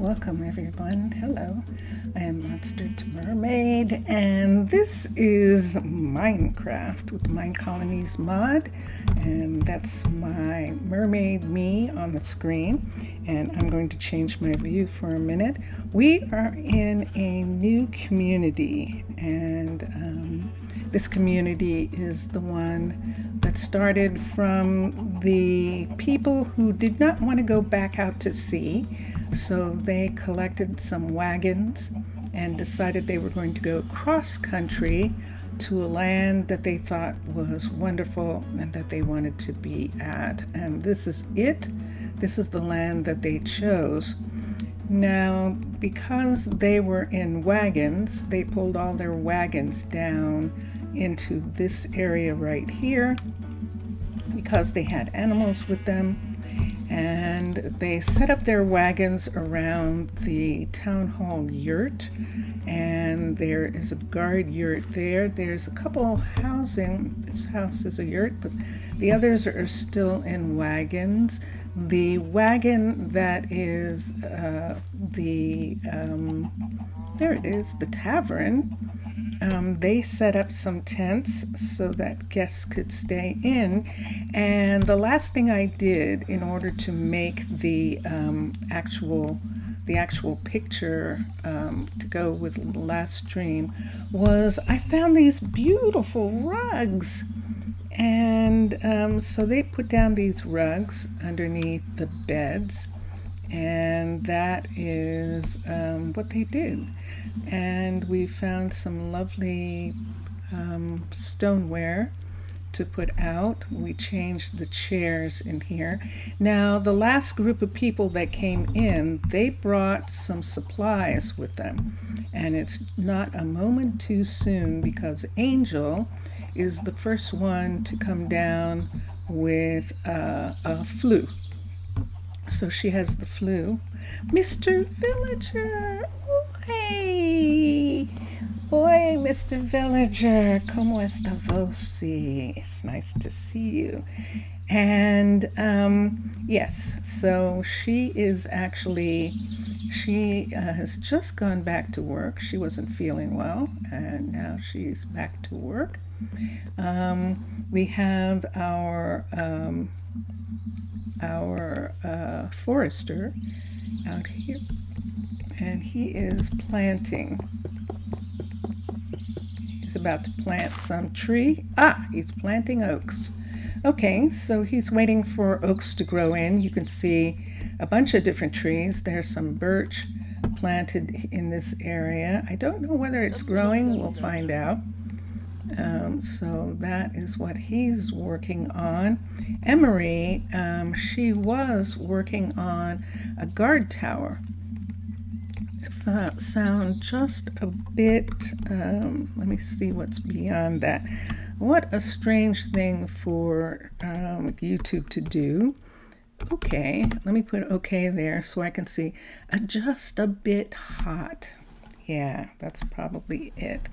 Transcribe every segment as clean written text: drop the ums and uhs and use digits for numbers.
Welcome everyone. Hello, I am Monster to Mermaid, and this is Minecraft with the Minecolonies mod, and that's my mermaid me on the screen. And I'm going to change my view for a minute. We are in a new community, and this community is the one that started from the people who did not want to go back out to sea. So they collected some wagons and decided they were going to go cross country to a land that they thought was wonderful and that they wanted to be at. And this is it. This is the land that they chose. Now, because they were in wagons, they pulled all their wagons down into this area right here because they had animals with them. And they set up their wagons around the town hall yurt, and there is a guard yurt there. There's a couple housing. This house is a yurt, but the others are still in wagons. The wagon that is there it is, the tavern. They set up some tents so that guests could stay in. And the last thing I did in order to make the actual picture to go with the last stream was I found these beautiful rugs. And so they put down these rugs underneath the beds, and that is what they did. And we found some lovely stoneware to put out. We changed the chairs in here. Now, the last group of people that came in, they brought some supplies with them. And it's not a moment too soon because Angel is the first one to come down with a flu. So she has the flu. Mr. Villager! Hey! Oi, Mr. Villager! ¿Cómo está você? It's nice to see you. And yes, so she is actually, she has just gone back to work. She wasn't feeling well, and now she's back to work. We have our forester out here, and he is planting. He's about to plant some tree. He's planting oaks. Okay, so he's waiting for oaks to grow in. You can see a bunch of different trees. There's some birch planted in this area. I don't know whether it's growing. We'll find out. So that is what he's working on. Emery, she was working on a guard tower. If I sound just a bit, let me see what's beyond that. What a strange thing for YouTube to do. Okay, let me put okay there so I can see. Just a bit hot. Yeah, that's probably it.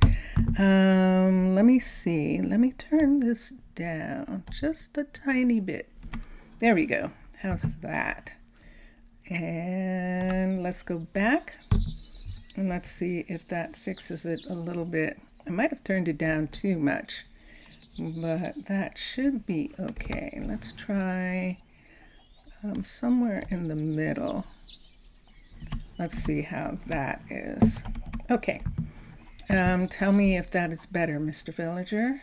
Let me see. Let me turn this down just a tiny bit. There we go. How's that? And let's go back and let's see if that fixes it a little bit. I might have turned it down too much, but that should be okay. Let's try somewhere in the middle. Let's see how that is. Okay. Tell me if that is better, Mr. Villager.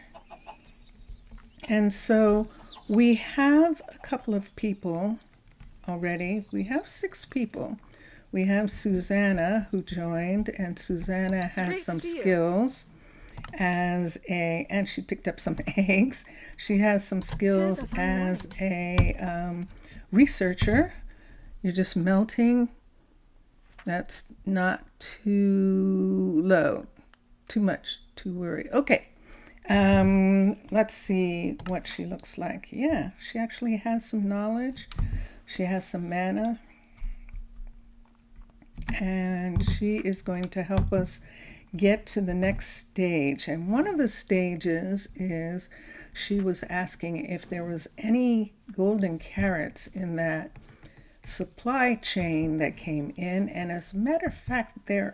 And so we have a couple of people already. We have 6 people. We have Susanna who joined, and Susanna has some skills and she picked up some eggs. She has some skills as a researcher. You're just melting. That's not too low, too much, too worried. Okay, let's see what she looks like. Yeah, she actually has some knowledge. She has some mana. And she is going to help us get to the next stage. And one of the stages is she was asking if there was any golden carrots in that supply chain that came in. And as a matter of fact, there's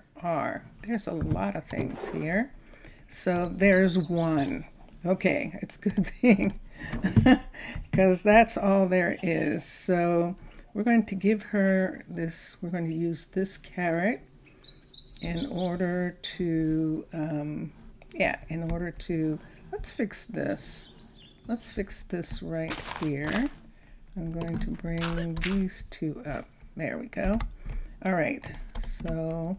a lot of things here. So there's one. Okay, it's a good thing because that's all there is. So we're going to give her this, we're going to use this carrot in order to, let's fix this. Let's fix this right here. I'm going to bring these two up. There we go. All right, so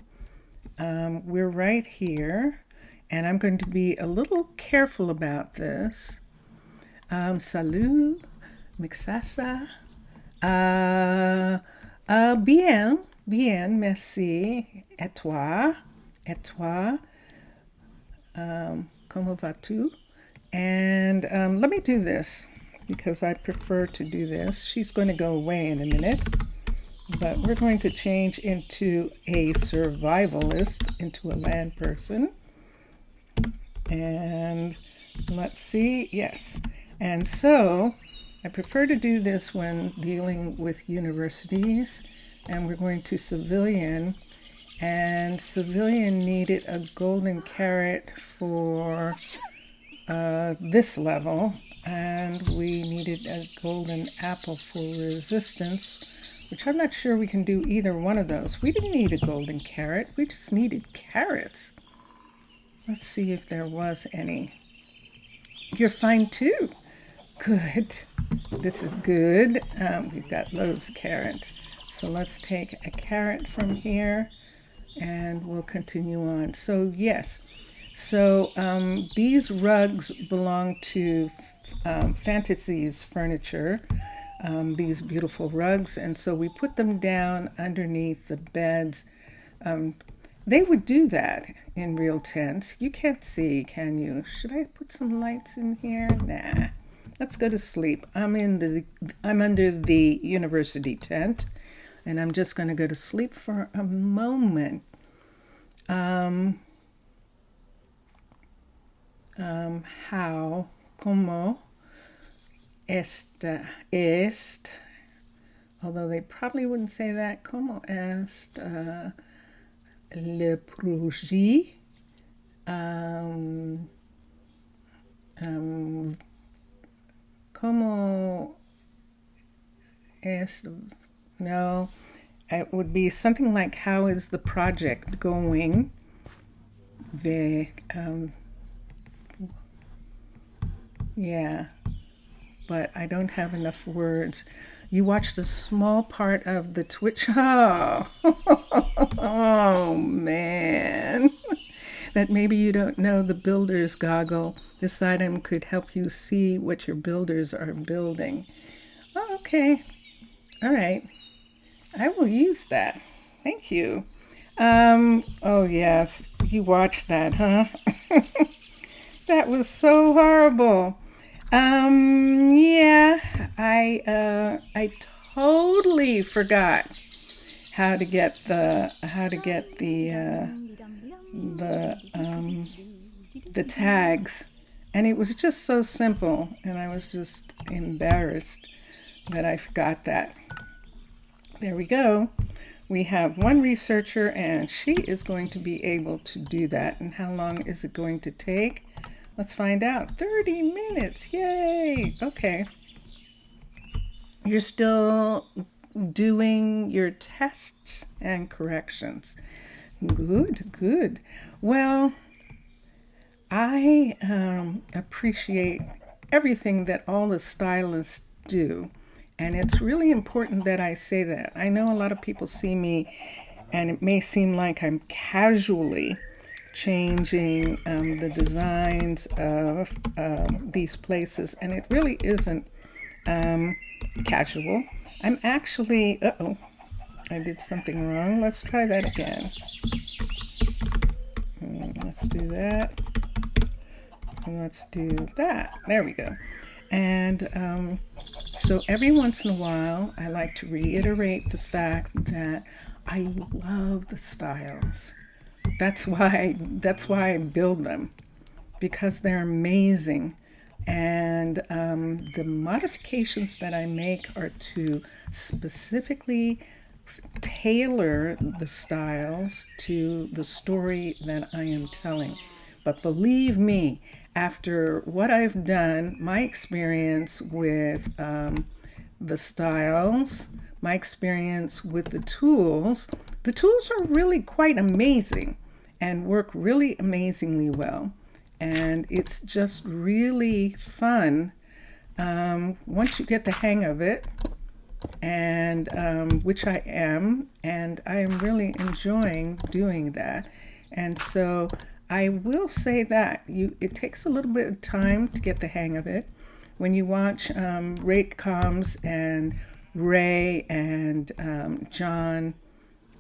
we're right here, and I'm going to be a little careful about this. Salut, Mixasa. Bien, merci. Et toi? Comment vas-tu? And let me do this because I prefer to do this. She's going to go away in a minute, but we're going to change into a survivalist, into a land person. And let's see, yes. And so I prefer to do this when dealing with universities, and we're going to civilian, and civilian needed a golden carrot for this level, and we needed a golden apple for resistance, which I'm not sure we can do either one of those. We didn't need a golden carrot, we just needed carrots. Let's see if there was any. You're fine too. Good. This is good. We've got loads of carrots. So let's take a carrot from here and we'll continue on. So yes, so these rugs belong to Fantasies Furniture, these beautiful rugs. And so we put them down underneath the beds. They would do that in real tents. You can't see, can you? Should I put some lights in here? Nah. Let's go to sleep. I'm under the university tent, and I'm just going to go to sleep for a moment. How, como est, although they probably wouldn't say that, como est le projet, como es, no, it would be something like, how is the project going? Yeah, but I don't have enough words. You watched a small part of the Twitch. Oh, oh man. That maybe you don't know the builder's goggle. This item could help you see what your builders are building. Oh, okay. All right. I will use that. Thank you. Oh yes, you watched that, huh? That was so horrible. Yeah, I totally forgot how to get the tags, and it was just so simple, and I was just embarrassed that I forgot that. There we go. We have one researcher, and she is going to be able to do that. And how long is it going to take? Let's find out. 30 minutes. Yay. Okay. You're still doing your tests and corrections. Good, good. Well, I appreciate everything that all the stylists do. And it's really important that I say that. I know a lot of people see me and it may seem like I'm casually changing the designs of these places, and it really isn't casual. I'm actually, I did something wrong. Let's try that again. Let's do that. And let's do that. There we go. And so every once in a while, I like to reiterate the fact that I love the styles. That's why I build them, because they're amazing. And the modifications that I make are to specifically tailor the styles to the story that I am telling. But believe me, after what I've done, my experience with the styles, my experience with the tools are really quite amazing and work really amazingly well. And it's just really fun once you get the hang of it, and which I am, and I am really enjoying doing that. And so I will say that it takes a little bit of time to get the hang of it. When you watch Ray Combs and Ray and John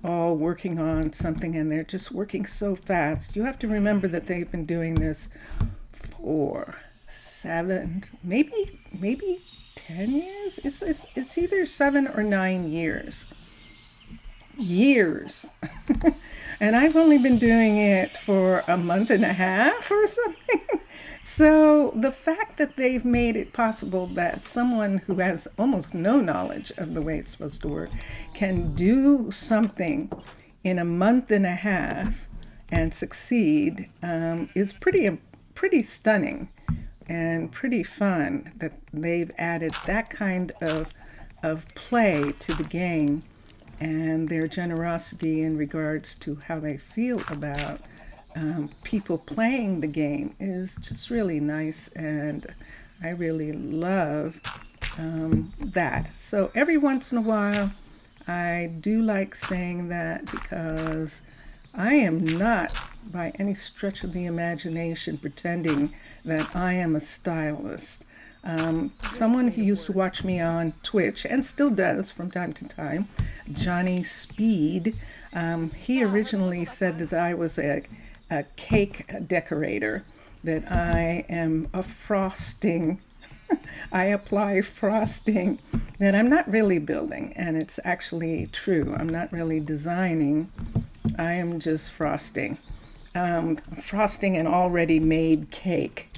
all working on something, and they're just working so fast, you have to remember that they've been doing this for 7, maybe 10 years. It's either 7 or 9 years. And I've only been doing it for a month and a half or something. So the fact that they've made it possible that someone who has almost no knowledge of the way it's supposed to work can do something in a month and a half and succeed is pretty stunning and pretty fun, that they've added that kind of play to the game, and their generosity in regards to how they feel about people playing the game is just really nice, and I really love that. So every once in a while, I do like saying that, because I am not by any stretch of the imagination pretending that I am a stylist. Someone who used to watch me on Twitch, and still does from time to time, Johnny Speed, he originally said that I was a cake decorator, that I am a frosting. I apply frosting that I'm not really building, and it's actually true. I'm not really designing. I am just frosting. Frosting an already made cake.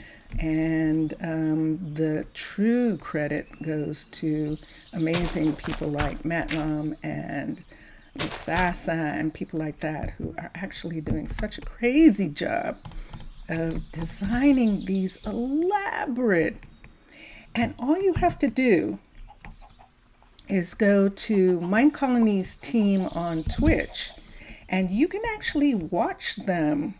And the true credit goes to amazing people like Matlam and Sasa and people like that, who are actually doing such a crazy job of designing these elaborate. And all you have to do is go to Minecolonies team on Twitch, and you can actually watch them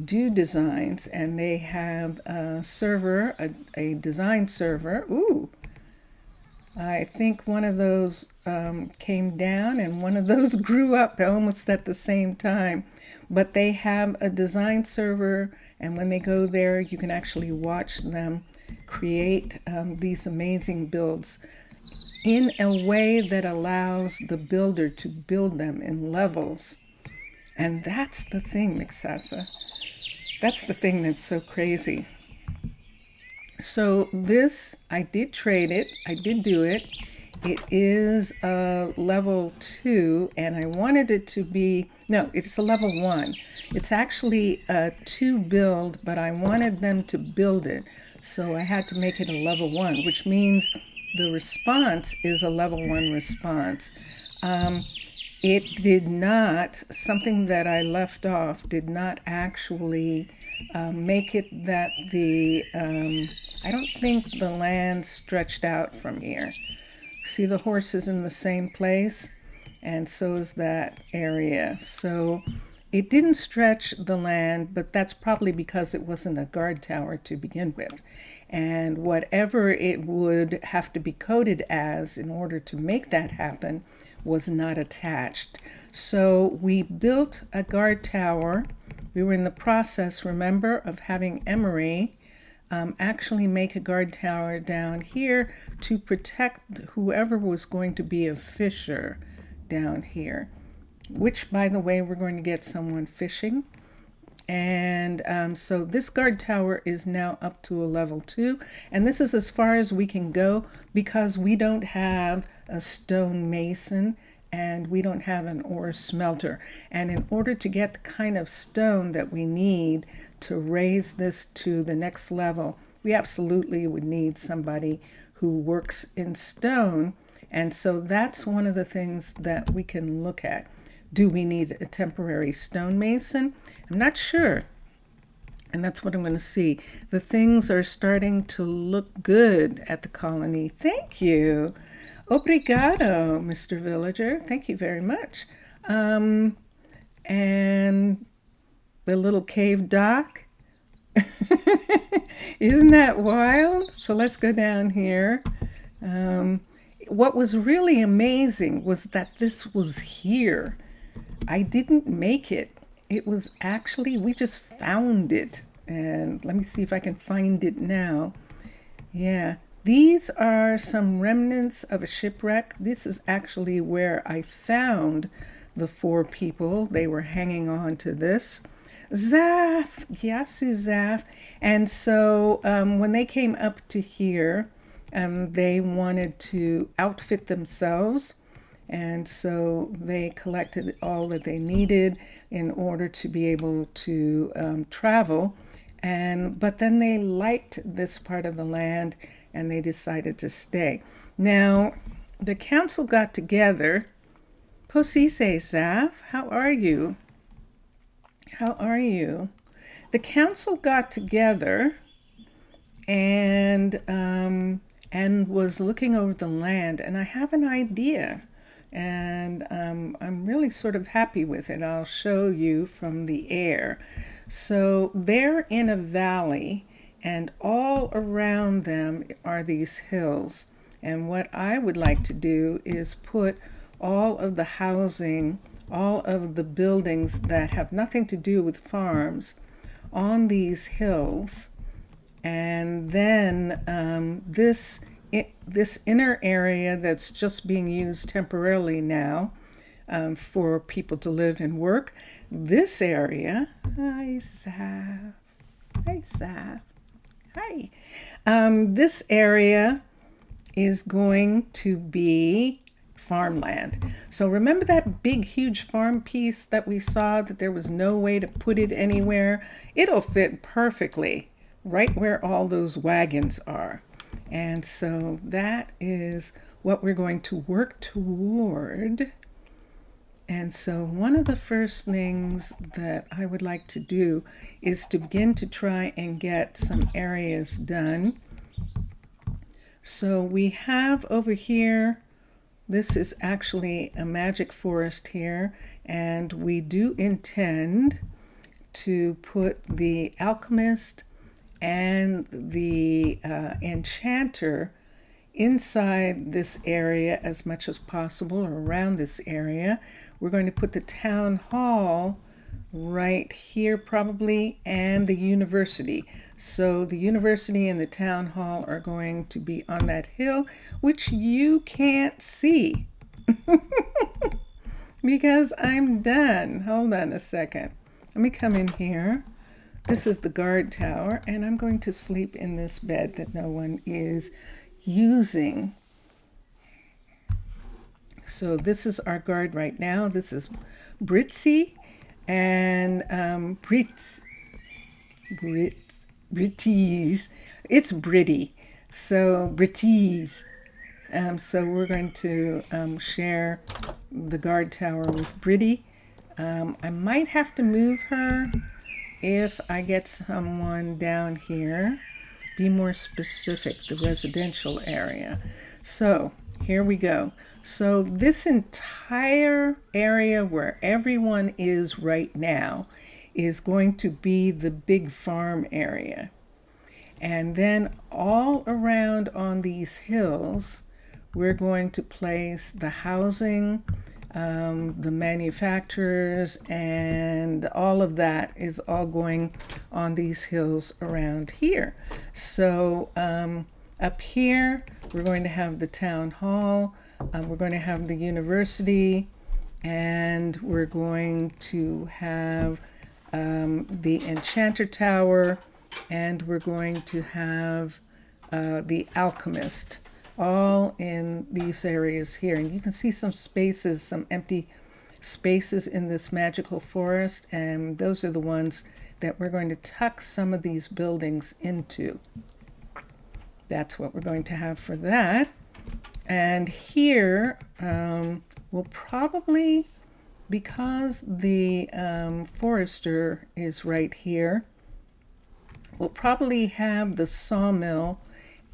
do designs. And they have a server, a design server. Ooh, I think one of those came down and one of those grew up almost at the same time. But they have a design server, and when they go there, you can actually watch them create these amazing builds in a way that allows the builder to build them in levels. And that's the thing, Mixasa. That's the thing that's so crazy. So this, I did trade it. I did do it. It is a level 2, and I wanted it to be, no, it's a level 1. It's actually a 2 build, but I wanted them to build it. So I had to make it a level 1, which means the response is a level 1 response. It did not, something that I left off, did not actually make it that I don't think the land stretched out from here. See, the horse is in the same place, and so is that area. So it didn't stretch the land, but that's probably because it wasn't a guard tower to begin with. And whatever it would have to be coded as in order to make that happen was not attached. So we built a guard tower. We were in the process, remember, of having Emery actually make a guard tower down here to protect whoever was going to be a fisher down here, which, by the way, we're going to get someone fishing. And so this guard tower is now up to a level 2, and this is as far as we can go because we don't have a stone mason and we don't have an ore smelter. And in order to get the kind of stone that we need to raise this to the next level, we absolutely would need somebody who works in stone. And so that's one of the things that we can look at. Do we need a temporary stonemason? I'm not sure. And that's what I'm going to see. The things are starting to look good at the colony. Thank you. Obrigado, Mr. Villager. Thank you very much. And the little cave dock. Isn't that wild? So let's go down here. What was really amazing was that this was here. I didn't make it. It was actually, we just found it. And let me see if I can find it now. Yeah, these are some remnants of a shipwreck. This is actually where I found the 4 people. They were hanging on to this. Zaf, Yasu Zaf. And so when they came up to here, they wanted to outfit themselves. And so they collected all that they needed in order to be able to travel. But then they liked this part of the land and they decided to stay. Now, the council got together. Posise Zaf, how are you? How are you? The council got together and was looking over the land, and I have an idea, and I'm really sort of happy with it. I'll show you from the air. So they're in a valley, and all around them are these hills. And what I would like to do is put all of the housing, all of the buildings that have nothing to do with farms on these hills. And then this inner area that's just being used temporarily now for people to live and work. This area, hi Zaf, hi Zaf, hi. This area is going to be farmland. So remember that big, huge farm piece that we saw that there was no way to put it anywhere? It'll fit perfectly right where all those wagons are. And so that is what we're going to work toward. And so one of the first things that I would like to do is to begin to try and get some areas done. So we have over here, this is actually a magic forest here, and we do intend to put the alchemist and the enchanter inside this area as much as possible, or around this area. We're going to put the town hall right here probably, and the university. So the university and the town hall are going to be on that hill, which you can't see because I'm done. Hold on a second. Let me come in here. This is the guard tower, and I'm going to sleep in this bed that no one is using. So this is our guard right now. This is Britzy and Britties. It's Britty. So Britties. So we're going to share the guard tower with Britty. I might have to move her if I get someone down here. Be more specific, the residential area. So here we go. So this entire area where everyone is right now is going to be the big farm area. And then all around on these hills, we're going to place the housing, the manufacturers, and all of that is all going on these hills around here. So up here, we're going to have the town hall, we're going to have the university, and we're going to have the enchanter tower, and we're going to have the alchemist, all in these areas here. And you can see some spaces, some empty spaces in this magical forest, and those are the ones that we're going to tuck some of these buildings into. That's what we're going to have for that. And here we'll probably, because the forester is right here, we'll probably have the sawmill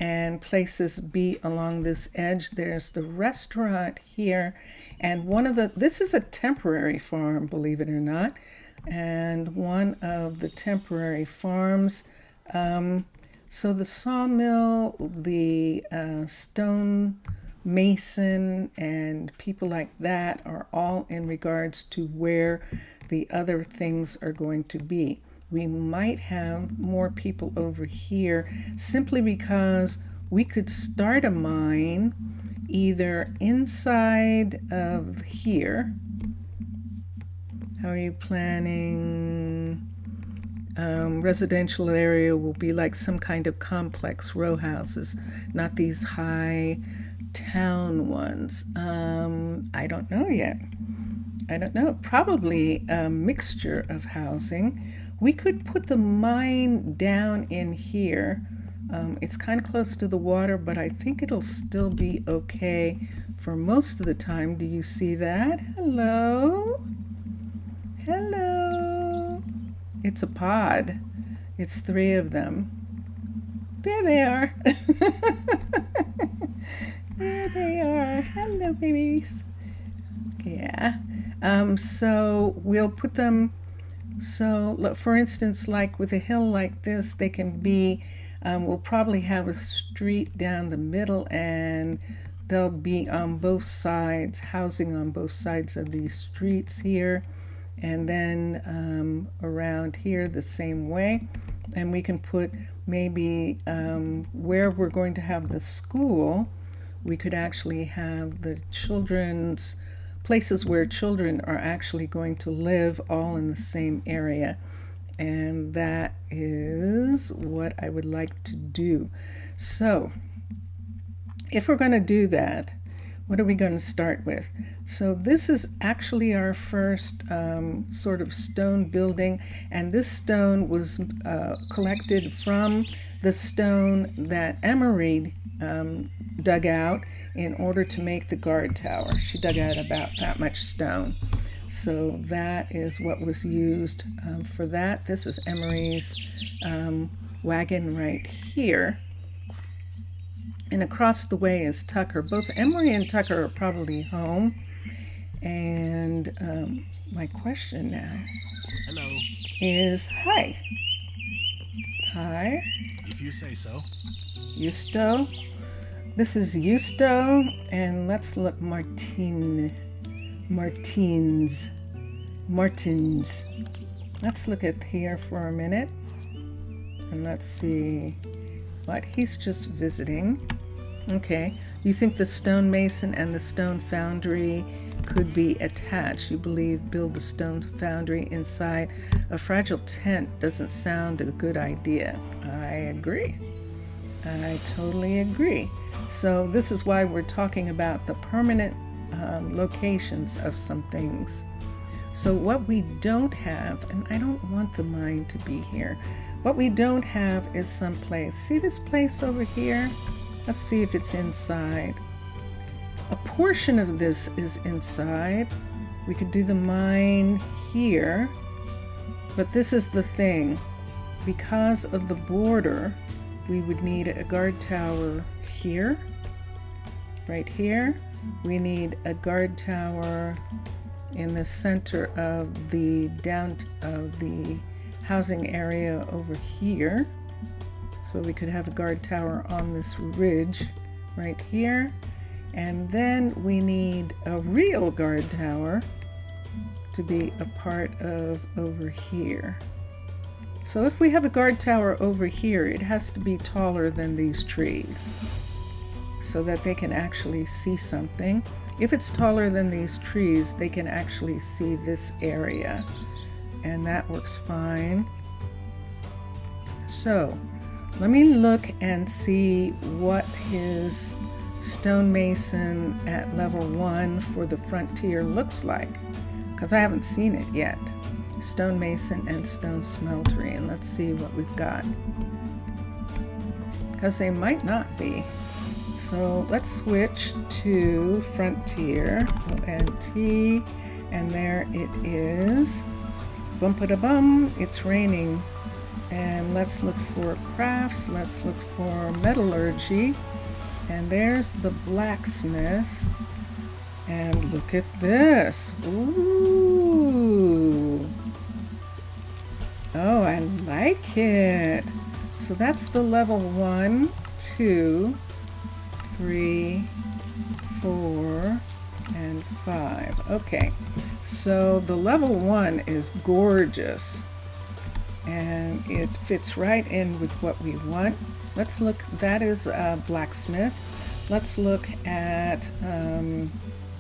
and places be along this edge. There's the restaurant here, and this is a temporary farm, believe it or not, and one of the temporary farms. So the sawmill, the stone mason, and people like that are all in regards to where the other things are going to be. We might have more people over here simply because we could start a mine either inside of here. How are you planning? Residential area will be like some kind of complex row houses, not these high town ones. I don't know yet. I don't know. Probably a mixture of housing. We could put the mine down in here. It's kind of close to the water, but I think it'll still be okay for most of the time. Do you see that? Hello? Hello? It's a pod. It's 3 of them. There they are. There they are. Hello, babies. Yeah. So we'll put them, so for instance, like with a hill like this, they can be, we'll probably have a street down the middle, and they'll be on both sides, housing on both sides of these streets here, and then around here the same way. And we can put maybe where we're going to have the school, we could actually have the children's places where children are actually going to live all in the same area. And that is what I would like to do. So if we're going to do that, what are we going to start with? So this is actually our first sort of stone building, and this stone was collected from the stone that Emery dug out in order to make the guard tower. She dug out about that much stone. So that is what was used for that. This is Emery's wagon right here. And across the way is Tucker. Both Emery and Tucker are probably home. And my question now is, hi. Hi. If you say so. Justo. This is Justo, and let's look Martins. Let's look at here for a minute, and let's see what he's just visiting. Okay, you think the stonemason and the stone foundry could be attached. You believe build a stone foundry inside a fragile tent doesn't sound a good idea. I agree. I totally agree. So this is why we're talking about the permanent locations of some things. So what we don't have, and I don't want the mine to be here, what we don't have is some place. See this place over here? Let's see if it's inside. A portion of this is inside. We could do the mine here, but this is the thing. Because of the border, we would need a guard tower here, right here. We need a guard tower in the center of the housing area over here. So we could have a guard tower on this ridge right here. And then we need a real guard tower to be a part of over here. So if we have a guard tower over here, it has to be taller than these trees so that they can actually see something. If it's taller than these trees, they can actually see this area, and that works fine. So let me look and see what his stonemason at level 1 for the frontier looks like, because I haven't seen it yet. Stonemason and stone smeltery, and let's see what we've got. because they might not be. So let's switch to Frontier. We'll add T, and there it is. Bum-pa-da-bum, it's raining. And let's look for crafts, let's look for metallurgy. And there's the blacksmith. And look at this. Ooh. Oh, I like it. So that's the level 1, 2, 3, 4, and 5. Okay, so the level 1 is gorgeous. And it fits right in with what we want. Let's look, that is a blacksmith. Let's look at,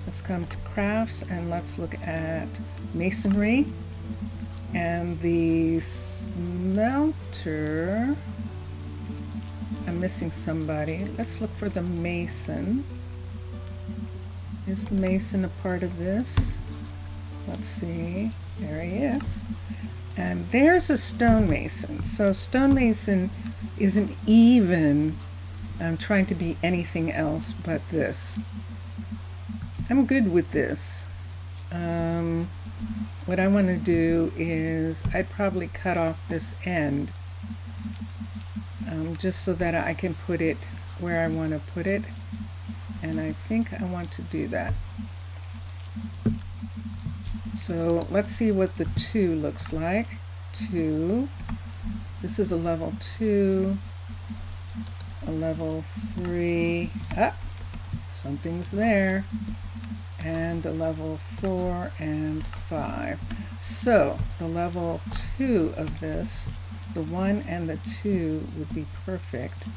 let's come to crafts and let's look at masonry. And the smelter, I'm missing somebody. Let's look for the mason. Is the mason a part of this? Let's see, there he is. And there's a stonemason. So stonemason isn't even trying to be anything else but this. I'm good with this. What I want to do is I'd probably cut off this end just so that I can put it where I want to put it. And I think I want to do that. So let's see what the 2 looks like. 2. This is a level 2. A level 3. Ah, something's there. And a level 4 and 5. So the level 2 of this, the 1 and the 2 would be perfect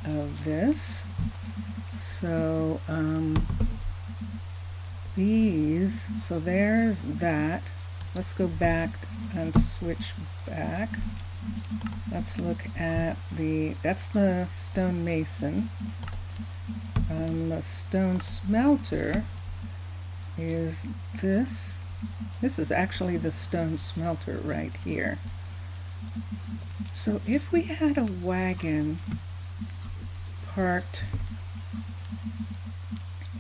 of this. So these, so there's that. Let's go back and switch back. Let's look at that's the stonemason. The stone smelter is this. This is actually the stone smelter right here. So if we had a wagon parked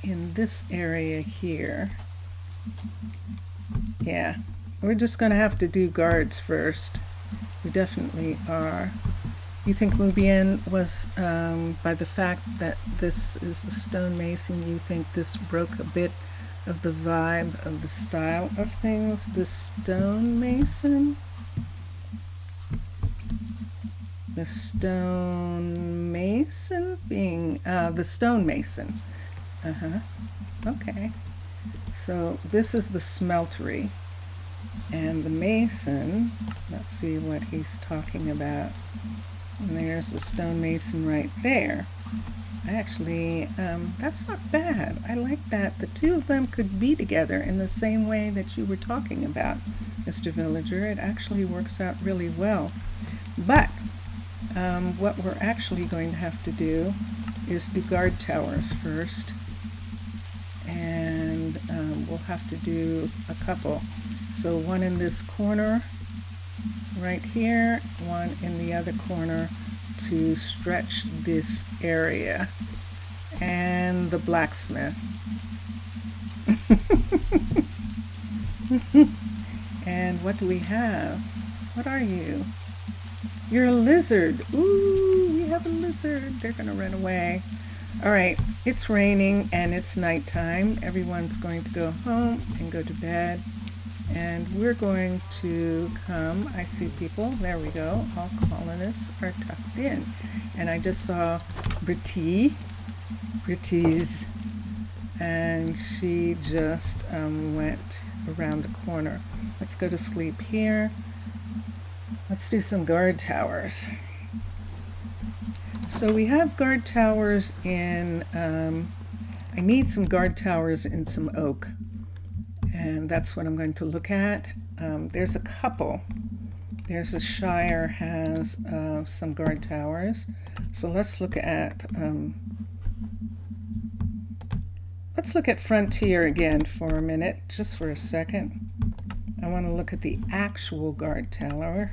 in this area here, yeah, we're just going to have to do guards first. We definitely are. You think Mubian was, by the fact that this is the stonemason, you think this broke a bit of the vibe of the style of things? The stonemason? The stonemason being, the stonemason. Okay. So this is the smeltery. And the mason, let's see what he's talking about. And there's the stonemason right there. Actually, that's not bad. I like that. The 2 of them could be together in the same way that you were talking about, Mr. Villager. It actually works out really well. But what we're actually going to have to do is do guard towers first. And we'll have to do a couple. So one in this corner right here, one in the other corner to stretch this area, and the blacksmith. And what do we have? What are you? You're a lizard. Ooh, we have a lizard. They're gonna run away. All right, it's raining and it's nighttime. Everyone's going to go home and go to bed. And we're going to come, I see people, there we go, all colonists are tucked in. And I just saw Britti's, and she just went around the corner. Let's go to sleep here. Let's do some guard towers. So we have guard towers in, I need some guard towers in some oak. And that's what I'm going to look at. There's a couple. There's a Shire has some guard towers. So let's look at Frontier again for a minute, just for a second. I want to look at the actual guard tower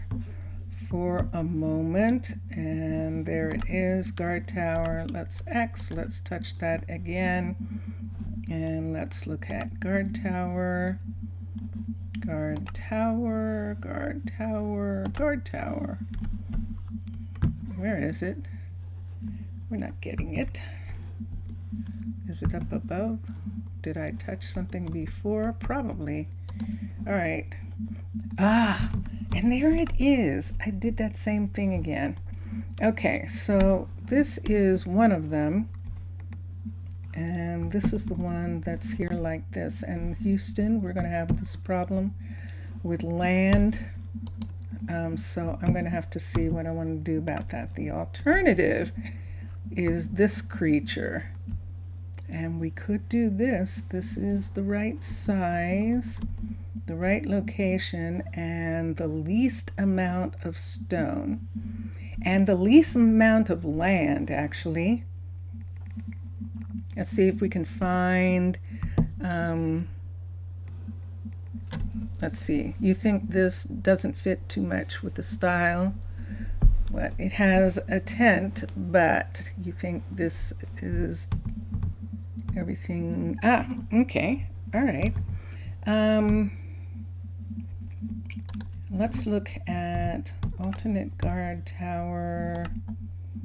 for a moment, and there it is, guard tower. Let's X, let's touch that again, and let's look at guard tower, guard tower, guard tower, guard tower. Where is it? We're not getting it. Is it up above? Did I touch something before? Probably. All right. Ah, and there it is. I did that same thing again. Okay, so this is one of them. And this is the one that's here like this. And Houston, we're going to have this problem with land. So I'm going to have to see what I want to do about that. The alternative is this creature. And we could do this. This is the right size, the right location, and the least amount of stone. And the least amount of land, actually. Let's see if we can find, let's see, you think this doesn't fit too much with the style? Well, it has a tent, but you think this is everything. Ah, okay, all right. Let's look at alternate guard tower.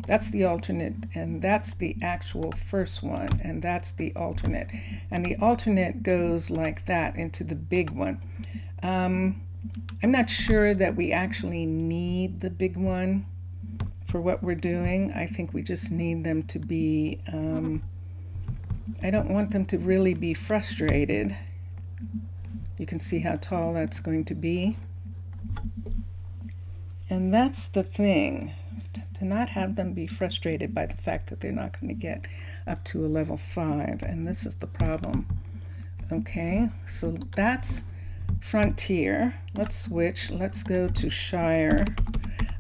That's the alternate, and that's the actual first one, and that's the alternate. And the alternate goes like that into the big one. I'm not sure that we actually need the big one for what we're doing. I think we just need them to be, I don't want them to really be frustrated. You can see how tall that's going to be. And that's the thing, to not have them be frustrated by the fact that they're not going to get up to a level 5. And this is the problem. Okay, so that's Frontier. Let's switch. Let's go to Shire.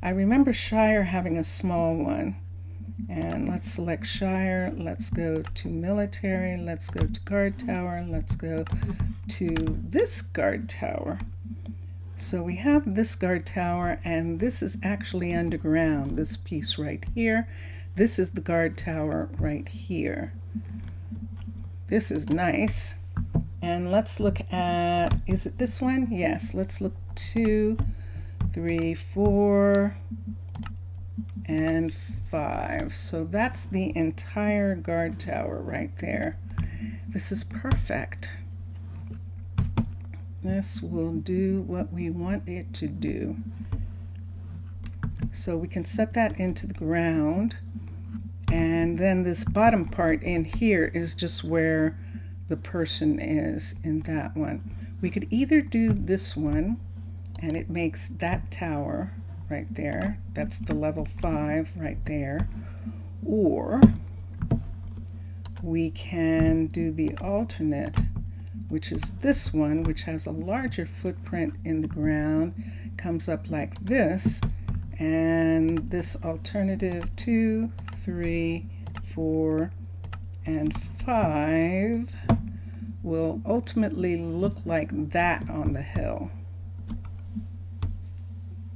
I remember Shire having a small one. And let's select Shire. Let's go to Military. Let's go to Guard Tower. Let's go to this Guard Tower. So we have this guard tower, and this is actually underground, this piece right here. This is the guard tower right here. This is nice. And let's look at, is it this one? Yes, let's look 2, 3, 4, and 5. So that's the entire guard tower right there. This is perfect. This will do what we want it to do. So we can set that into the ground, and then this bottom part in here is just where the person is in that one. We could either do this one, and it makes that tower right there. That's the level 5 right there. Or we can do the alternate, which is this one, which has a larger footprint in the ground, comes up like this, and this alternative 2, 3, 4, and 5 will ultimately look like that on the hill.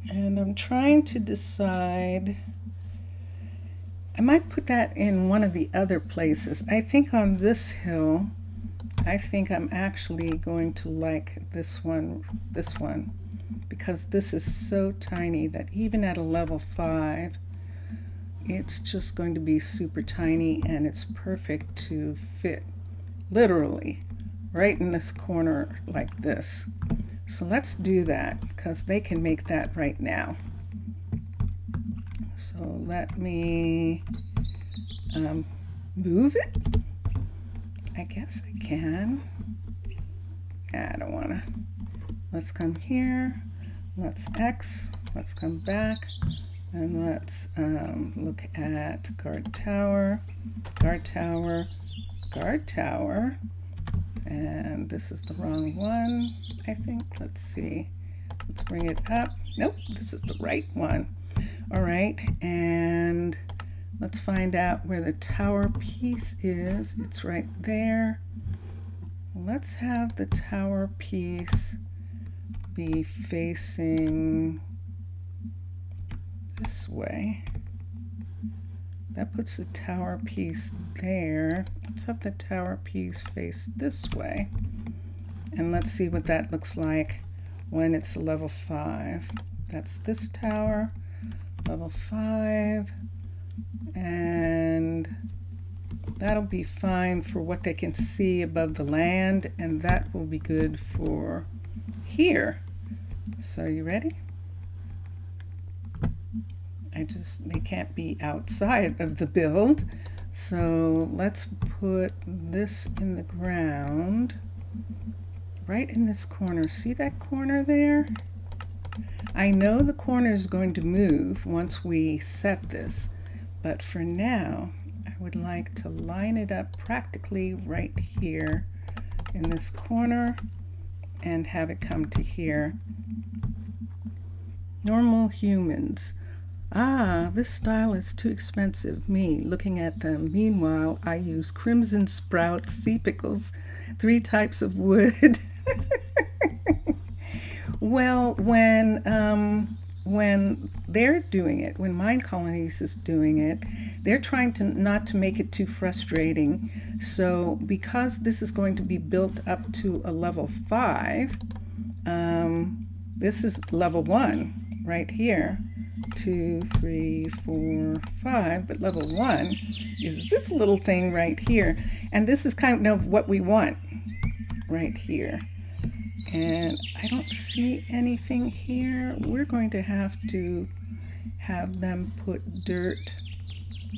And I'm trying to decide, I might put that in one of the other places. I think on this hill, I think I'm actually going to like this one, because this is so tiny that even at a level 5, it's just going to be super tiny, and it's perfect to fit literally right in this corner like this. So let's do that, because they can make that right now. So let me move it. I guess I can. I don't want to. Let's come here. Let's X. Let's come back. And let's look at guard tower, guard tower, guard tower. And this is the wrong one, I think. Let's see. Let's bring it up. Nope, this is the right one. All right, and let's find out where the tower piece is. It's right there. Let's have the tower piece be facing this way. That puts the tower piece there. Let's have the tower piece face this way. And let's see what that looks like when it's level 5. That's this tower, level 5. And that'll be fine for what they can see above the land, and that will be good for here. So you ready? They can't be outside of the build. So let's put this in the ground, right in this corner. See that corner there? I know the corner is going to move once we set this, but for now, I would like to line it up practically right here in this corner and have it come to here. Normal humans. Ah, this style is too expensive. Me, looking at them. Meanwhile, I use crimson sprouts, sea pickles, 3 types of wood. Well, when they're doing it, when Minecolonies is doing it, they're trying to not to make it too frustrating. So because this is going to be built up to a level 5, this is level 1 right here. 2, 3, 4, 5, but level 1 is this little thing right here. And this is kind of what we want right here. And I don't see anything here. We're going to have them put dirt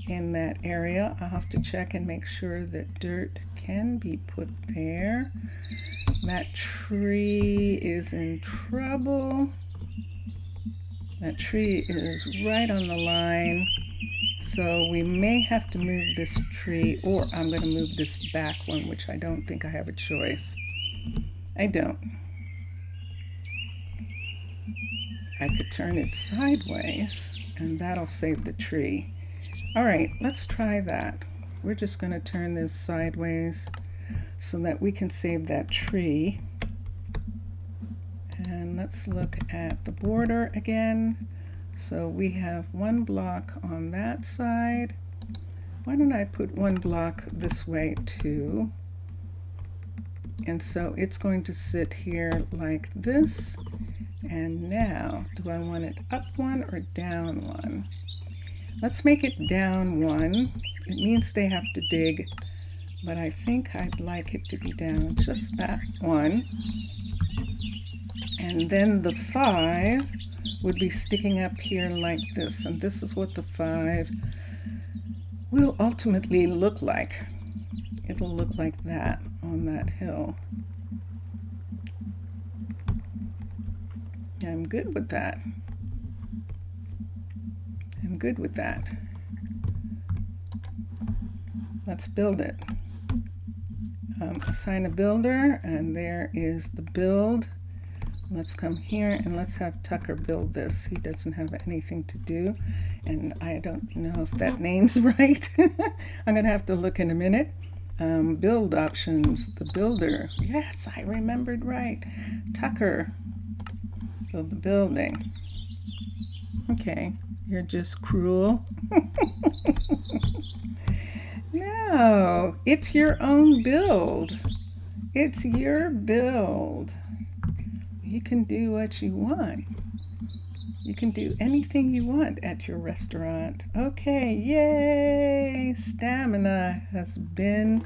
in that area. I'll have to check and make sure that dirt can be put there. That tree is in trouble. That tree is right on the line. So we may have to move this tree, or I'm going to move this back one, which I don't think I have a choice. I don't. I could turn it sideways, and that'll save the tree. All right, let's try that. We're just going to turn this sideways so that we can save that tree. And let's look at the border again. So we have 1 block on that side. Why don't I put 1 block this way too? And so it's going to sit here like this. And now, do I want it up 1 or down 1? Let's make it down 1. It means they have to dig, but I think I'd like it to be down just that 1. And then the 5 would be sticking up here like this, and this is what the 5 will ultimately look like. It'll look like that on that hill. I'm good with that. I'm good with that. Let's build it. Assign a builder, and there is the build. Let's come here and let's have Tucker build this. He doesn't have anything to do, and I don't know if that name's right. I'm gonna have to look in a minute. Build options, the builder. Yes, I remembered right. Tucker, build the building. Okay, you're just cruel. No, it's your own build. It's your build. You can do what you want. You can do anything you want at your restaurant. Okay, yay! Stamina has been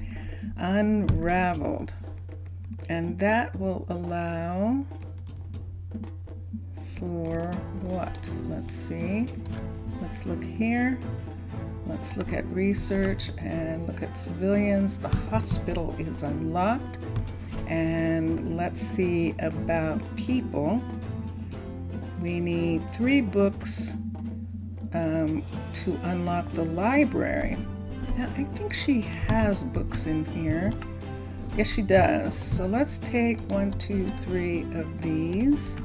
unraveled. And that will allow for what? Let's see. Let's look here. Let's look at research and look at civilians. The hospital is unlocked. And let's see about people. We need 3 books to unlock the library. Now, I think she has books in here. Yes, she does. So let's take 1, 2, 3 of these.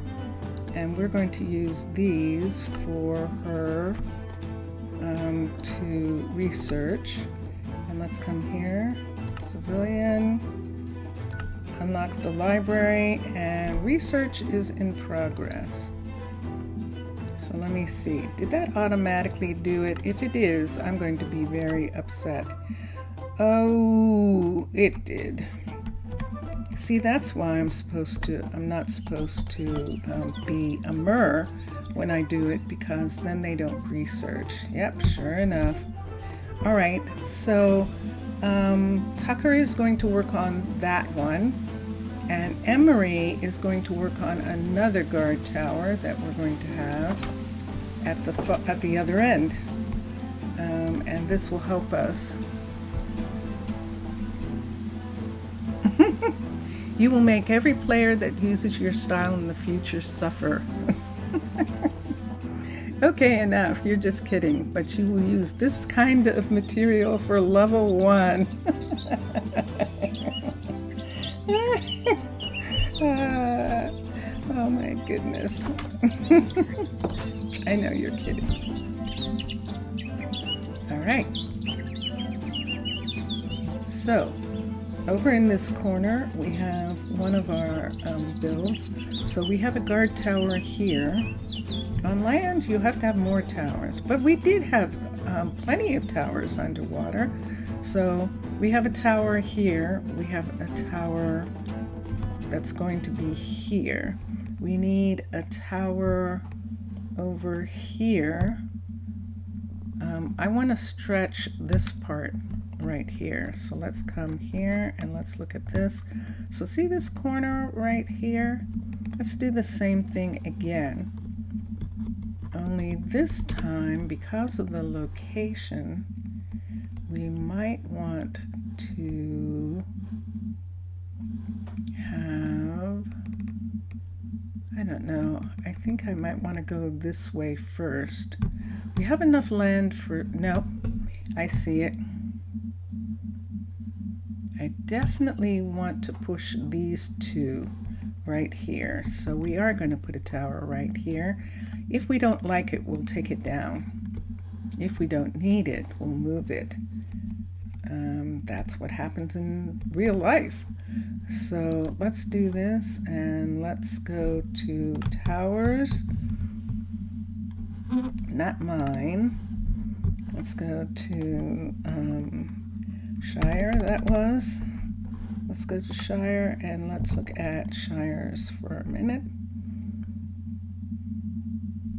And we're going to use these for her to research. And let's come here. Civilian. Unlock the library, and research is in progress. So So let me see. Did that automatically do it? If it is, I'm going to be very upset. Oh, it did. See, that's why I'm not supposed to be a mer when I do it, because then they don't research. Yep, sure enough. All right, so Tucker is going to work on that one, and Emery is going to work on another guard tower that we're going to have at the other end, and this will help us. You will make every player that uses your style in the future suffer. Okay, enough. You're just kidding. But you will use this kind of material for level 1. Oh my goodness. I know you're kidding. All right. So, over in this corner, we have one of our builds. So we have a guard tower here. On land, you have to have more towers, but we did have plenty of towers underwater. So we have a tower here. We have a tower that's going to be here. We need a tower over here. I want to stretch this part right here. So let's come here and let's look at this. So see this corner right here? Let's do the same thing again. Only this time, because of the location, we might want to have, I don't know, I think I might want to go this way first. We have enough land for, no, I see it. I definitely want to push these two right here. So we are going to put a tower right here. If we don't like it, we'll take it down. If we don't need it, we'll move it. That's what happens in real life. So let's do this, and let's go to towers. Not mine. Let's go to Shire, that was. Let's go to Shire, and let's look at Shires for a minute.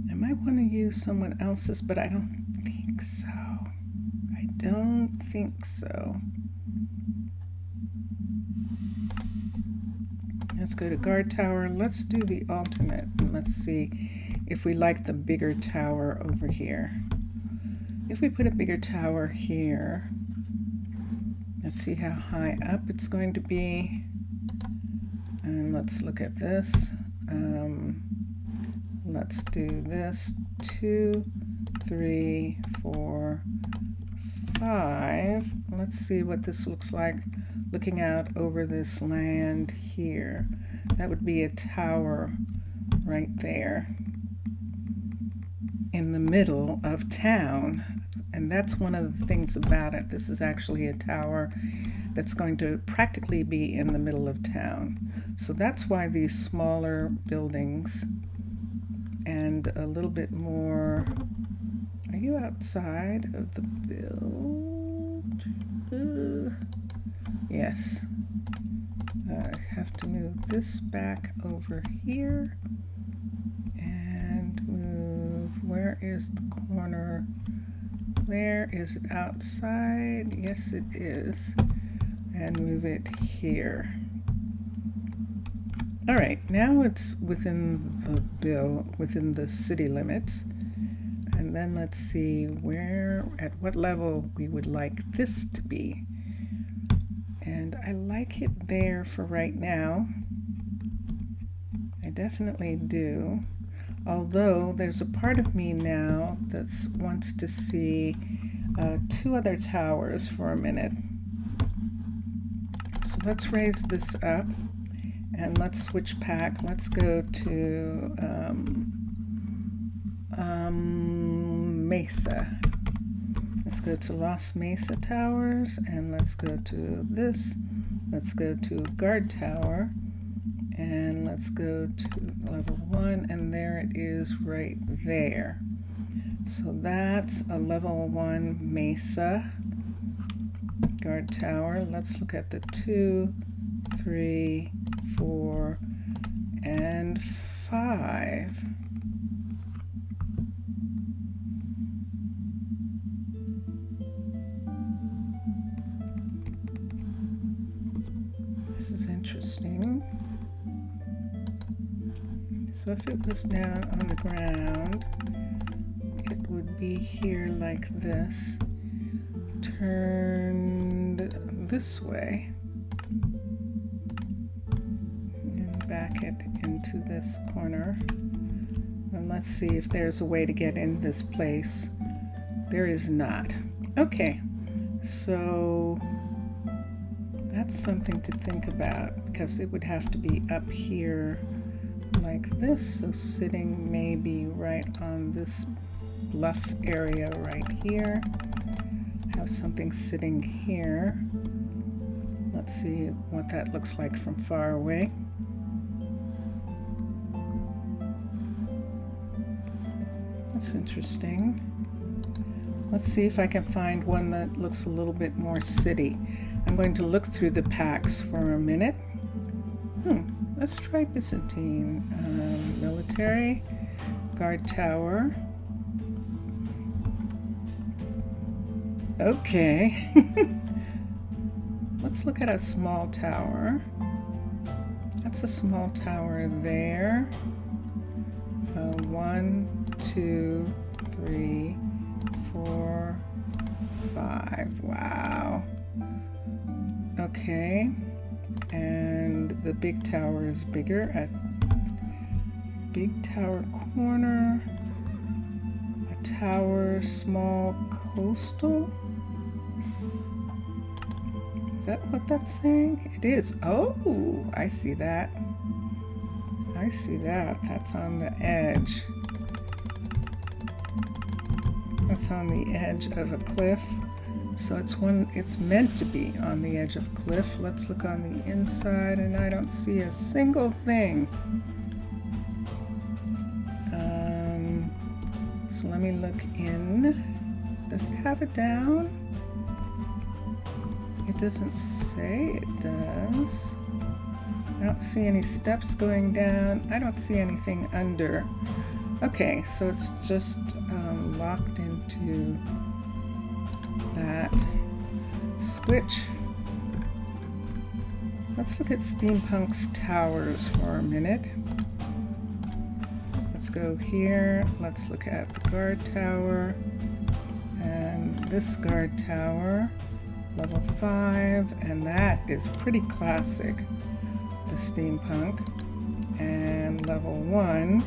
I might want to use someone else's, but I don't think so. I don't think so. Let's go to guard tower. Let's do the alternate, and let's see if we like the bigger tower over here. If we put a bigger tower here, let's see how high up it's going to be. And let's look at this. Let's do this. 2, 3, 4, 5. Let's see what this looks like looking out over this land here. That would be a tower right there in the middle of town. And that's one of the things about it. This is actually a tower that's going to practically be in the middle of town. So that's why these smaller buildings and a little bit more. Are you outside of the build? Yes. I have to move this back over here and move. Where is the corner? There, is it outside? Yes, it is. And move it here. All right, now it's within the city limits. And then let's see at what level we would like this to be. And I like it there for right now. I definitely do. Although there's a part of me now that wants to see 2 other towers for a minute. So let's raise this up and let's switch pack. Let's go to Mesa. Let's go to Las Mesa Towers, and let's go to this. Let's go to Guard Tower, and and let's go to level 1, and there it is right there. So that's a level 1 mesa guard tower. Let's look at the 2, 3, 4, and 5. This is interesting. So if it was down on the ground, it would be here like this, turned this way, and back it into this corner. And let's see if there's a way to get in this place. There is not. Okay, so that's something to think about, because it would have to be up here like this, so sitting maybe right on this bluff area right here. Have something sitting here. Let's see what that looks like from far away. That's interesting. Let's see if I can find one that looks a little bit more city. I'm going to look through the packs for a minute. Let's try Byzantine. Military, guard tower. Okay. Let's look at a small tower. That's a small tower there. 1, 2, 3, 4, 5. Wow. Okay. And the big tower is bigger at big tower corner. A tower, small coastal. Is that what that's saying? It is. Oh, I see that. I see that. That's on the edge. That's on the edge of a cliff. So it's meant to be on the edge of cliff. Let's look on the inside, and I don't see a single thing. So let me look in. Does it have it down? It doesn't say it does. I don't see any steps going down. I don't see anything under. Okay, so it's just locked into that switch. Let's look at Steampunk's towers for a minute. Let's go here. Let's look at the guard tower and this guard tower, level 5, and that is pretty classic, the Steampunk, and level 1,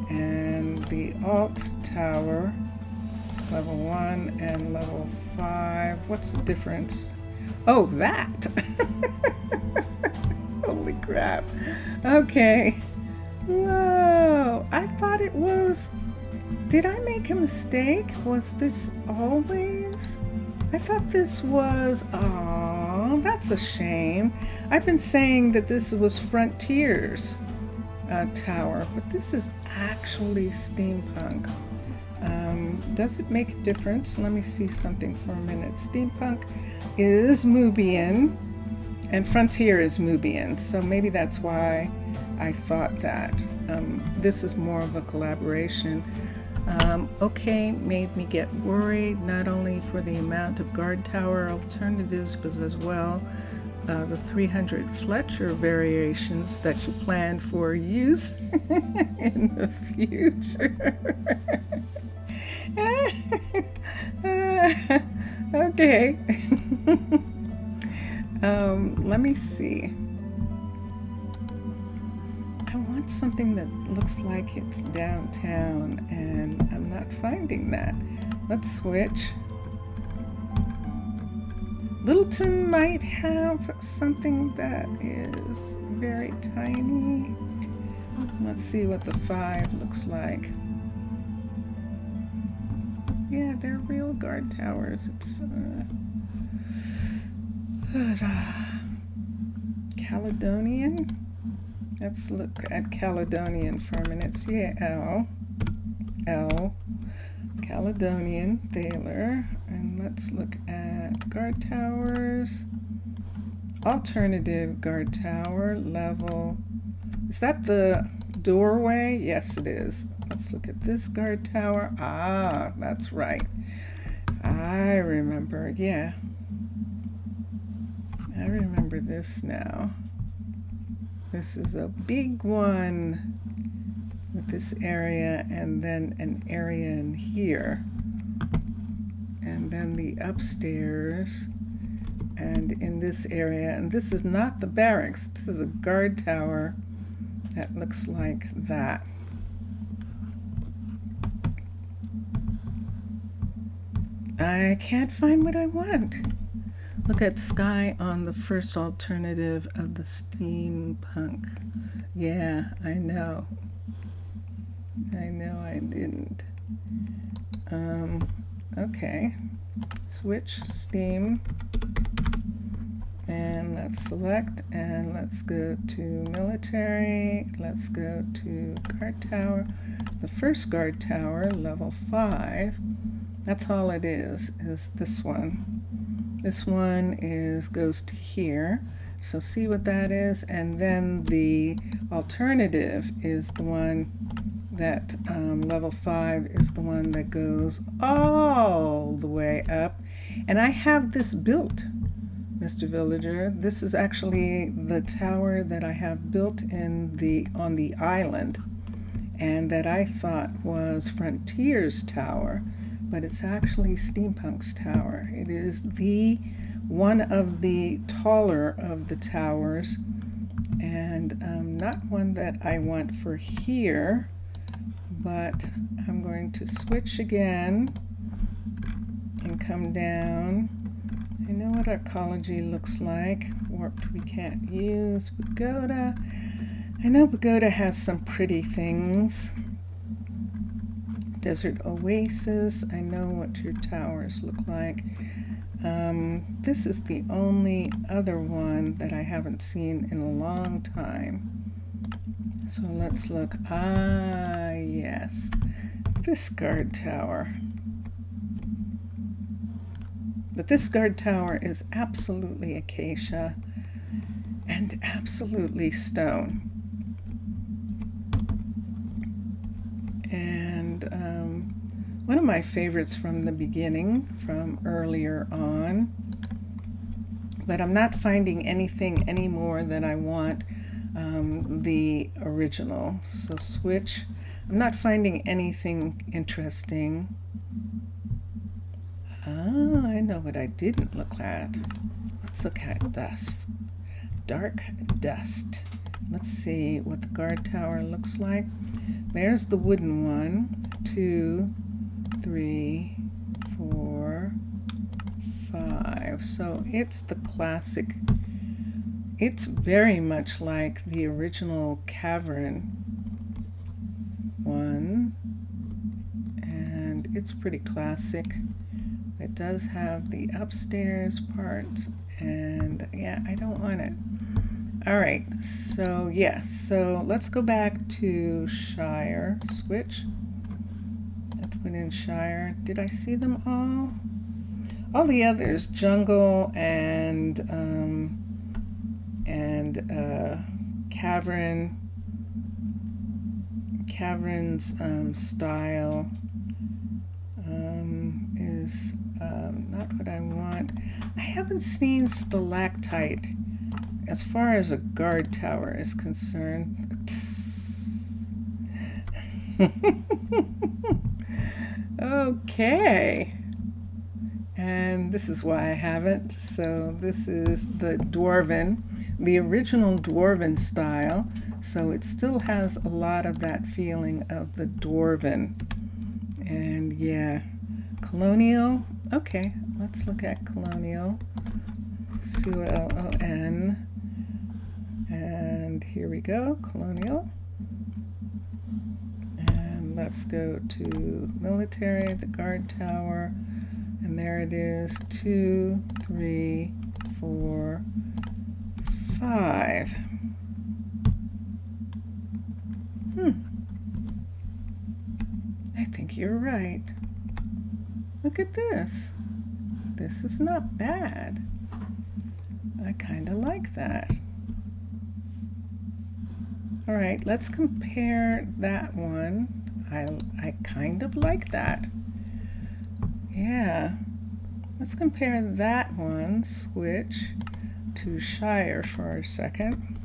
and the alt tower, level 1 and level 5. What's the difference? Oh, that! Holy crap. Okay. Whoa. I thought it was... Did I make a mistake? Was this always? I thought this was... Oh, that's a shame. I've been saying that this was Frontiers tower, but this is actually Steampunk. Does it make a difference? Let me see something for a minute. Steampunk is Mubian and Frontier is Mubian, so maybe that's why I thought that. This is more of a collaboration. Okay, made me get worried, not only for the amount of guard tower alternatives, but as well the 300 Fletcher variations that you plan for use in the future. Okay. Let me see. I want something that looks like it's downtown, and I'm not finding that. Let's switch. Littleton might have something that is very tiny. Let's see what the 5 looks like. Yeah, they're real guard towers. It's Caledonian. Let's look at Caledonian for a minute. Yeah, L, Caledonian, Thaler. And let's look at guard towers. Alternative guard tower, level. Is that the doorway? Yes, it is. Let's look at this guard tower. Ah, that's right. I remember, yeah. I remember this now. This is a big one with this area and then an area in here. And then the upstairs and in this area. And this is not the barracks. This is a guard tower that looks like that. I can't find what I want. Look at sky on the first alternative of the steampunk. Yeah, I know. I know I didn't. Okay. Switch steam. And let's select and let's go to military. Let's go to guard tower. The first guard tower, level 5. That's all it is this one. This one goes to here. So see what that is. And then the alternative is the one that level 5 is the one that goes all the way up. And I have this built, Mr. Villager. This is actually the tower that I have built on the island, and that I thought was Frontier's tower, but it's actually Steampunk's tower. It is the one of the taller of the towers, and not one that I want for here, but I'm going to switch again and come down. I know what arcology looks like. Warped we can't use. Pagoda. I know Pagoda has some pretty things. Desert Oasis. I know what your towers look like. This is the only other one that I haven't seen in a long time. So let's look. Ah, yes. This guard tower. But this guard tower is absolutely acacia and absolutely stone. And one of my favorites from the beginning, from earlier on, but I'm not finding anything anymore that I want the original. So switch. I'm not finding anything interesting. Ah, I know what I didn't look at. Let's look at dust. Dark dust. Let's see what the guard tower looks like. There's the wooden one. 2, 3, 4, 5. So it's the classic. It's very much like the original cavern one. And it's pretty classic. It does have the upstairs part, and yeah, I don't want it. All right, so yes, so let's go back to Shire. Switch. Let's put in Shire. Did I see them all? All the others, jungle and caverns style is not what I want. I haven't seen stalactite as far as a guard tower is concerned. Okay. And this is why I haven't. So this is the Dwarven, the original Dwarven style. So it still has a lot of that feeling of the Dwarven. And yeah, colonial. Okay, let's look at colonial. C-O-L-O-N. And here we go, colonial. And let's go to military, the guard tower. And there it is, 2, 3, 4, 5. think you're right. Look at this. This is not bad. I kind of like that. All right, let's compare that one. I kind of like that. Yeah. Let's compare that one, switch to Shire for a second.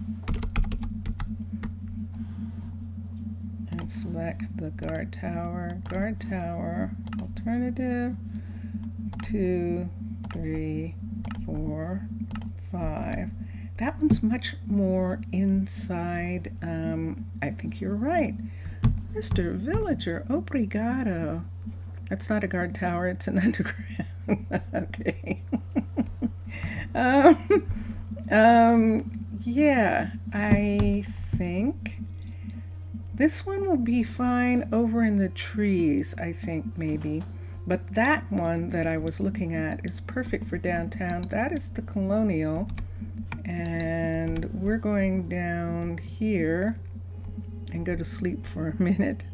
And select the guard tower, alternative, 2, 3, 4, 5. That one's much more inside. I think you're right. Mr. Villager, obrigado. That's not a guard tower, it's an underground. Okay. Yeah, I think this one will be fine over in the trees, I think, maybe. But that one that I was looking at is perfect for downtown. That is the Colonial. And we're going down here and go to sleep for a minute.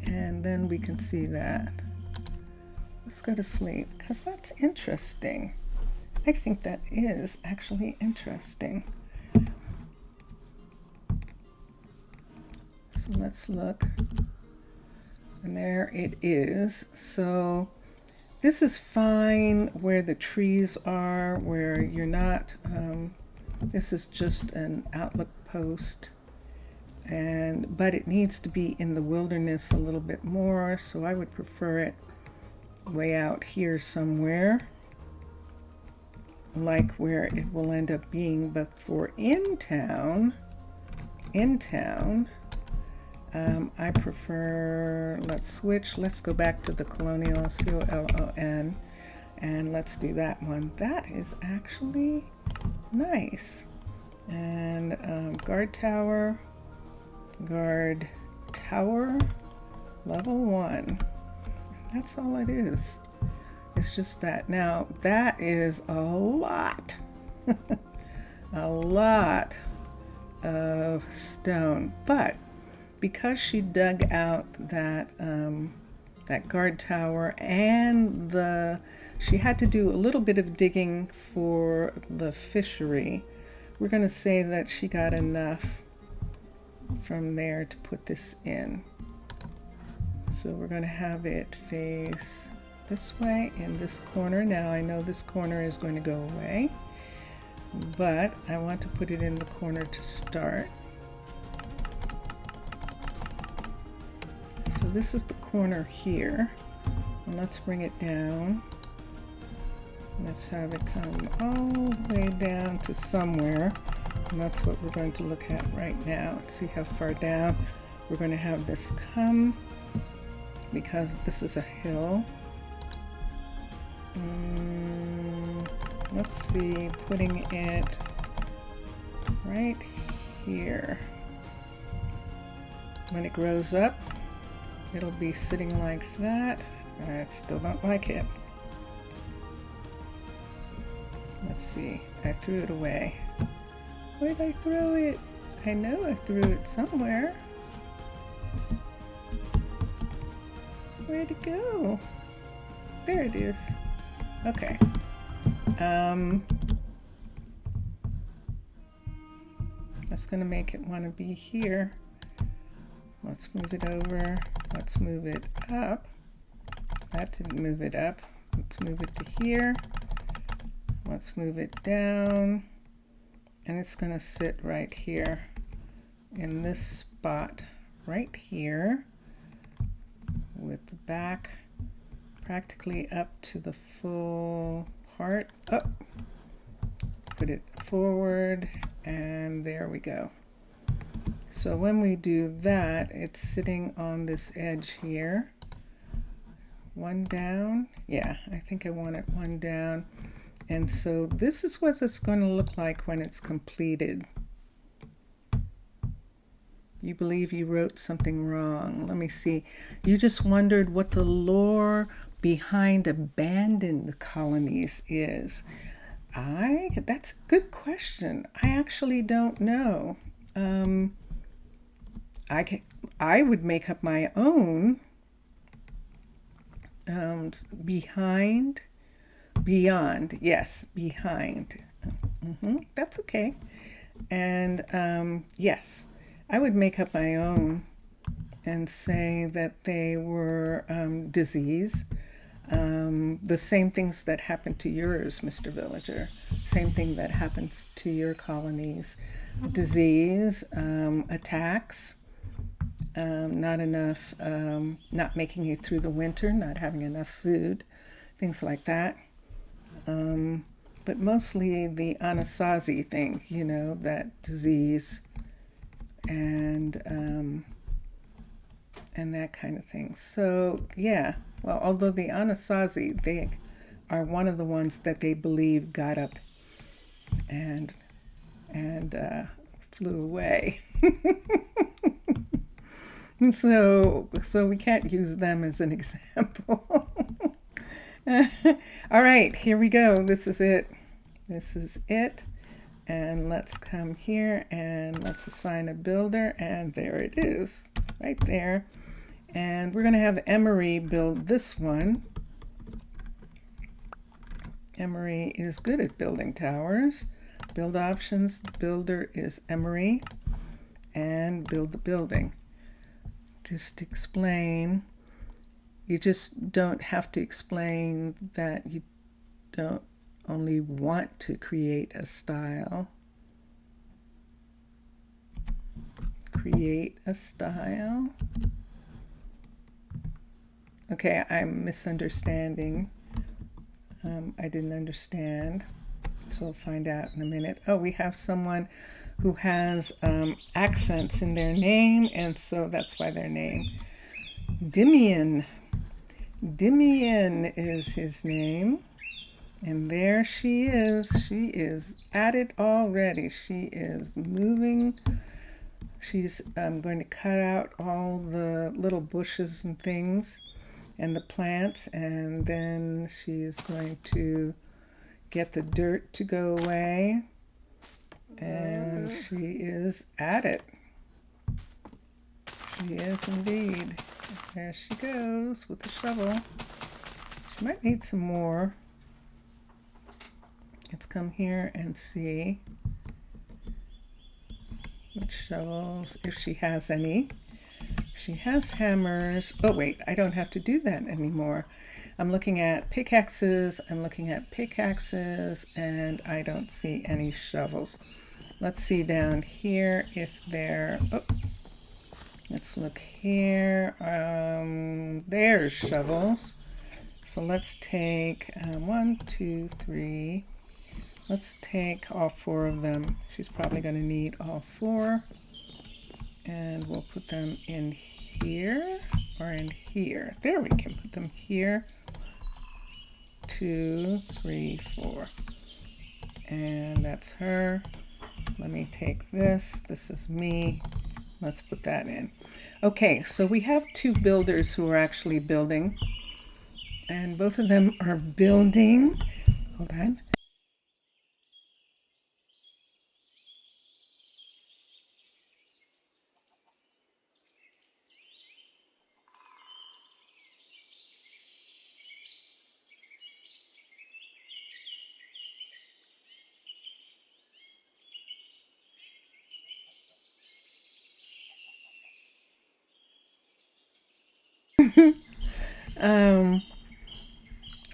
And then we can see that. Let's go to sleep, because that's interesting. I think that is actually interesting. So let's look. And there it is. So this is fine where the trees are, where you're not, this is just an outlook post. But it needs to be in the wilderness a little bit more, so I would prefer it way out here somewhere, like where it will end up being. But for in town, I prefer, let's switch, let's go back to the Colonial, Colon, and let's do that one. That is actually nice. And guard tower, level 1. That's all it is. It's just that. Now, that is a lot. A lot of stone. But because she dug out that that guard tower, and she had to do a little bit of digging for the fishery, we're going to say that she got enough from there to put this in. So we're going to have it face this way in this corner. Now I know this corner is going to go away, but I want to put it in the corner to start. So this is the corner here, and let's bring it down. Let's have it come all the way down to somewhere, and that's what we're going to look at right now. Let's see how far down we're going to have this come, because this is a hill. Let's see, putting it right here. When it grows up, it'll be sitting like that. I still don't like it. Let's see, I threw it away. Where did I throw it? I know I threw it somewhere. Where'd it go? There it is. Okay. That's gonna make it want to be here. Let's move it over. Let's move it up. That didn't move it up. Let's move it to here. Let's move it down. And it's gonna sit right here in this spot right here, with the back practically up to the full part. Up. Put it forward, and there we go. So when we do that, it's sitting on this edge here. One down. Yeah, I think I want it one down. And so this is what it's going to look like when it's completed. You believe you wrote something wrong. Let me see. You just wondered what the lore behind abandoned colonies is. That's a good question. I actually don't know. I would make up my own behind, beyond. Yes, behind. That's okay. And yes, I would make up my own and say that they were disease. The same things that happen to yours, Mr. Villager. Same thing that happens to your colonies. Disease, attacks, not enough, not making it through the winter, not having enough food, things like that. But mostly the Anasazi thing, you know, that disease and that kind of thing. So yeah, well, although the Anasazi, they are one of the ones that they believe got up and flew away. So we can't use them as an example. All right, here we go. This is it. This is it. And let's come here and let's assign a builder. And there it is, right there. And we're going to have Emery build this one. Emery is good at building towers. Build options, the builder is Emery. And build the building. Just explain. You just don't have to explain that you don't only want to create a style. Create a style. Okay, I'm misunderstanding. I didn't understand, so I'll find out in a minute. Oh, we have someone who has accents in their name, and so that's why their name. Dimian. Dimian is his name. And there she is. She is at it already. She is moving. She's going to cut out all the little bushes and things and the plants, and then she is going to get the dirt to go away. And she is at it. She is indeed. There she goes with the shovel. She might need some more. Let's come here and see what shovels, if she has any. She has hammers. Oh wait, I don't have to do that anymore. I'm looking at pickaxes, and I don't see any shovels. Let's see down here if there, oh, let's look here. There's shovels. So let's take 1, 2, 3. Let's take all 4 of them. She's probably going to need all 4. And we'll put them in here or in here. There, we can put them here. 2, 3, 4. And that's her. Let me take this. This is me. Let's put that in. Okay, so we have 2 builders who are actually building. And both of them are building. Hold on.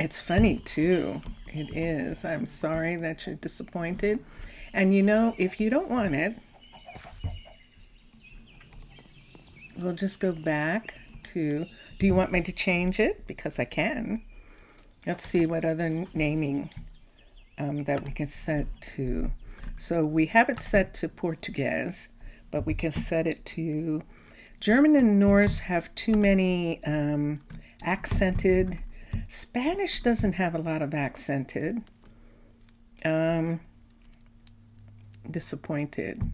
It's funny too. It is. I'm sorry that you're disappointed. And you know, if you don't want it, we'll just go back to, do you want me to change it? Because I can. Let's see what other naming that we can set to. So we have it set to Portuguese, but we can set it to German and Norse have too many accented. Spanish doesn't have a lot of accented. Disappointed.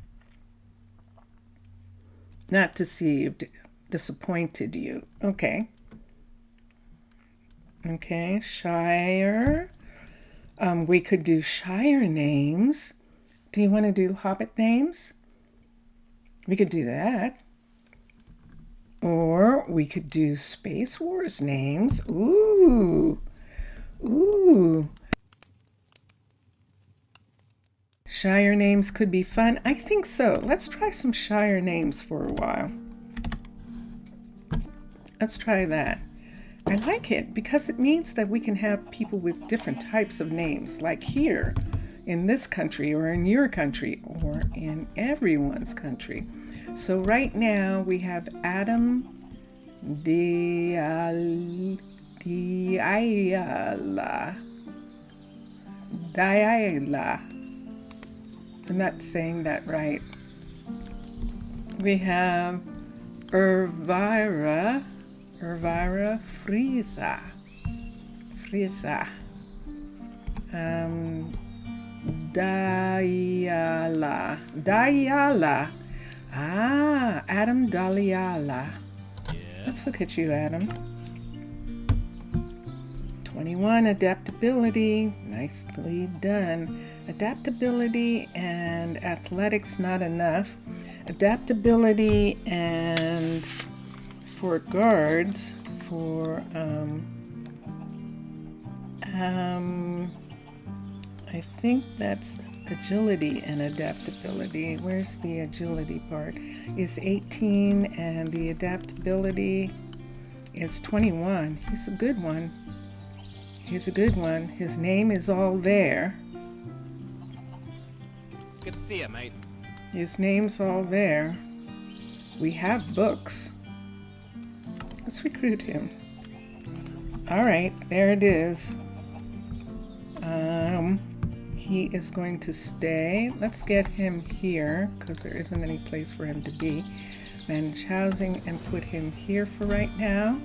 Not deceived. Disappointed you. Okay. Okay. Shire. We could do Shire names. Do you want to do Hobbit names? We could do that. Or we could do Space Wars names. Ooh. Ooh. Shire names could be fun. I think so. Let's try some Shire names for a while. Let's try that. I like it because it means that we can have people with different types of names, like here in this country or in your country or in everyone's country. So right now we have Adam Diala. I'm not saying that right. We have Elvira Frieza. Dayala. Ah, Adam Daliala. Yeah. Let's look at you, Adam. 21, adaptability. Nicely done. Adaptability and athletics, not enough. Adaptability and for guards, for I think that's agility and adaptability. Where's the agility part? Is 18 and the adaptability is 21. He's a good one. He's a good one. His name is all there. Good to see you, mate. His name's all there. We have books. Let's recruit him. All right, there it is. He is going to stay. Let's get him here because there isn't any place for him to be. Manage housing and put him here for right now.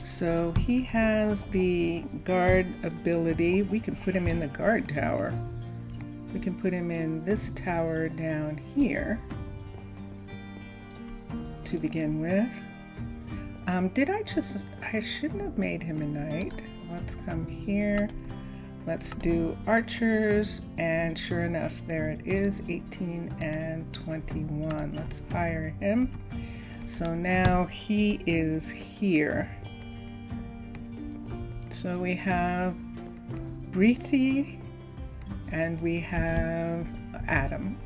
So he has the guard ability. We can put him in the guard tower. We can put him in this tower down here to begin with. I shouldn't have made him a knight. Let's come here. Let's do archers, and sure enough, there it is, 18 and 21. Let's hire him. So now he is here. So we have Briti and we have Adam.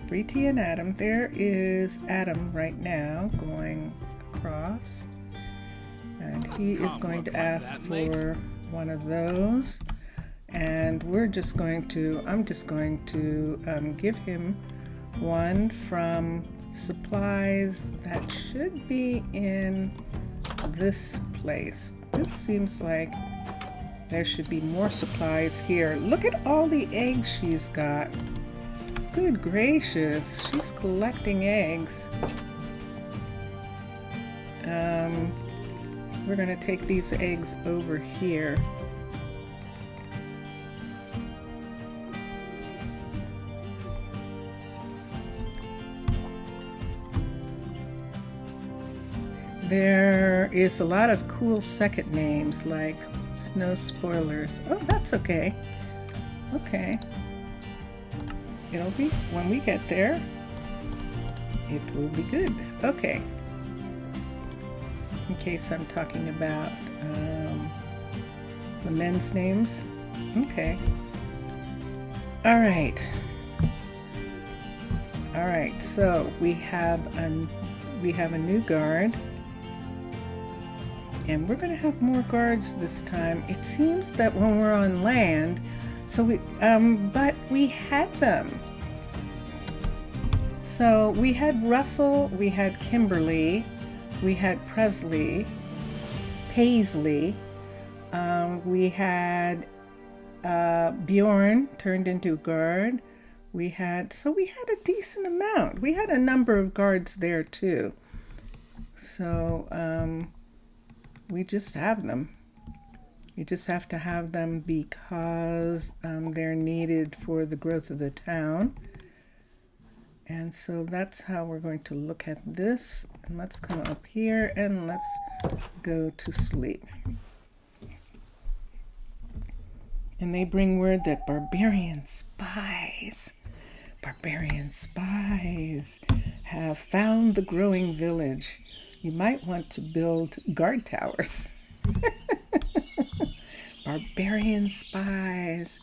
Briti and Adam. There is Adam right now going across. And he is going to ask for one of those. And I'm just going to give him one from supplies that should be in this place. This seems like there should be more supplies here. Look at all the eggs she's got. Good gracious, she's collecting eggs. We're going to take these eggs over here. There is a lot of cool second names like Snow Spoilers. Oh, that's okay. Okay. It'll be, when we get there, it will be good. Okay. In case I'm talking about the men's names. Okay. All right. All right. So we have a new guard, and we're going to have more guards this time. It seems that when we're on land, so but we had them. So we had Russell, we had Kimberly, we had Paisley, we had Bjorn turned into guard. We had a decent amount. We had a number of guards there too. So we just have them. You just have to have them because they're needed for the growth of the town. And so that's how we're going to look at this. And let's come up here and let's go to sleep. And they bring word that barbarian spies have found the growing village. You might want to build guard towers. Barbarian spies.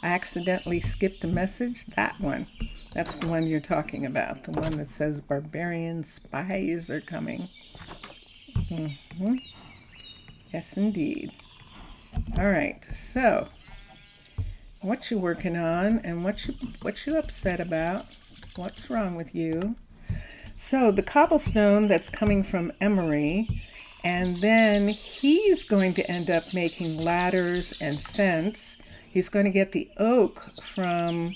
I accidentally skipped a message. That one. That's the one you're talking about. The one that says barbarian spies are coming. Yes, indeed. All right. So, what you working on and what you upset about? What's wrong with you? So the cobblestone that's coming from Emery, and then he's going to end up making ladders and fence. He's going to get the oak from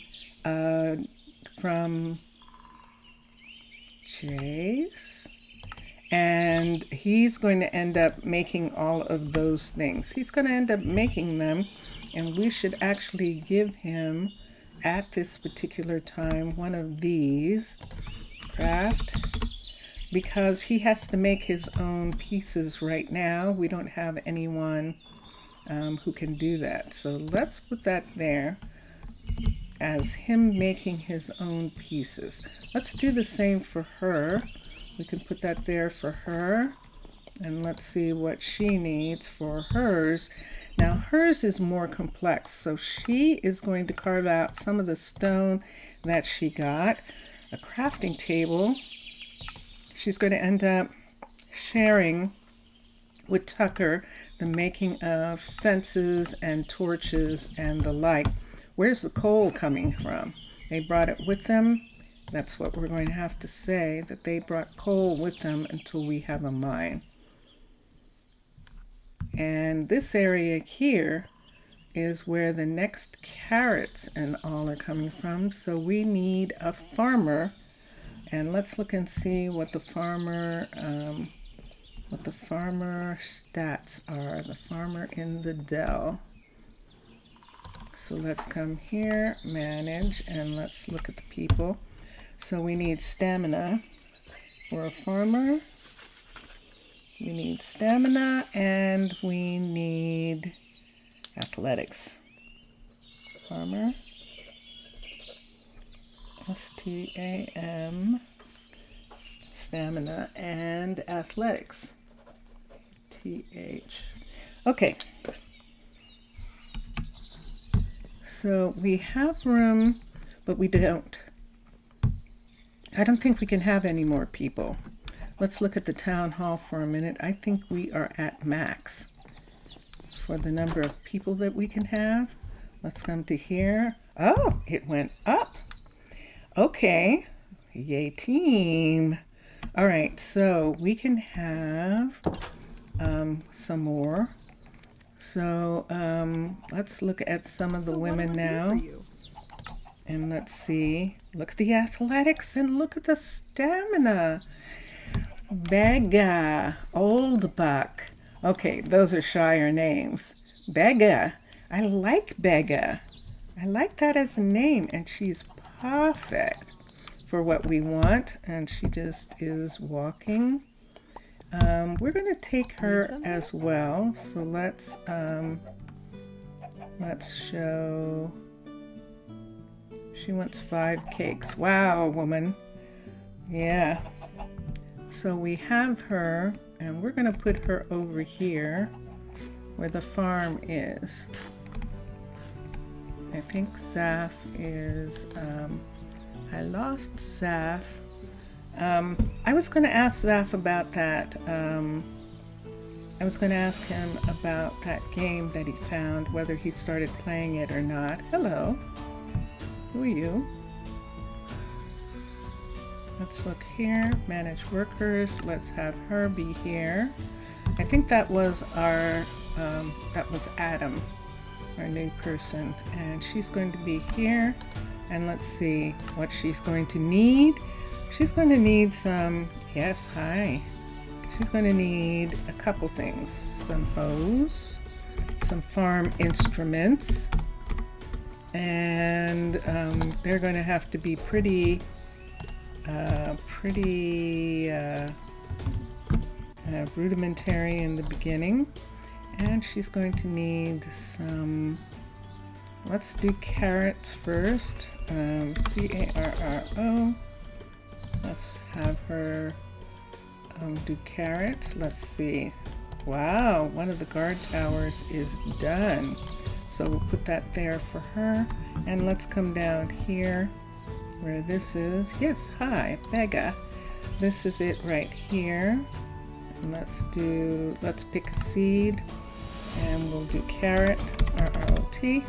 Chase, and he's going to end up making all of those things. He's going to end up making them, and we should actually give him at this particular time one of these craft, because he has to make his own pieces right now. We don't have anyone who can do that. So let's put that there as him making his own pieces. Let's do the same for her. We can put that there for her. And let's see what she needs for hers. Now hers is more complex. So she is going to carve out some of the stone that she got. A crafting table. She's going to end up sharing with Tucker the making of fences and torches and the like. Where's the coal coming from? They brought it with them. That's what we're going to have to say, that they brought coal with them until we have a mine. And this area here is where the next carrots and all are coming from. So we need a farmer, and let's look and see what the farmer stats are. The farmer in the dell. So let's come here, manage, and let's look at the people. So we need stamina for a farmer. We need stamina, and we need athletics. Farmer. STAM. Stamina and athletics. TH. Okay. So we have room, but we don't. I don't think we can have any more people. Let's look at the town hall for a minute. I think we are at max for the number of people that we can have. Let's come to here. Oh, it went up. Okay. Yay, team. All right, so we can have some more. So let's look at some of the women now. And let's see. Look at the athletics and look at the stamina. Begga, Old Buck. Okay, those are Shire names. Begga. I like Begga. I like that as a name, and she's perfect for what we want. And she just is walking. We're going to take her as well. So let's show. She wants 5 cakes. Wow, woman. Yeah. So we have her, and we're going to put her over here where the farm is. I think Zaf is, I lost Zaf. I was going to ask Zaf about that. I was going to ask him about that game that he found, whether he started playing it or not. Hello. Who are you? Let's look here. Manage workers. Let's have her be here. I think that was our, that was Adam, our new person. And she's going to be here. And let's see what she's going to need. She's going to need some, yes, hi. She's going to need a couple things. Some hoes, some farm instruments, and they're going to have to be pretty rudimentary in the beginning. And she's going to need some, let's do carrots first. CARRO. Let's have her do carrots. Let's see. Wow, one of the guard towers is done. So we'll put that there for her. And let's come down here where this is. Yes, hi, Mega. This is it right here. And let's pick a seed. And we'll do carrot, RROT.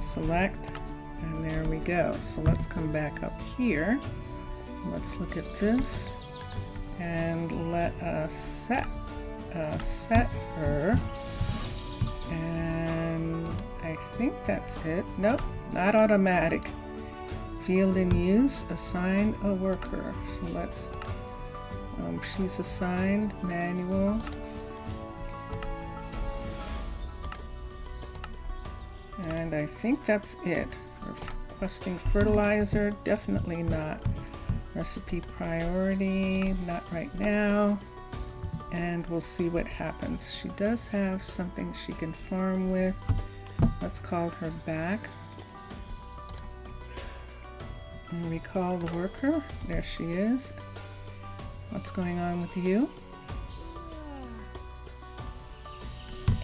Select. And there we go. So let's come back up here. Let's look at this. And let us set her. And I think that's it. Nope, not automatic. Field in use, assign a worker. So let's, she's assigned, manual. And I think that's it. Requesting fertilizer, definitely not. Recipe priority, not right now. And we'll see what happens. She does have something she can farm with. Let's call her back. And recall the worker. There she is. What's going on with you?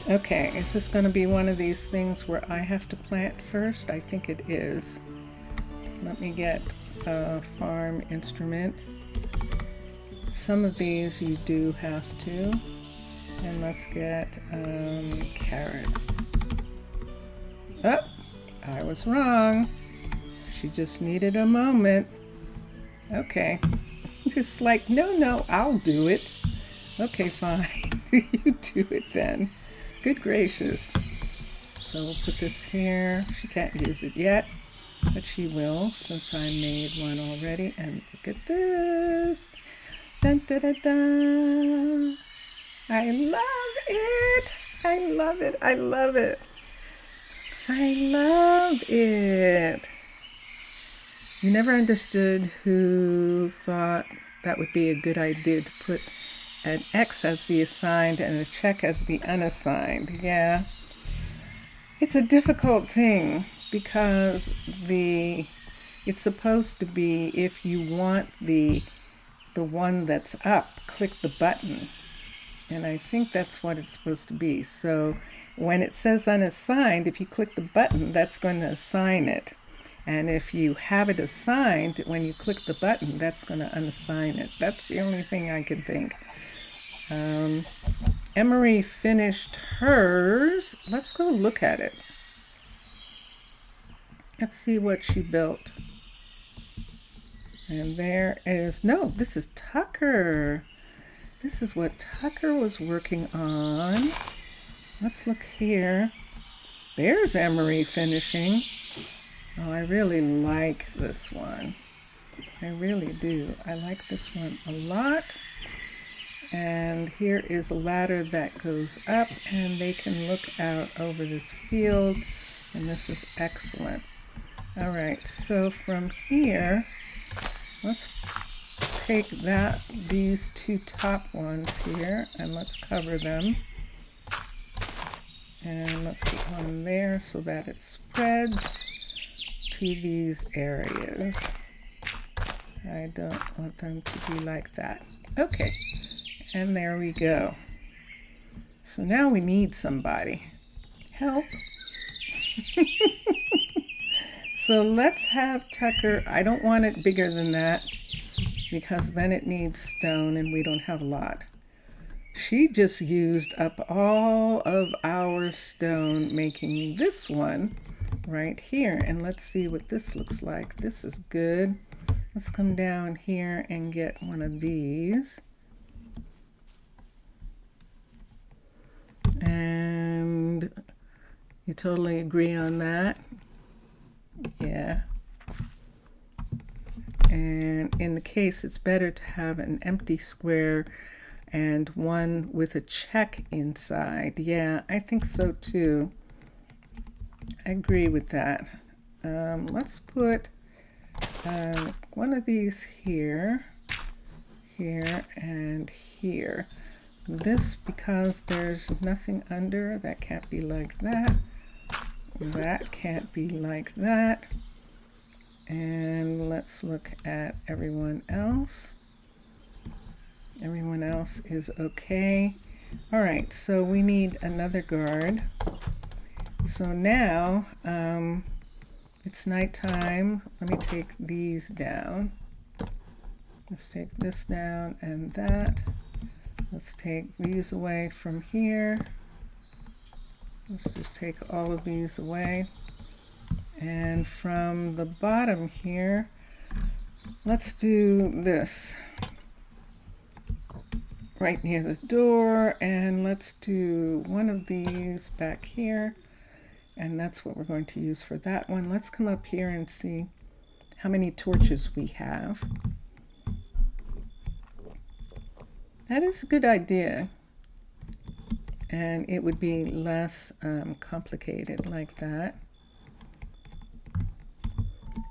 Okay, is this going to be one of these things where I have to plant first? I think it is. Let me get a farm instrument. Some of these you do have to. And let's get carrot. Oh, I was wrong. She just needed a moment. Okay. Just like, no, I'll do it. Okay, fine. You do it then. Good gracious. So we'll put this here. She can't use it yet, but she will since I made one already. And look at this. Dun, dun, dun, dun. I love it. I love it. I love it. I love it. You never understood who thought that would be a good idea to put an X as the assigned and a check as the unassigned. Yeah. It's a difficult thing because it's supposed to be if you want the one that's up, click the button. And I think that's what it's supposed to be. So when it says unassigned, if you click the button, that's going to assign it. And if you have it assigned, when you click the button, that's going to unassign it. That's the only thing I can think. Emery finished hers. Let's go look at it. Let's see what she built. And there is, no, this is Tucker. This is what Tucker was working on. Let's look here. There's Emery finishing. Oh, I really like this one. I really do. I like this one a lot. And here is a ladder that goes up and they can look out over this field. And this is excellent. All right, so from here, let's take these two top ones here and let's cover them. And let's put one there so that it spreads to these areas. I don't want them to be like that. Okay, and there we go. So now we need somebody. Help. So let's have Tucker, I don't want it bigger than that because then it needs stone and we don't have a lot. She just used up all of our stone making this one right here. And let's see what this looks like. This is good. Let's come down here and get one of these. And you totally agree on that? Yeah. And in the case, it's better to have an empty square and one with a check inside. Yeah, I think so too. I agree with that. Let's put one of these here, here, and here. This, because there's nothing under, that can't be like that. That can't be like that. And let's look at everyone else. Everyone else is okay. All right, so we need another guard. So now it's nighttime. Let me take these down. Let's take this down and that. Let's take these away from here. Let's just take all of these away. And from the bottom here, let's do this right near the door, and let's do one of these back here, and that's what we're going to use for that one. Let's come up here and see how many torches we have. That is a good idea, and it would be less complicated like that.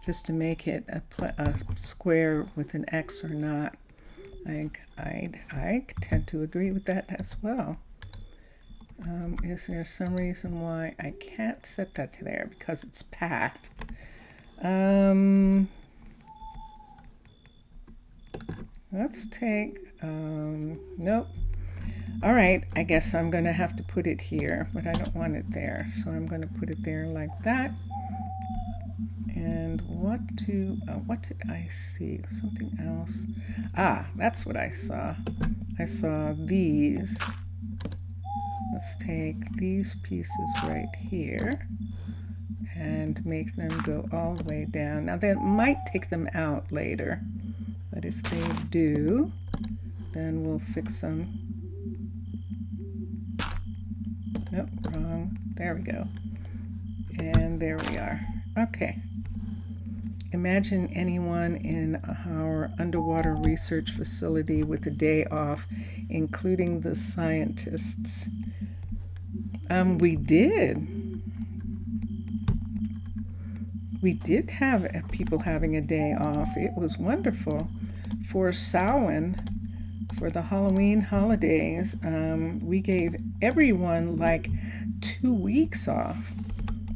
Just to make it a square with an X or not. I tend to agree with that as well. Is there some reason why I can't set that to there? Because it's path. Let's take, nope. All right, I guess I'm gonna have to put it here, but I don't want it there. So I'm gonna put it there like that. And what did I see? Something else. Ah, that's what I saw. I saw these. Let's take these pieces right here and make them go all the way down. Now that might take them out later, but if they do, then we'll fix them. Nope, wrong. There we go. And there we are. Okay. Imagine anyone in our underwater research facility with a day off, including the scientists. We did. We did have people having a day off. It was wonderful. For Samhain, for the Halloween holidays, we gave everyone like 2 weeks off.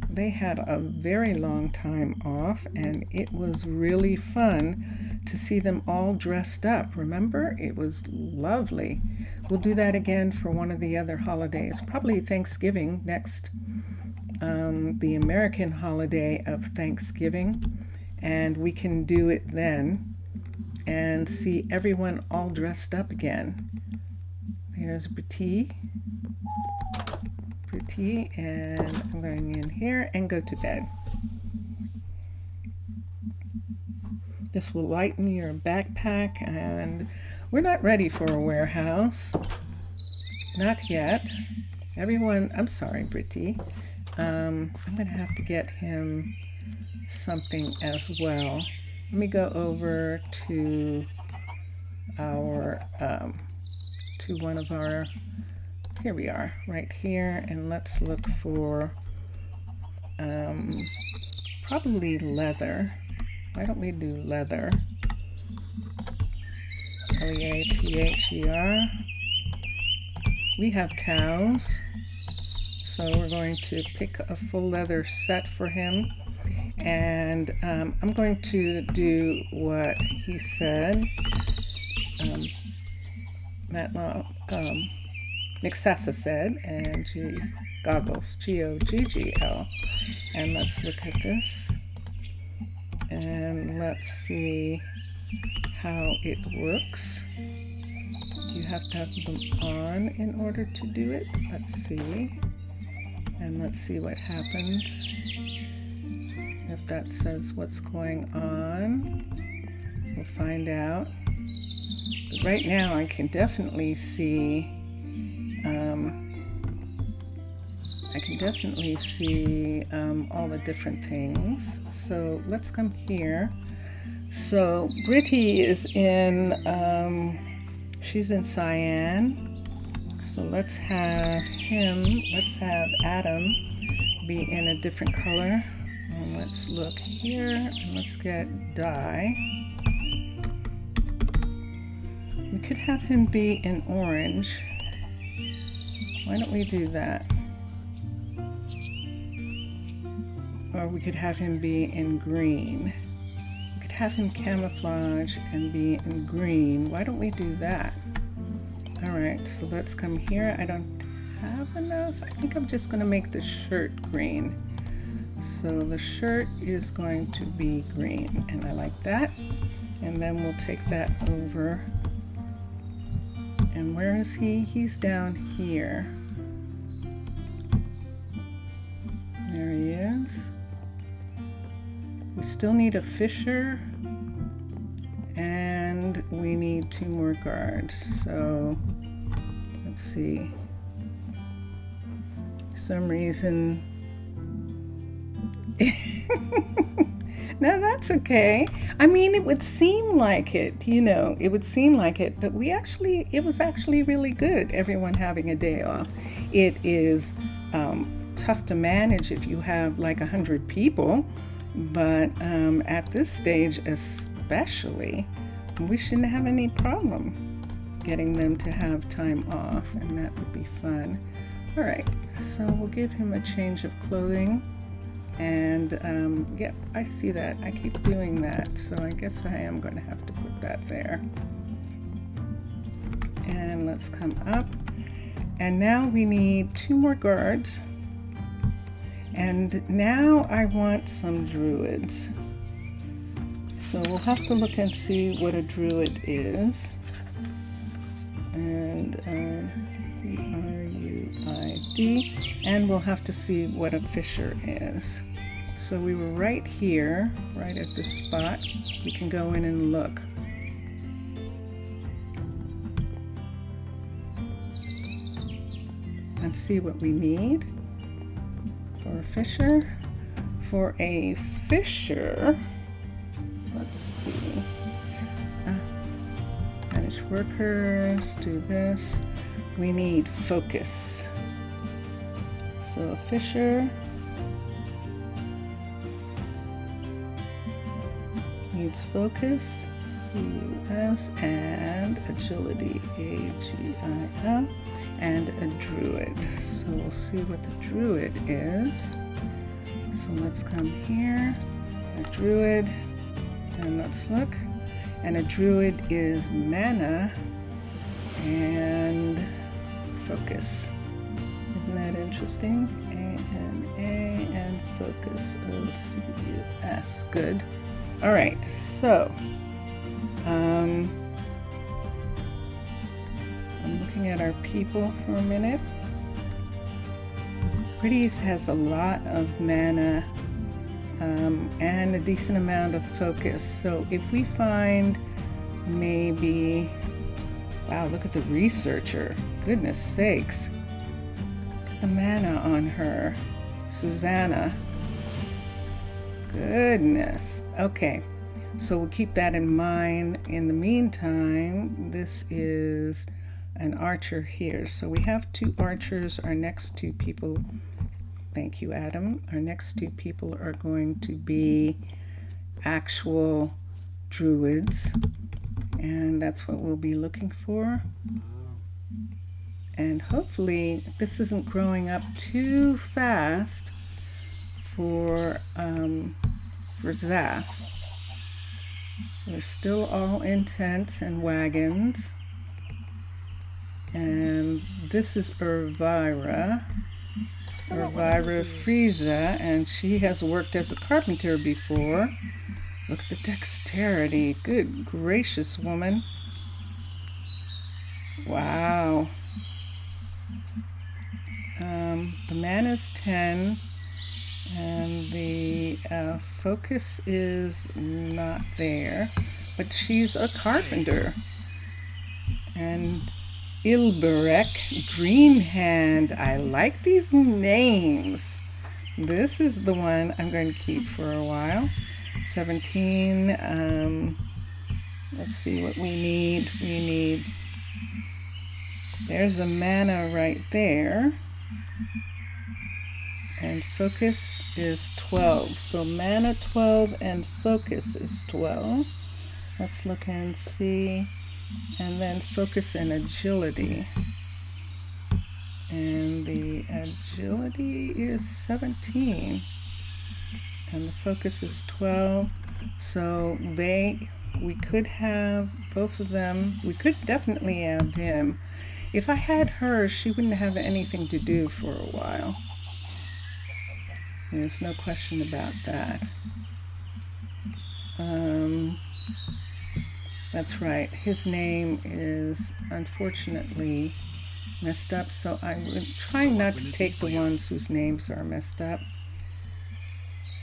They had a very long time off, and it was really fun to see them all dressed up. Remember? It was lovely. We'll do that again for one of the other holidays, probably Thanksgiving next, the American holiday of Thanksgiving, and we can do it then and see everyone all dressed up again. There's Betty. And I'm going in here and go to bed. This will lighten your backpack, and we're not ready for a warehouse. Not yet. Everyone, I'm sorry, Britty. I'm gonna have to get him something as well. Let me go over to our, to one of our, here we are, right here, and let's look for probably leather. Why don't we do leather? Leather. We have cows, so we're going to pick a full leather set for him, and I'm going to do what he said. Nixasa said, and goggles, Goggl, and let's look at this, and let's see how it works. You have to have them on in order to do it. Let's see, and let's see what happens. If that says what's going on, we'll find out. But right now I can definitely see all the different things. So let's come here. So Britty is in, she's in cyan. So let's have Adam be in a different color. And let's look here and let's get dye. We could have him be in orange. Why don't we do that? Or we could have him be in green. have him camouflage and be in green. Why don't we do that? All right, so let's come here. I don't have enough. I think I'm just going to make the shirt green. So the shirt is going to be green, and I like that. And then we'll take that over. And where is he? He's down here. There he is. We still need a fisher, and we need 2 more guards. So let's see. For some reason. No, that's okay. I mean, it would seem like it, you know, it would seem like it, but it was actually really good, everyone having a day off. It is tough to manage if you have like 100 people, but at this stage especially, we shouldn't have any problem getting them to have time off, and that would be fun. All right, so we'll give him a change of clothing. And yep, I see that. I keep doing that, so I guess I am going to have to put that there. And let's come up. And now we need 2 more guards. And now I want some druids. So we'll have to look and see what a druid is. And R-U-I-D. And we'll have to see what a fisher is. So we were right here, right at this spot. We can go in and look. And see what we need for a fisher. For a fisher, let's see. Manage workers, do this. We need focus. So a fisher needs focus, C-U-S, and agility, A-G-I-L, and a druid. So we'll see what the druid is. So let's come here, a druid, and let's look. And a druid is mana and focus. Isn't that interesting? A-N-A and focus, O-C-U-S. Good. All right, so I'm looking at our people for a minute. Pretties has a lot of mana and a decent amount of focus. So if we find maybe, wow, look at the researcher. Goodness sakes. Look at the mana on her. Susanna. Goodness. Okay, so we'll keep that in mind. In the meantime, this is an archer here. So we have 2 archers. Our next 2 people, thank you, Adam. Our next 2 people are going to be actual druids, and that's what we'll be looking for. And hopefully this isn't growing up too fast for Zath. They're still all in tents and wagons. And this is Elvira Frieza, and she has worked as a carpenter before. Look at the dexterity. Good gracious, woman. Wow. The mana's 10. And the focus is not there, but she's a carpenter. And Ilberek Greenhand. I like these names. This is the one I'm going to keep for a while. 17. Let's see what we need. We need, there's a mana right there. And focus is 12. So mana 12 and focus is 12. Let's look and see. And then focus and agility. And the agility is 17. and the focus is 12. So we could have both of them. We could definitely have him. If I had her, she wouldn't have anything to do for a while. There's no question about that. That's right. His name is unfortunately messed up, so I would try not to take the ones whose names are messed up.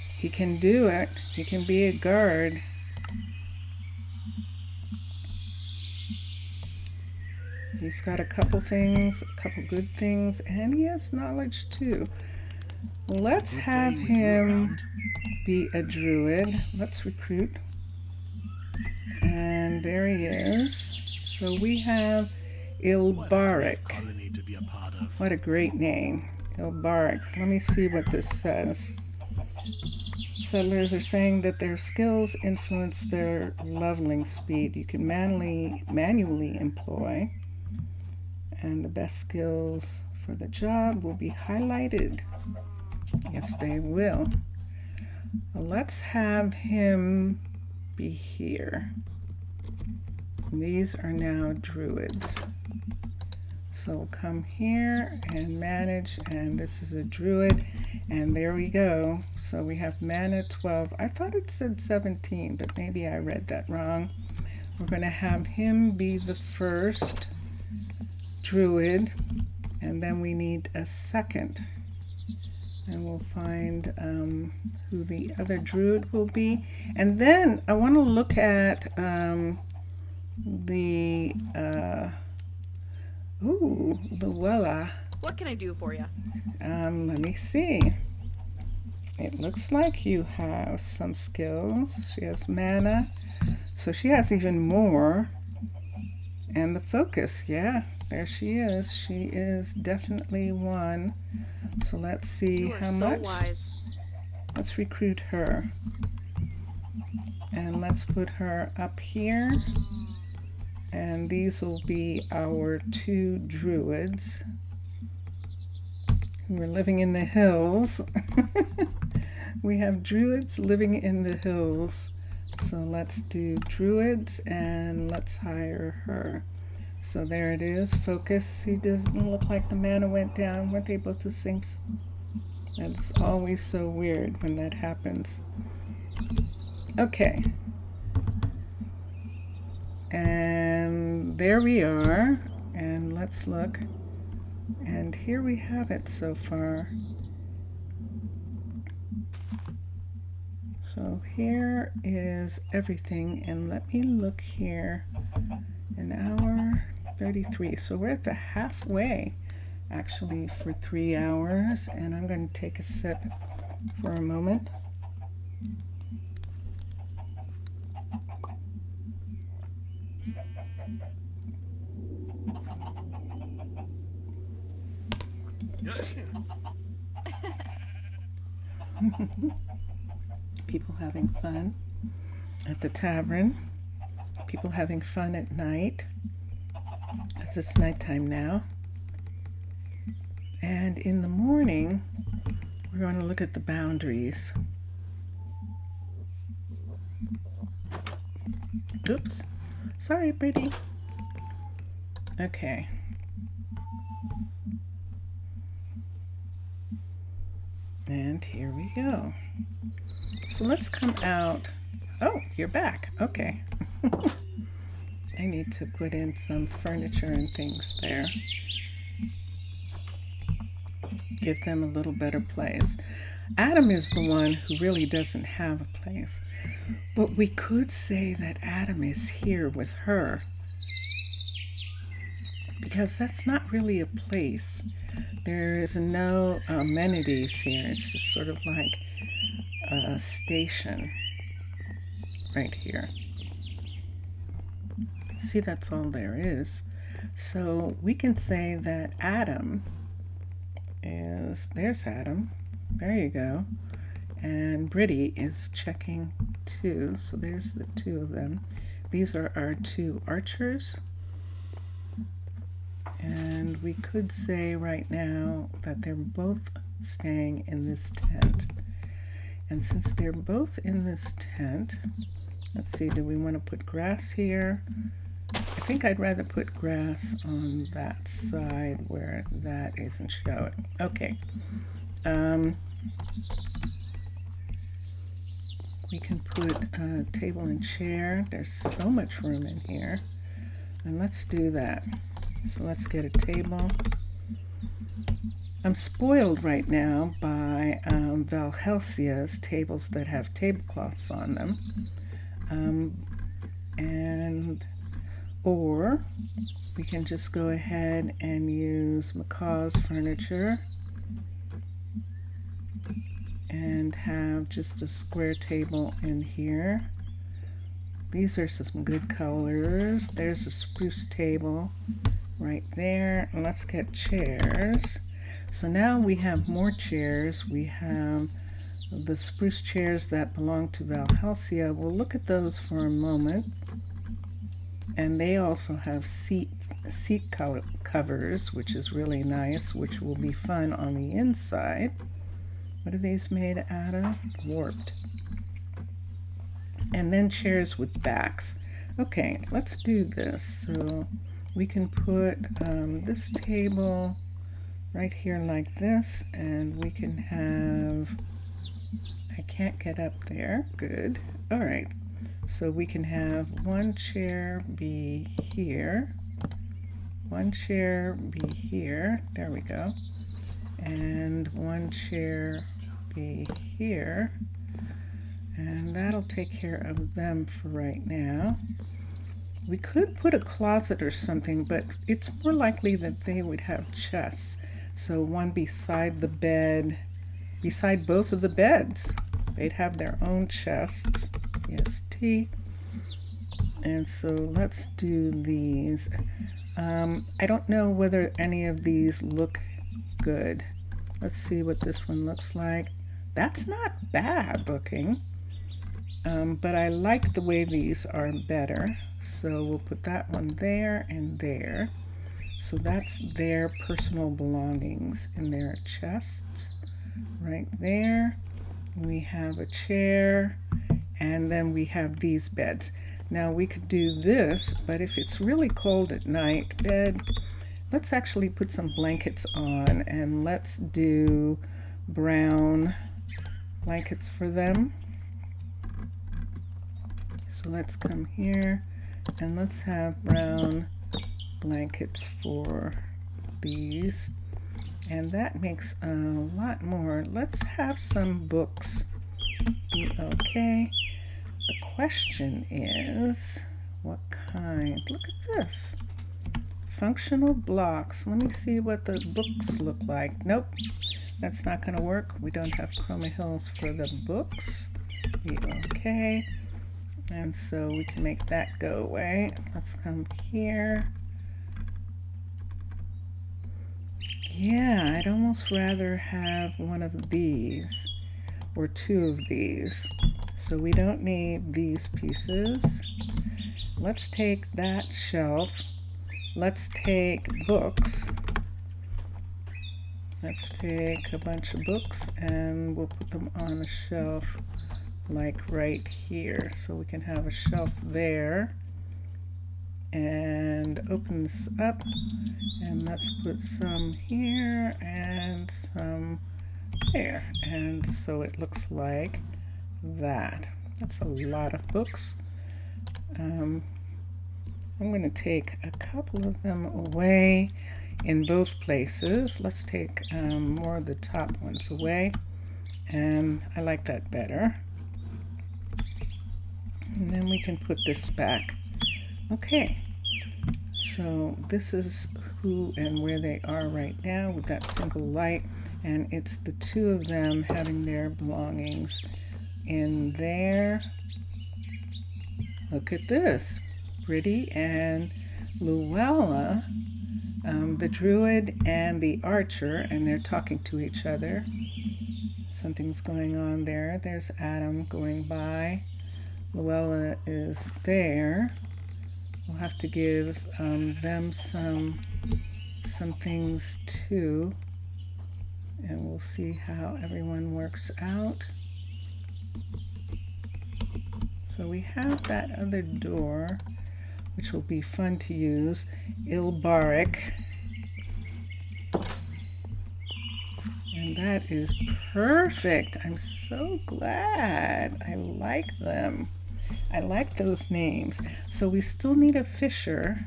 He can do it. He can be a guard. He's got a couple things, a couple good things, and he has knowledge too. Let's have him be a druid. Let's recruit. And there he is. So we have Ilbaric. What a great name. Ilbaric. Let me see what this says. Settlers are saying that their skills influence their leveling speed. You can manually employ, and the best skills for the job will be highlighted. Yes, they will. Well, let's have him be here. These are now druids. So we'll come here and manage, and this is a druid, and there we go. So we have mana 12. I thought it said 17, but maybe I read that wrong. We're going to have him be the first druid, and then we need a second. And we'll find who the other druid will be. And then I want to look at the Luella. What can I do for you? Let me see. It looks like you have some skills. She has mana, so she has even more. And the focus, yeah, there she is. She is definitely one. So let's see how much. Wise. Let's recruit her. And let's put her up here. And these will be our 2 druids who are living in the hills. We have druids living in the hills. So let's do druids and let's hire her. So there it is. Focus. See, doesn't look like the mana went down. Weren't they both the same? That's always so weird when that happens. Okay. And there we are. And let's look. And here we have it so far. So here is everything. And let me look here. An hour 33. So we're at the halfway actually for 3 hours. And I'm going to take a sip for a moment. Yes. People having fun at the tavern. People having fun at night, as it's nighttime now. And in the morning, we're going to look at the boundaries. Oops. Sorry, pretty. Okay. And here we go. So let's come out. Oh, you're back. Okay. I need to put in some furniture and things there. Give them a little better place. Adam is the one who really doesn't have a place. But we could say that Adam is here with her, because that's not really a place. There is no amenities here. It's just sort of like a station right here. See, that's all there is. So we can say that Adam is, there's Adam. There you go. And Brittany is checking too. So there's the 2 of them. These are our 2 archers. And we could say right now that they're both staying in this tent. And since they're both in this tent, let's see, do we want to put grass here? I think I'd rather put grass on that side where that isn't showing. Okay. We can put a table and chair. There's so much room in here. And let's do that. So let's get a table. I'm spoiled right now by Valhelsia's tables that have tablecloths on them. Or we can just go ahead and use Macaw's furniture and have just a square table in here. These are some good colors. There's a spruce table right there. And let's get chairs. So now we have more chairs. We have the spruce chairs that belong to Valhelsia. We'll look at those for a moment. And they also have seat covers, which is really nice, which will be fun on the inside. What are these made out of? Warped. And then chairs with backs. Okay, let's do this. So we can put this table right here like this, and we can have, I can't get up there, good. All right, so we can have one chair be here, one chair be here, there we go, and one chair be here, and that'll take care of them for right now. We could put a closet or something, but it's more likely that they would have chests. So one beside the bed, beside both of the beds. They'd have their own chests. EST. And so let's do these. I don't know whether any of these look good. Let's see what this one looks like. That's not bad looking. But I like the way these are better. So we'll put that one there and there. So that's their personal belongings in their chests right there. We have a chair, and then we have these beds. Now we could do this, but if it's really cold at night, bed, let's actually put some blankets on, and let's do brown blankets for them. So let's come here, and let's have brown blankets for these, and that makes a lot more. Let's have some books. Okay, the question is what kind? Look at this, functional blocks. Let me see what the books look like. Nope, that's not going to work. We don't have chroma hills for the books. Okay, and so we can make that go away. Let's come here. Yeah, I'd almost rather have one of these or two of these. So we don't need these pieces. Let's take that shelf. Let's take books. Let's take a bunch of books and we'll put them on a shelf like right here. So we can have a shelf there. And open this up, and let's put some here and some there, and so it looks like that. That's a lot of books. I'm going to take a couple of them away in both places. Let's take more of the top ones away, and I like that better. And then we can put this back. Okay, so this is who and where they are right now with that single light, and it's the two of them having their belongings in there. Look at this, Brittany and Luella, the druid and the archer, and they're talking to each other. Something's going on there. There's Adam going by. Luella is there. We'll have to give them some things too, and we'll see how everyone works out. So we have that other door, which will be fun to use, Ilbaric. And that is perfect. I'm so glad. I like them. I like those names. So we still need a fisher.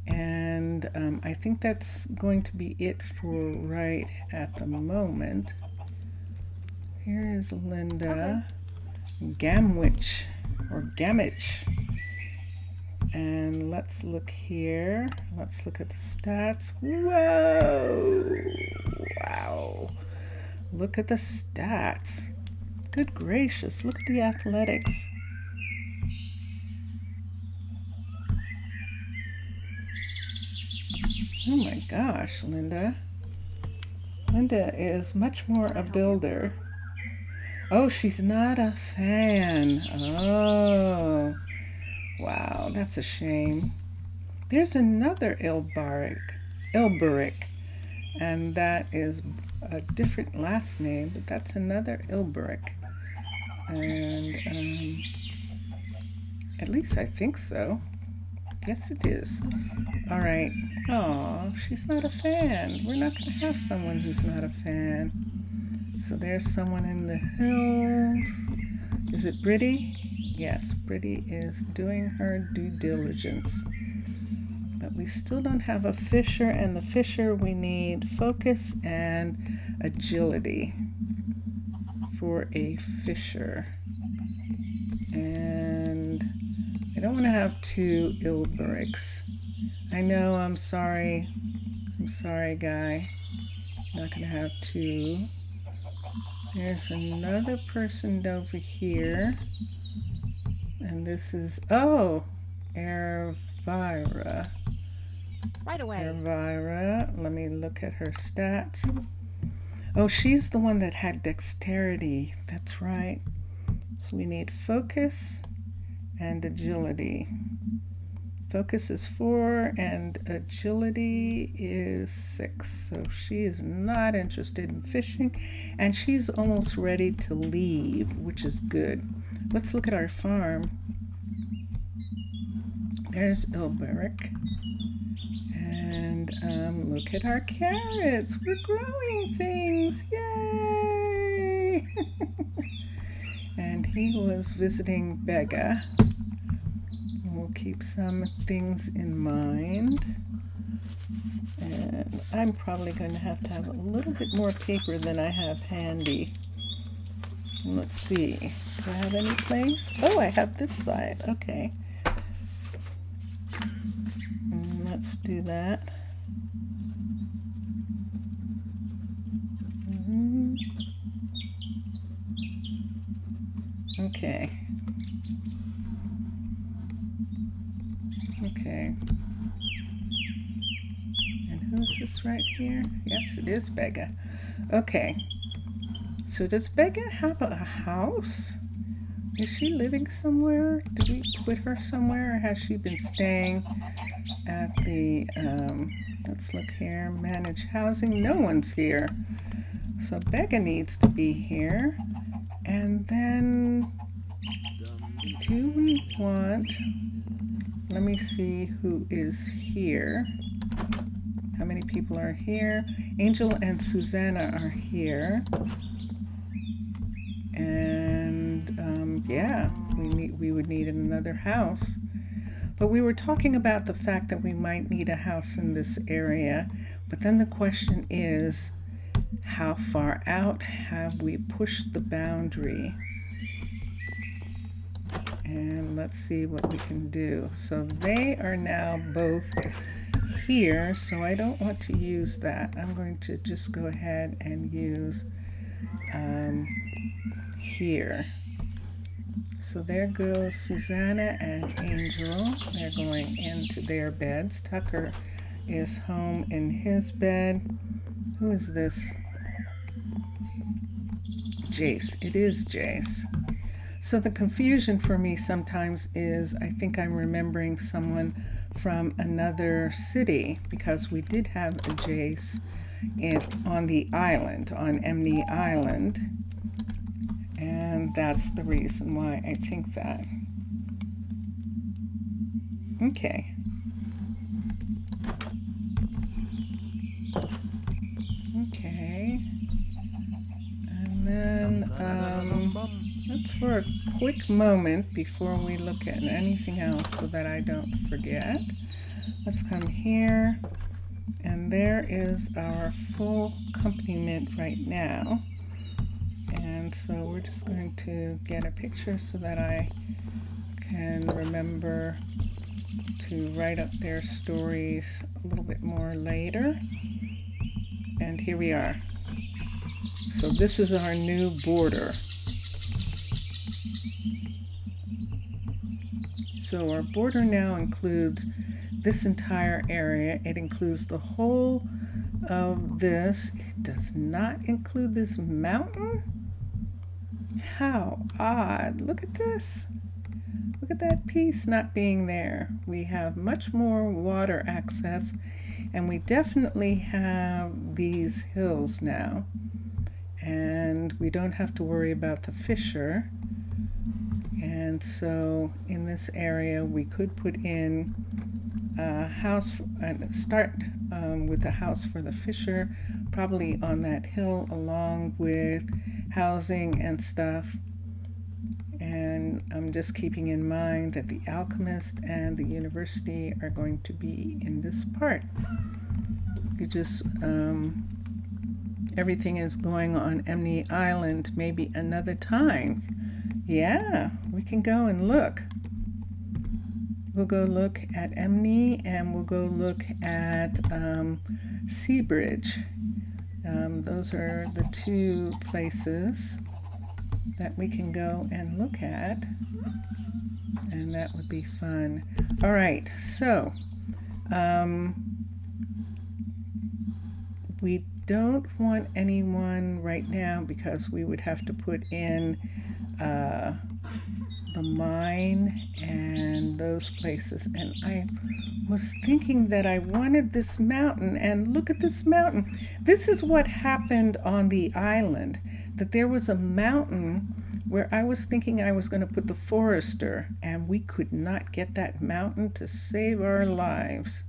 And I think that's going to be it for right at the moment. Here is Linda. Gamwich or Gamich. And let's look here. Let's look at the stats. Whoa! Wow. Look at the stats. Good gracious, look at the athletics. Oh my gosh, Linda. Linda is much more a builder. Oh, she's not a fan. Oh, wow, that's a shame. There's another Ilbaric, and that is a different last name, but that's another Ilbaric. And at least I think so. Yes, it is. All right. Oh, she's not a fan. We're not going to have someone who's not a fan. So there's someone in the hills. Is it Brittany? Yes, Brittany is doing her due diligence. But we still don't have a fisher, and the fisher we need focus and agility for a fisher. And I don't want to have two Ilberics. I know, I'm sorry. I'm sorry, guy. Not going to have two. There's another person over here. And this is, oh, Elvira. Right away. Elvira, let me look at her stats. Oh, she's the one that had dexterity. That's right. So we need focus and agility. Focus is 4 and agility is 6. So she is not interested in fishing, and she's almost ready to leave, which is good. Let's look at our farm. There's Ilberic. And look at our carrots. We're growing things. Yay! And he was visiting Bega. We'll keep some things in mind. And I'm probably going to have a little bit more paper than I have handy. Let's see. Do I have any place? Oh, I have this side. Okay. And let's do that. Okay. Okay. And who's this right here? Yes, it is Bega. Okay. So does Bega have a house? Is she living somewhere? Did we put her somewhere, or has she been staying at the, let's look here, managed housing? No one's here. So Bega needs to be here. And then, do we want, let me see who is here. How many people are here? Angel and Susanna are here. And yeah, we would need another house. But we were talking about the fact that we might need a house in this area. But then the question is, how far out have we pushed the boundary? And let's see what we can do. So they are now both here, so I don't want to use that. I'm going to just go ahead and use here. So there goes Susanna and Angel. They're going into their beds. Tucker is home in his bed. Who is this? Jace. It is Jace. So the confusion for me sometimes is I think I'm remembering someone from another city, because we did have a Jace on the island, on Emney Island. And that's the reason why I think that. Okay. Okay. And then let's for a quick moment before we look at anything else so that I don't forget. Let's come here. And there is our full accompaniment right now. And so we're just going to get a picture so that I can remember to write up their stories a little bit more later. And here we are. So this is our new border. So our border now includes this entire area. It includes the whole of this. It does not include this mountain. How odd. Look at this. Look at that piece not being there. We have much more water access, and we definitely have these hills now. And we don't have to worry about the fissure. And so in this area we could put in a house and start with a house for the fissure, probably on that hill, along with housing and stuff. And I'm just keeping in mind that the Alchemist and the university are going to be in this part. You just everything is going on Emney Island. Maybe another time. Yeah, we can go and look. We'll go look at Emney, and we'll go look at Seabridge. Those are the two places that we can go and look at, and that would be fun. All right, so we don't want anyone right now because we would have to put in the mine and those places. And I was thinking that I wanted this mountain, and look at this mountain. This is what happened on the island, that there was a mountain where I was thinking I was going to put the forester, and we could not get that mountain to save our lives.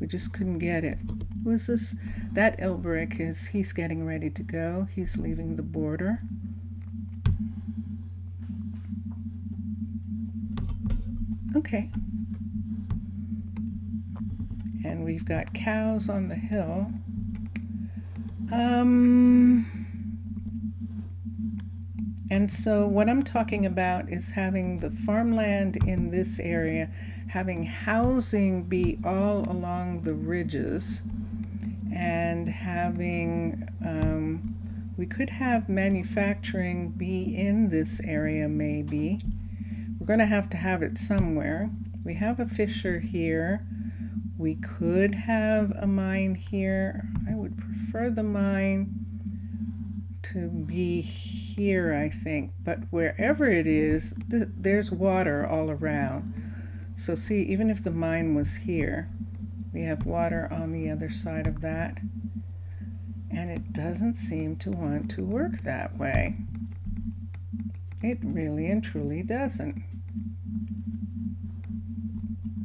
We just couldn't get it. Who is this? That Elbrick he's getting ready to go. He's leaving the border. Okay. And we've got cows on the hill. And so what I'm talking about is having the farmland in this area, having housing be all along the ridges, and having, we could have manufacturing be in this area maybe. We're going to have it somewhere. We have a fissure here. We could have a mine here. I would prefer the mine to be here, I think, but wherever it is, there's water all around. So see, even if the mine was here, we have water on the other side of that, and it doesn't seem to want to work that way. It really and truly doesn't.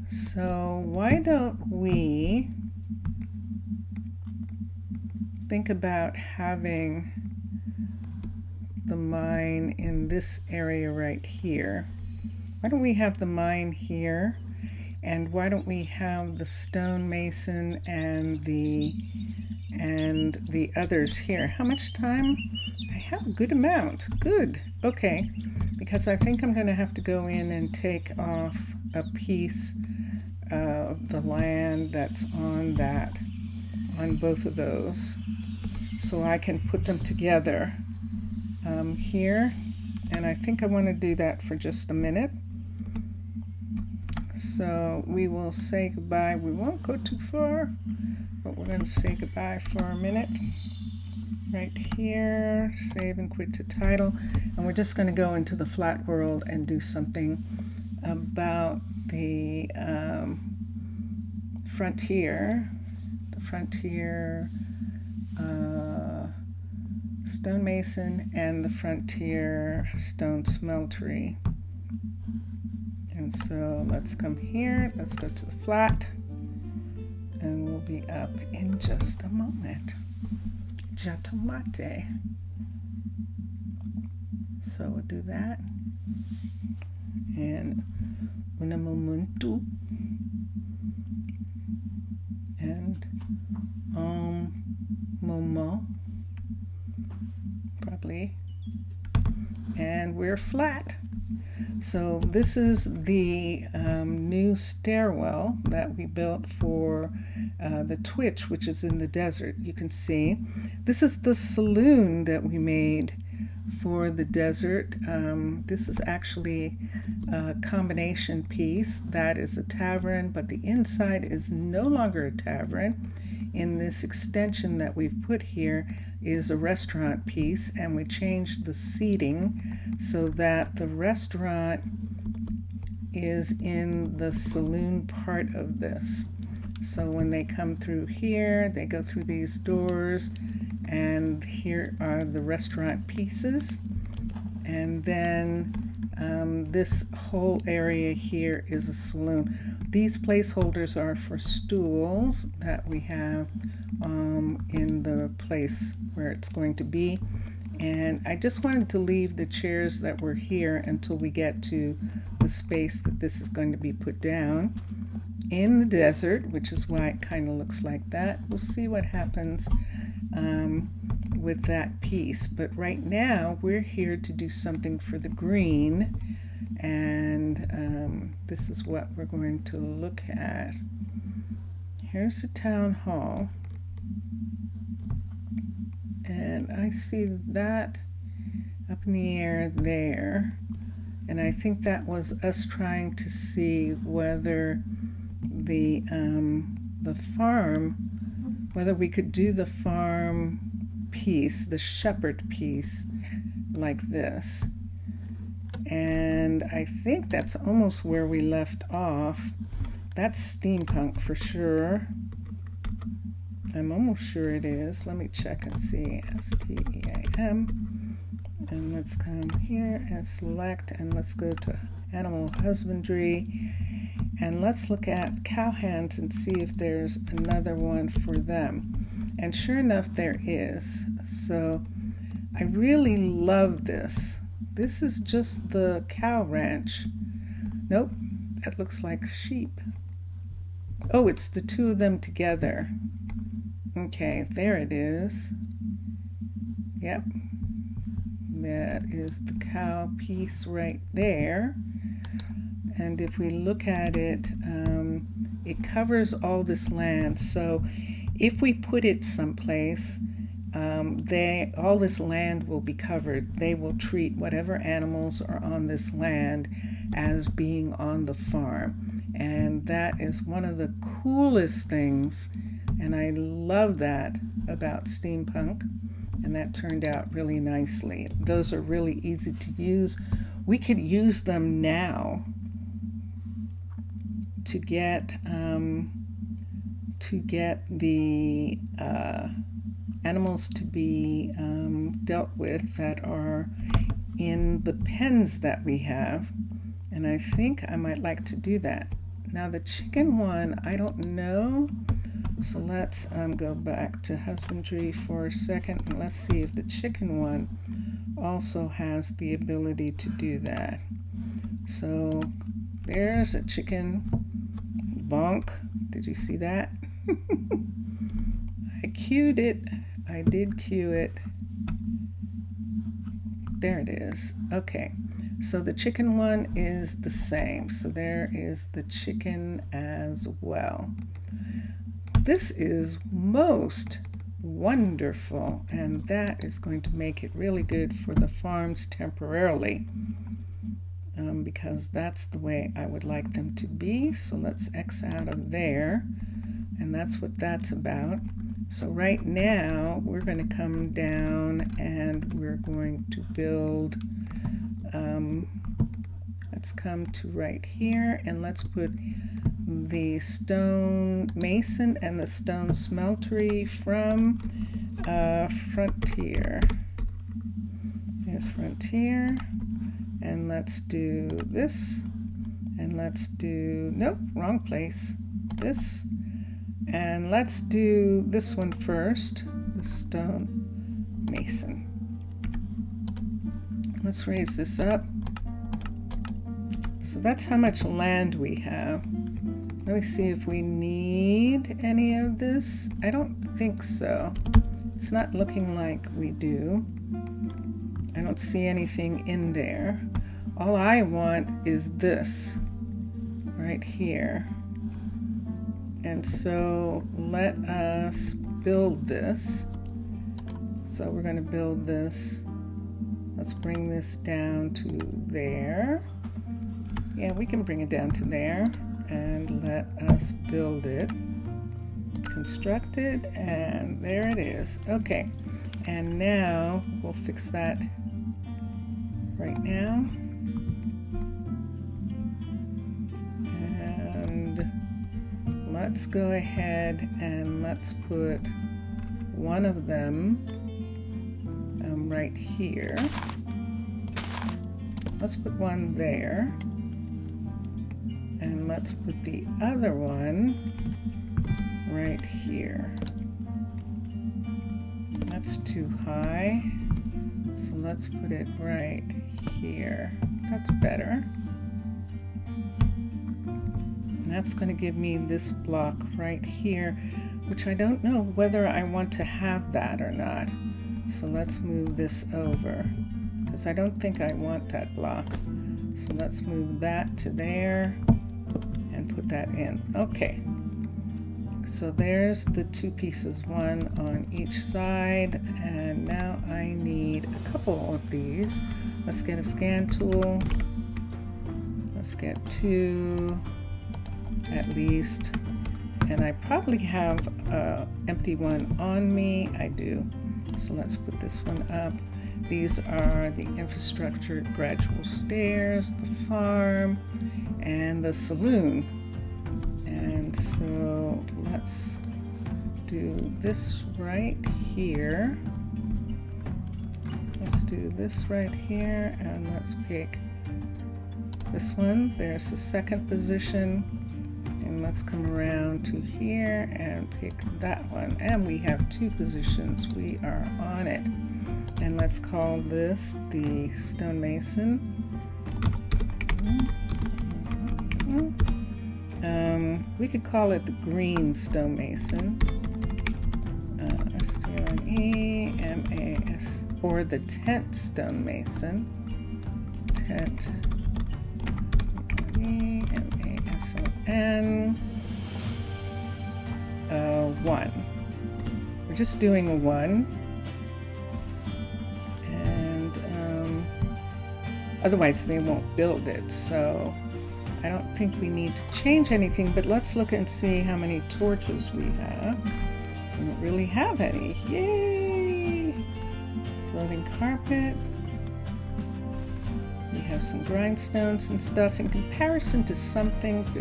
So why don't we think about having the mine in this area right here? Why don't we have the mine here, and why don't we have the stonemason and the others here? How much time? I have a good amount. Good. Okay, because I think I'm going to have to go in and take off a piece of the land that's on both of those, so I can put them together here. And I think I want to do that for just a minute. So we will say goodbye. We won't go too far, but we're going to say goodbye for a minute. Right here, save and quit to title. And we're just going to go into the flat world and do something about the frontier. The frontier stonemason and the Frontier stone smeltery. And so let's come here, let's go to the flat, and we'll be up in just a moment. Jatomate. So we'll do that. And una momentu. And moment. Probably. And we're flat. So this is the new stairwell that we built for the Twitch, which is in the desert. You can see this is the saloon that we made for the desert. This is actually a combination piece. That is a tavern, but the inside is no longer a tavern. In this extension that we've put here is a restaurant piece, and we changed the seating so that the restaurant is in the saloon part of this. So when they come through here, they go through these doors, and here are the restaurant pieces. And then this whole area here is a saloon. These placeholders are for stools that we have in the place where it's going to be. And I just wanted to leave the chairs that were here until we get to the space that this is going to be put down in the desert, which is why it kind of looks like that. We'll see what happens with that piece. But right now we're here to do something for the green, and this is what we're going to look at. Here's the town hall, and I see that up in the air there, and I think that was us trying to see whether the farm, whether we could do the farm piece, the shepherd piece, like this. And I think that's almost where we left off. That's steampunk for sure. I'm almost sure it is. Let me check and see. STEAM. And let's come here and select, and let's go to animal husbandry. And let's look at cowhands and see if there's another one for them. And sure enough, there is. So I really love this. This is just the cow ranch. Nope, that looks like sheep. Oh, it's the two of them together. Okay, there it is. Yep, that is the cow piece right there. And if we look at it, it covers all this land. So if we put it someplace, all this land will be covered. They will treat whatever animals are on this land as being on the farm. And that is one of the coolest things. And I love that about steampunk. And that turned out really nicely. Those are really easy to use. We could use them now to get the animals to be dealt with that are in the pens that we have. And I think I might like to do that. Now the chicken one, I don't know. So let's go back to husbandry for a second, and let's see if the chicken one also has the ability to do that. So there's a chicken. Bonk. Did you see that? I cued it. I did cue it. There it is. Okay. So the chicken one is the same. So there is the chicken as well. This is most wonderful, and that is going to make it really good for the farms temporarily, because that's the way I would like them to be. So let's X out of there, and that's what that's about. So right now we're going to come down and we're going to build, let's come to right here, and let's put the stone mason and the stone smeltery from Frontier. Here's Frontier, and let's do this, and let's do, nope, wrong place, this, and let's do this one first, the stone mason. Let's raise this up. So that's how much land we have. Let me see if we need any of this. I don't think so. It's not looking like we do. I don't see anything in there. All I want is this right here. And so let us build this. So we're going to build this. Let's bring this down to there. Yeah, we can bring it down to there, and let us build it. Construct it, and there it is. Okay, and now we'll fix that right now. And let's go ahead and let's put one of them right here. Let's put one there. And let's put the other one right here. That's too high, so let's put it right here. That's better. And that's going to give me this block right here, which I don't know whether I want to have that or not. So let's move this over, because I don't think I want that block. So let's move that to there. And put that in. Okay, so there's the two pieces, one on each side, and now I need a couple of these. Let's get a scan tool. Let's get two at least, and I probably have an empty one on me. I do. So let's put this one up. These are the infrastructure, gradual stairs, the farm, and the saloon. And so let's do this right here. Let's do this right here, and let's pick this one. There's the second position, and let's come around to here and pick that one. And we have two positions. We are on it. And let's call this the stonemason. We could call it the green stonemason. S-T-O-N-E-M-A-S, or the tent stonemason. Tent. E-M-A-S-O-N. 1. We're just doing a 1. Otherwise they won't build it, so I don't think we need to change anything, but let's look and see how many torches we have. We don't really have any. Yay! Floating carpet. We have some grindstones and stuff. In comparison to some things,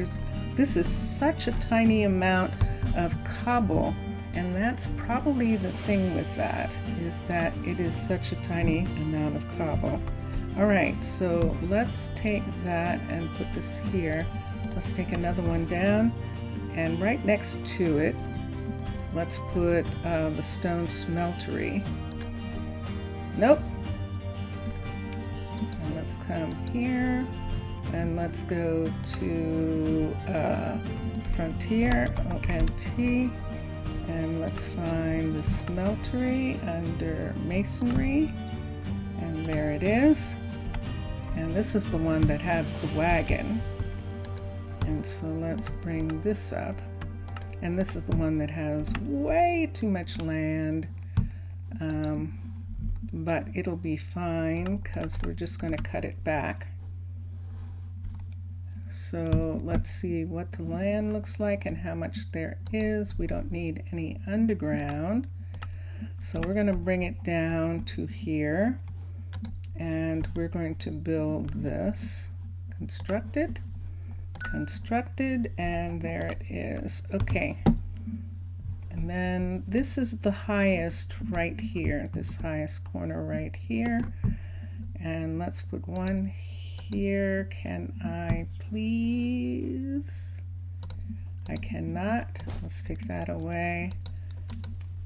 this is such a tiny amount of cobble, and that's probably the thing with that, is that it is such a tiny amount of cobble. Alright, so let's take that and put this here. Let's take another one down, and right next to it, let's put the stone smeltery. Nope. And let's come here, and let's go to Frontier, ONT, and let's find the smeltery under Masonry, and there it is. And this is the one that has the wagon. And so let's bring this up. And this is the one that has way too much land. But it'll be fine because we're just going to cut it back. So let's see what the land looks like and how much there is. We don't need any underground. So we're going to bring it down to here. And we're going to build this. Constructed, and there it is. Okay. And then this is the highest right here, this highest corner right here. And let's put one here. Can I please? I cannot. Let's take that away.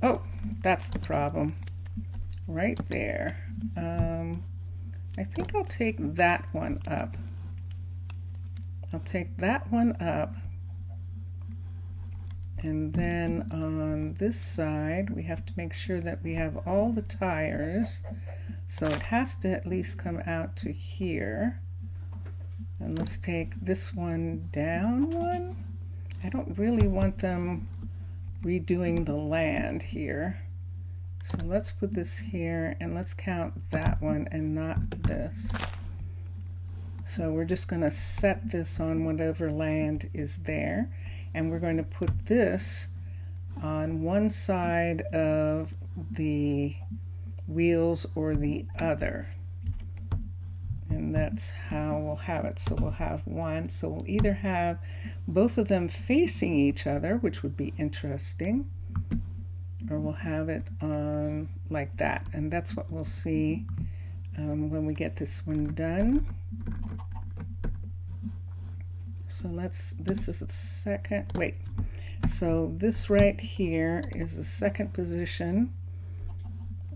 Oh, that's the problem. Right there. I think I'll take that one up. I'll take that one up. And then on this side, we have to make sure that we have all the tires. So it has to at least come out to here. And let's take this one down one. I don't really want them redoing the land here. So let's put this here and let's count that one and not this. So we're just going to set this on whatever land is there. And we're going to put this on one side of the wheels or the other. And that's how we'll have it. So we'll have one. So we'll either have both of them facing each other, which would be interesting, or we'll have it on like that. And that's what we'll see when we get this one done. So this is the second, wait. So this right here is the second position.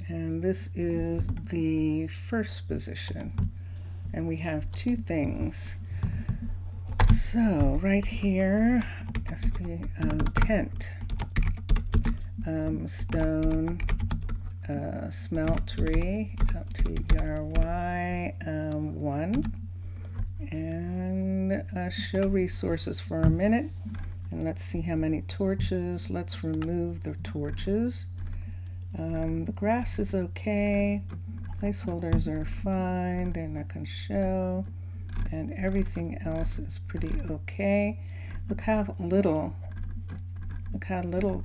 And this is the first position. And we have two things. So right here, tent, stone, smeltery, LTRY, 1, and show resources for a minute. And let's see how many torches. Let's remove the torches. The grass is okay. Placeholders are fine. They're not going to show. And everything else is pretty okay. Look how little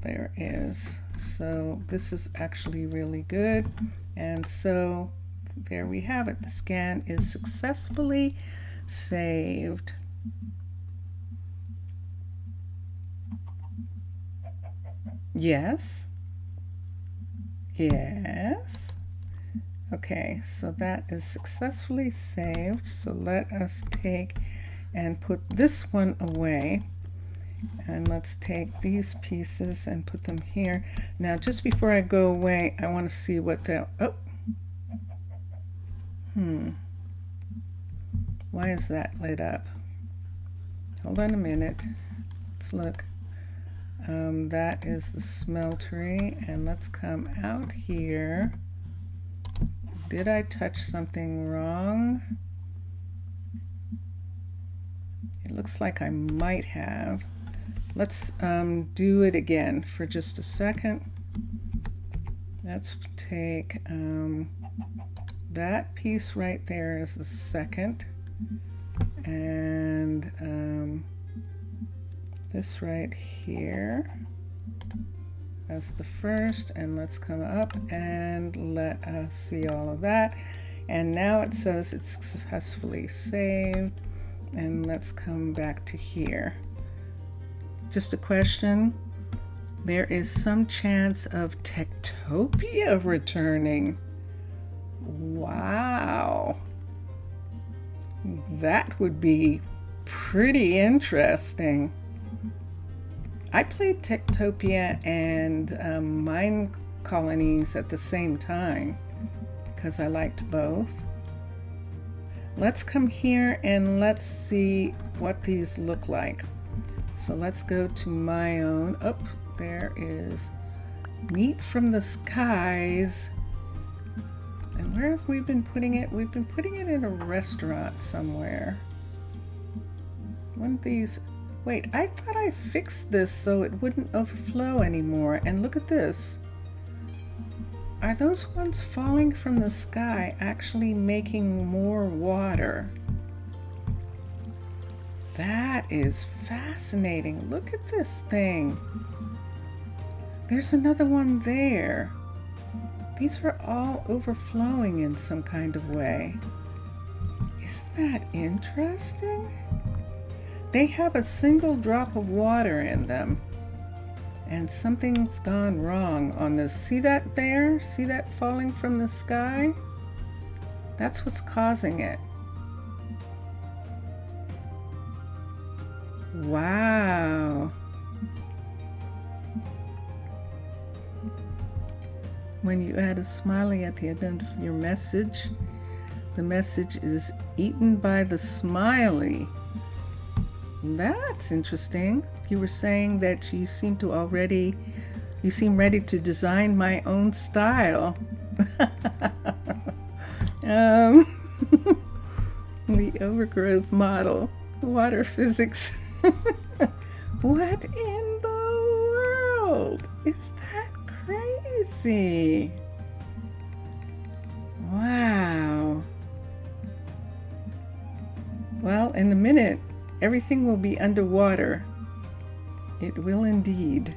there is. So this is actually really good. And so there we have it. The scan is successfully saved. Yes. Yes. Okay, so that is successfully saved. So let us take and put this one away. And let's take these pieces and put them here. Now, just before I go away, I want to see what the, oh. Why is that lit up? Hold on a minute. Let's look. That is the smeltery, and let's come out here. Did I touch something wrong? It looks like I might have. Let's do it again for just a second. Let's take that piece right there is the second, and this right here as the first, and let's come up and let us see all of that. And now it says it's successfully saved, and let's come back to here. Just a question, there is some chance of Techtopia returning. Wow, that would be pretty interesting. I played Techtopia and Minecolonies at the same time because I liked both. Let's come here and let's see what these look like. So let's go to my own. Oh, there is Meat from the Skies. And where have we been putting it? We've been putting it in a restaurant somewhere. One of these. Wait, I thought I fixed this so it wouldn't overflow anymore. And look at this. Are those ones falling from the sky actually making more water? That is fascinating. Look at this thing. There's another one there. These are all overflowing in some kind of way. Isn't that interesting? They have a single drop of water in them. And something's gone wrong on this. See that there? See that falling from the sky? That's what's causing it. Wow. When you add a smiley at the end of your message, the message is eaten by the smiley. That's interesting. You were saying that you seem ready to design my own style. The overgrowth model, water physics. What in the world? Is that crazy? Wow. Well, in a minute, everything will be underwater. It will indeed.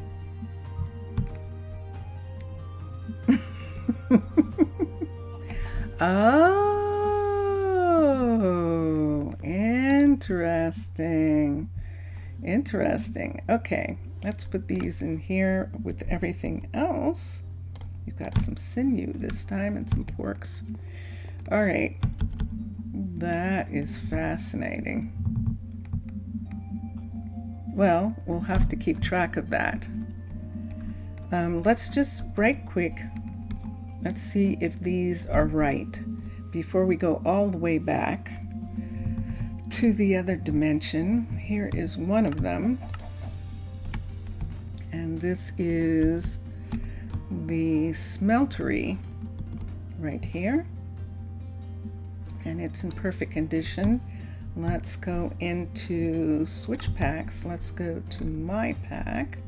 Oh, interesting. Interesting. Okay, let's put these in here with everything else. You've got some sinew this time and some porks. All right, that is fascinating. Well, we'll have to keep track of that. Let's just right quick. Let's see if these are right before we go all the way back to the other dimension. Here is one of them. And this is the smeltery right here. And it's in perfect condition. Let's go into switch packs. Let's go to my pack.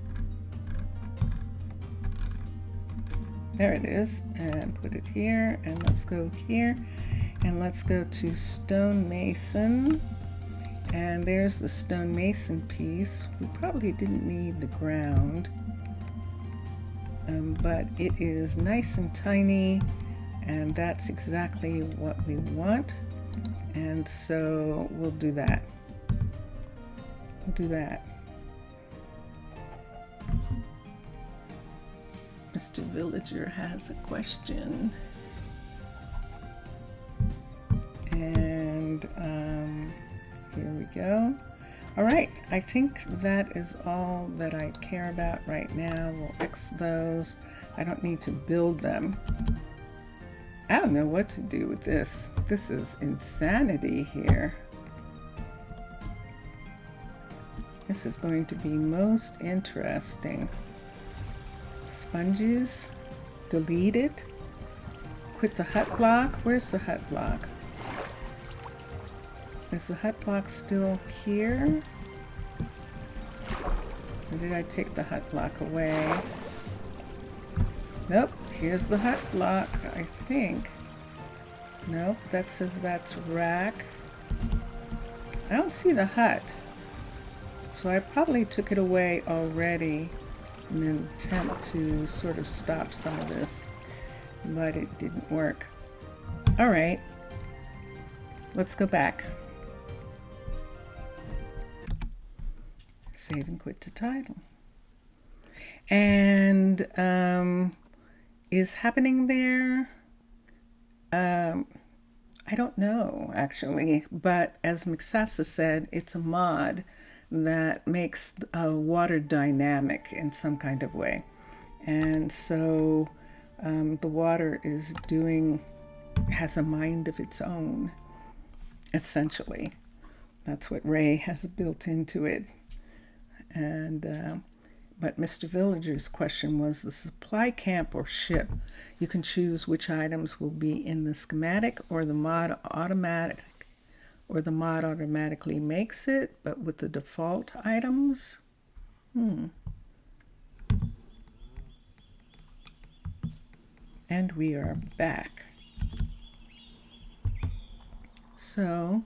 There it is, and put it here, and let's go here, and let's go to stonemason, and there's the stonemason piece. We probably didn't need the ground, but it is nice and tiny, and that's exactly what we want, and so we'll do that. We'll do that. Mr. Villager has a question. And here we go. All right, I think that is all that I care about right now. We'll X those. I don't need to build them. I don't know what to do with this. This is insanity here. This is going to be most interesting. Sponges, delete it, quit the hut block. Where's the hut block? Is the hut block still here? Or did I take the hut block away? Nope, here's the hut block, I think. Nope, that says that's rack. I don't see the hut. So I probably took it away already in an attempt to sort of stop some of this, but it didn't work. All right, let's go back. Save and quit to title. And is happening there? I don't know actually, but as Mixasa said, it's a mod that makes water dynamic in some kind of way. And so the water has a mind of its own, essentially. That's what Ray has built into it. And but Mr. Villager's question was the supply camp or ship. You can choose which items will be in the schematic or the mod automatically makes it, but with the default items. And we are back. So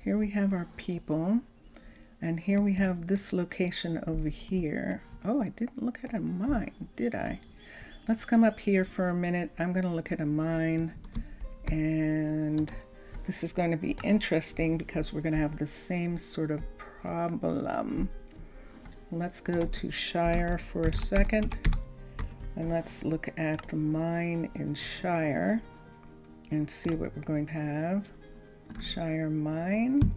here we have our people, and here we have this location over here. Oh, I didn't look at a mine, did I? Let's come up here for a minute. I'm going to look at a mine, and this is going to be interesting because we're going to have the same sort of problem. Let's go to Shire for a second, and let's look at the mine in Shire. and see what we're going to have. Shire Mine.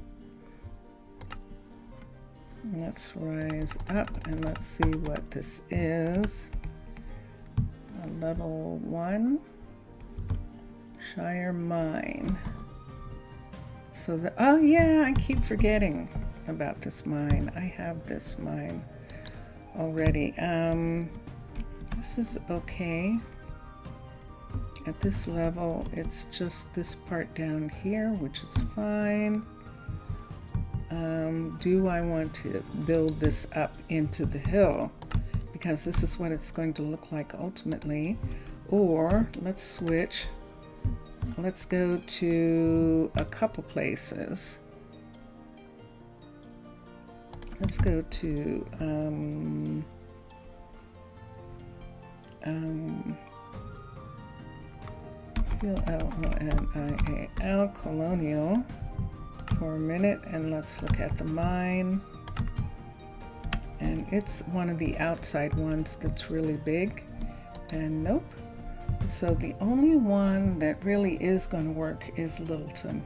Let's rise up and let's see what this is. A level 1 Shire Mine. So oh yeah, I keep forgetting about this mine. I have this mine already. This is okay. At this level, it's just this part down here, which is fine. Do I want to build this up into the hill? Because this is what it's going to look like ultimately. Or let's switch. Let's go to a couple places. Let's go to L Colonial for a minute, and let's look at the mine. And it's one of the outside ones that's really big, and nope. So the only one that really is going to work is Littleton.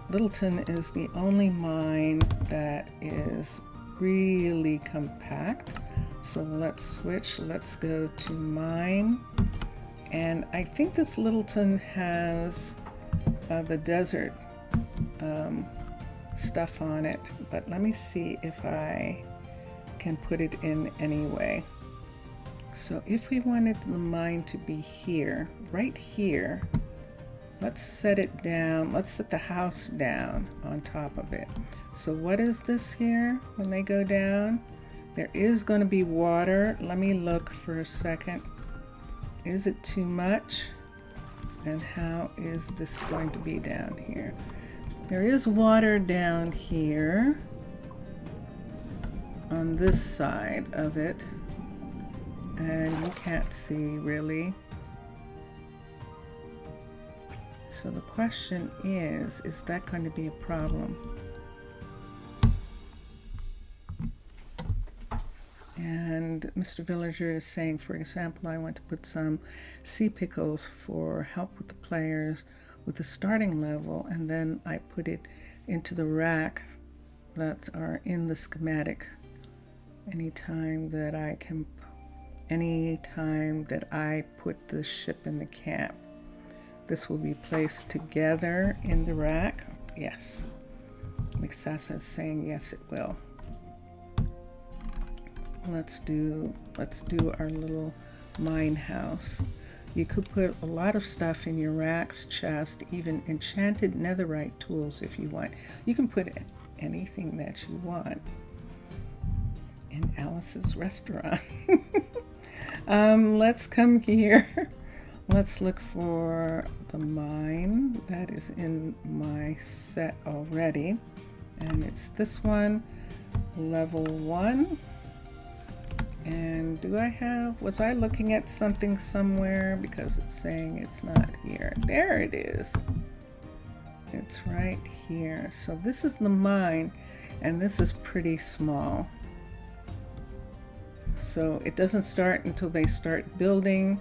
Littleton is the only mine that is really compact. So let's switch. Let's go to mine. And I think this Littleton has the desert stuff on it, but let me see if I can put it in anyway. So if we wanted the mine to be here, right here, let's set it down. Let's set the house down on top of it. So what is this here when they go down? There is going to be water. Let me look for a second. Is it too much? And how is this going to be down here? There is water down here on this side of it, and you can't see really. So the question is that going to be a problem? And Mr. Villager is saying, for example, I want to put some sea pickles for help with the players with the starting level, and then I put it into the rack that are in the schematic. Anytime that I put the ship in the camp, this will be placed together in the rack. Yes. Mixasa is saying yes, it will. Let's do our little mine house. You could put a lot of stuff in your racks, chest, even enchanted netherite tools if you want. You can put anything that you want in Alice's restaurant. Let's come here. Let's look for the mine that is in my set already. And it's this one, level 1. And was I looking at something somewhere because it's saying it's not here? There it is. It's right here. So this is the mine, and this is pretty small. So it doesn't start until they start building.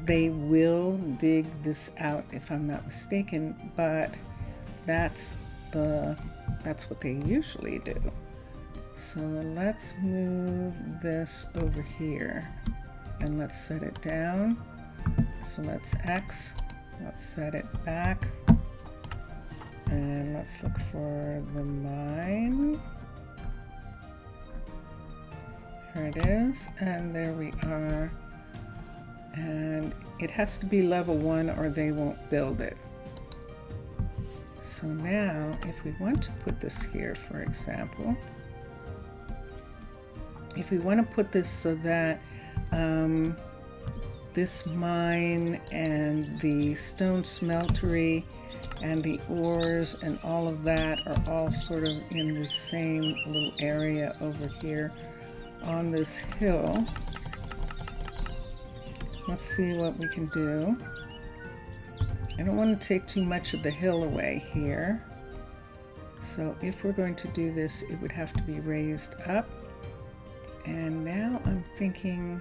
They will dig this out if I'm not mistaken, but that's what they usually do. So let's move this over here and let's set it down. So let's X, let's set it back, and let's look for the mine. Here it is, and there we are. And it has to be level 1 or they won't build it. So now if we want to put this here, for example, if we want to put this so that this mine and the stone smeltery and the ores and all of that are all sort of in the same little area over here on this hill. Let's see what we can do. I don't want to take too much of the hill away here. So if we're going to do this, it would have to be raised up. And now I'm thinking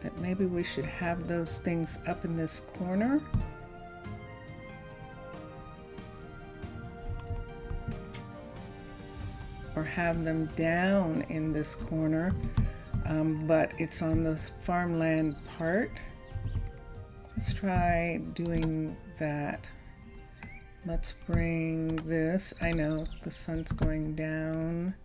that maybe we should have those things up in this corner. or have them down in this corner, but it's on the farmland part. Let's try doing that. Let's bring this. I know the sun's going down.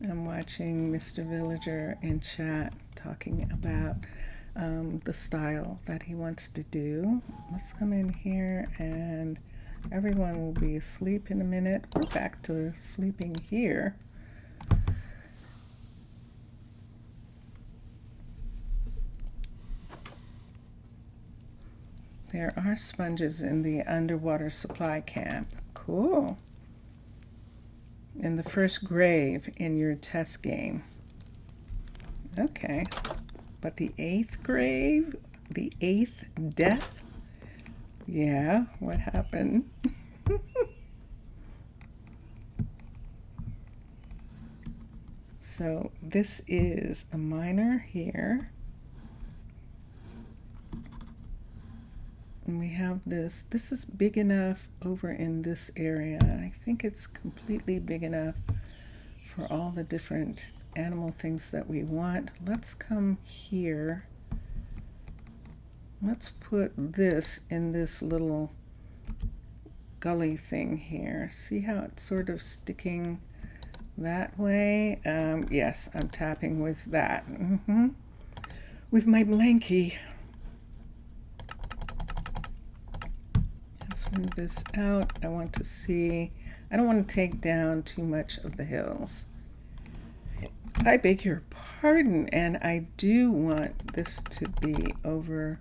I'm watching Mr. Villager in chat talking about the style that he wants to do. Let's come in here and everyone will be asleep in a minute. We're back to sleeping here. There are sponges in the underwater supply camp. Cool. In the first grave in your test game. Okay. But the 8th grave? The 8th death? Yeah, what happened? So this is a miner here. And we have this. This is big enough over in this area. I think it's completely big enough for all the different animal things that we want. Let's come here. Let's put this in this little gully thing here. See how it's sort of sticking that way? Yes, I'm tapping with that. With my blankie. Let's move this out. I want to see. I don't want to take down too much of the hills. I beg your pardon, and I do want this to be over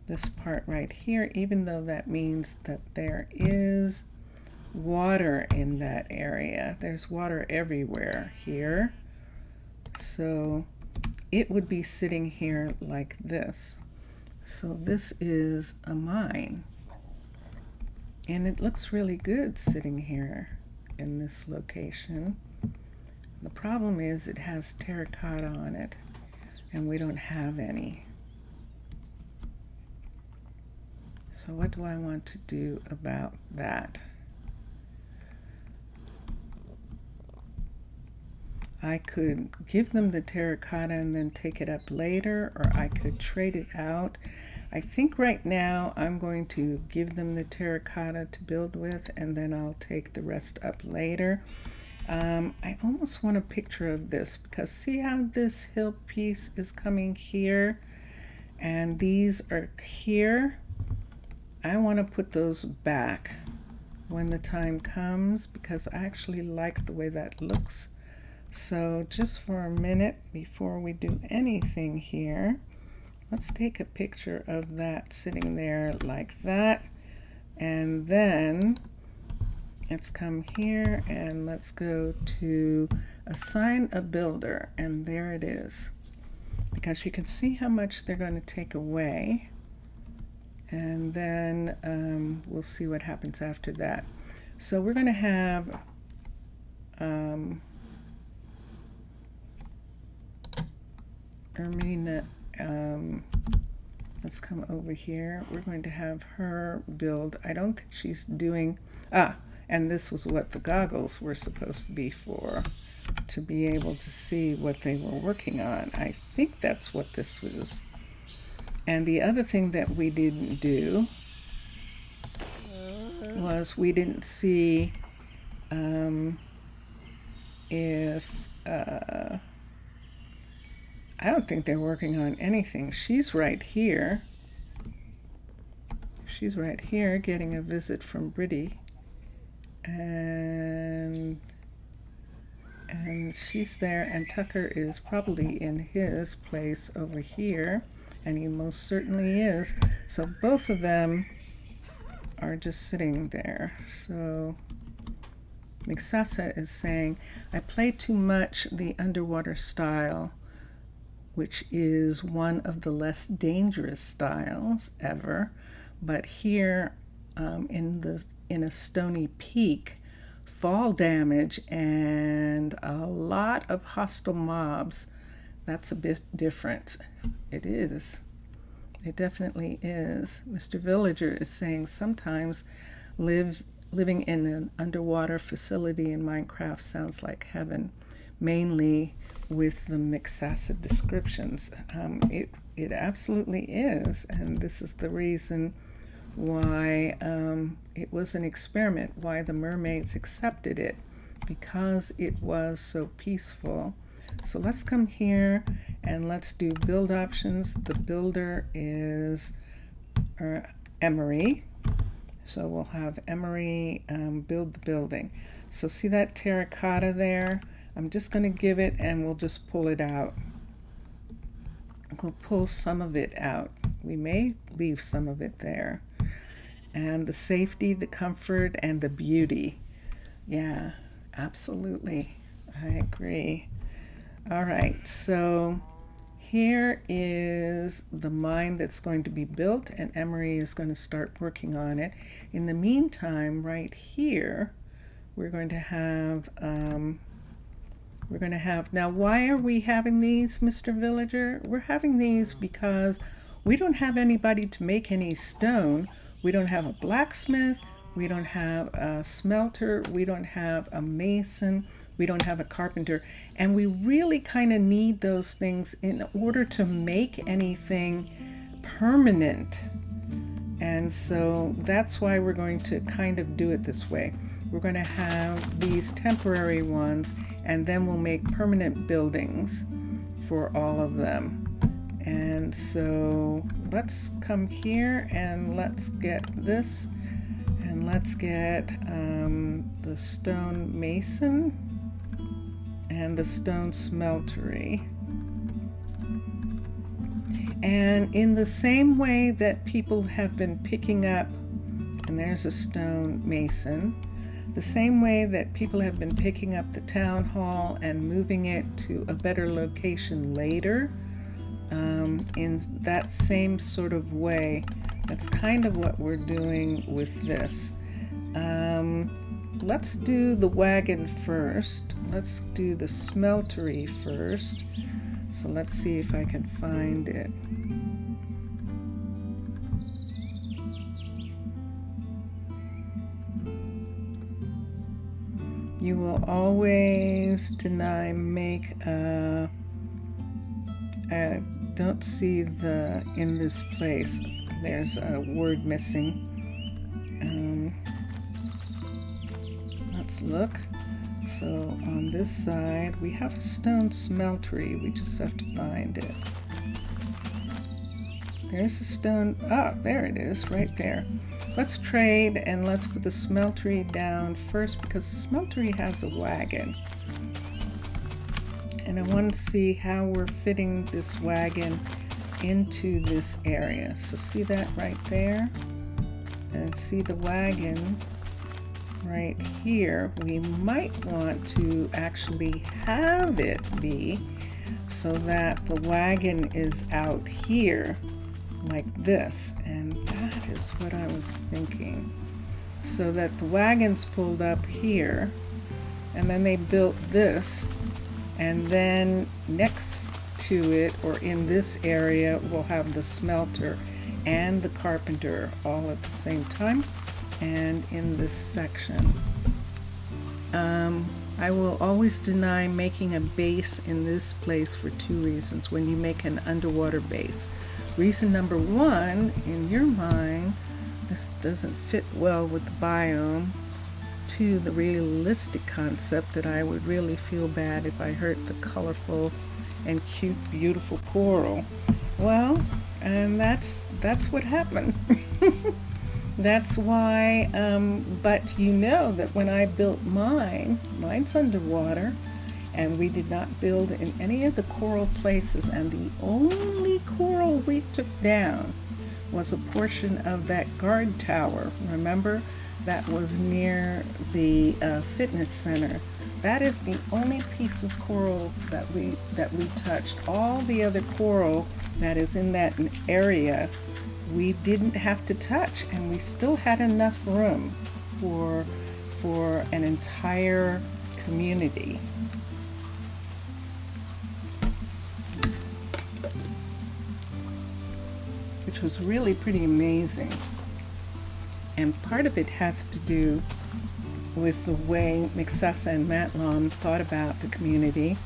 this part right here, even though that means that there is water in that area. There's water everywhere here. So it would be sitting here like this. So this is a mine. And it looks really good sitting here in this location. The problem is it has terracotta on it, and we don't have any. So what do I want to do about that? I could give them the terracotta and then take it up later, or I could trade it out. I think right now I'm going to give them the terracotta to build with, and then I'll take the rest up later. I almost want a picture of this, because see how this hill piece is coming here and these are here? I want to put those back when the time comes, because I actually like the way that looks. So just for a minute before we do anything here, let's take a picture of that sitting there like that, and then let's come here and let's go to assign a builder, and there it is, because you can see how much they're going to take away, and then we'll see what happens after that. So we're going to have Ermina, let's come over here. We're going to have her build. I don't think she's doing, and this was what the goggles were supposed to be for, to be able to see what they were working on. I think that's what this was. And the other thing that we didn't do was we didn't see if I don't think they're working on anything. She's right here. She's right here getting a visit from Britty. And she's there, and Tucker is probably in his place over here, and he most certainly is. So both of them are just sitting there. So Mixasa is saying, I play too much the underwater style, which is one of the less dangerous styles ever, but here in a stony peak fall damage and a lot of hostile mobs. That's a bit different. It is. It definitely is. Mr. Villager is saying sometimes living in an underwater facility in Minecraft sounds like heaven, mainly with the mixed acid descriptions. It absolutely is, and this is the reason why it was an experiment, why the mermaids accepted it, because it was so peaceful. So let's come here and let's do build options. The builder is Emery. So we'll have Emery build the building. So see that terracotta there? I'm just going to give it and we'll just pull it out. We'll pull some of it out. We may leave some of it there. And the safety, the comfort, and the beauty. Yeah, absolutely. I agree. All right, so here is the mine that's going to be built, and Emery is going to start working on it. In the meantime, right here, we're going to have, now why are we having these, Mr. Villager? We're having these because we don't have anybody to make any stone. We don't have a blacksmith, we don't have a smelter, we don't have a mason, we don't have a carpenter, and we really kind of need those things in order to make anything permanent. And so that's why we're going to kind of do it this way. We're going to have these temporary ones, and then we'll make permanent buildings for all of them. And so let's come here and let's get this, and let's get the stone mason and the stone smeltery. And in the same way that people have been picking up, and there's a stone mason, the same way that people have been picking up the town hall and moving it to a better location later, in that same sort of way, that's kind of what we're doing with this. Let's do the wagon first. Let's do the smeltery first. So let's see if I can find it. You will always deny make I don't see the in this place. There's a word missing. Let's look. So on this side we have a stone smeltery. We just have to find it. There's a stone. Ah, there it is, right there. Let's trade and let's put the smeltery down first because the smeltery has a wagon. And I want to see how we're fitting this wagon into this area. So see that right there? And see the wagon right here. We might want to actually have it be so that the wagon is out here like this, and that is what I was thinking, so that the wagon's pulled up here, and then they built this, and then next to it or in this area we'll have the smelter and the carpenter all at the same time and in this section. I will always deny making a base in this place for two reasons when you make an underwater base. Reason number one, in your mind, this doesn't fit well with the biome. Two, the realistic concept that I would really feel bad if I hurt the colorful and cute, beautiful coral. Well, and that's what happened. That's why, but you know that when I built mine's underwater, and we did not build in any of the coral places, and the only coral we took down was a portion of that guard tower. Remember, that was near the fitness center. That is the only piece of coral that we touched. All the other coral that is in that area we didn't have to touch, and we still had enough room for for an entire community. Which was really pretty amazing. And part of it has to do with the way Mixasa and Matlon thought about the community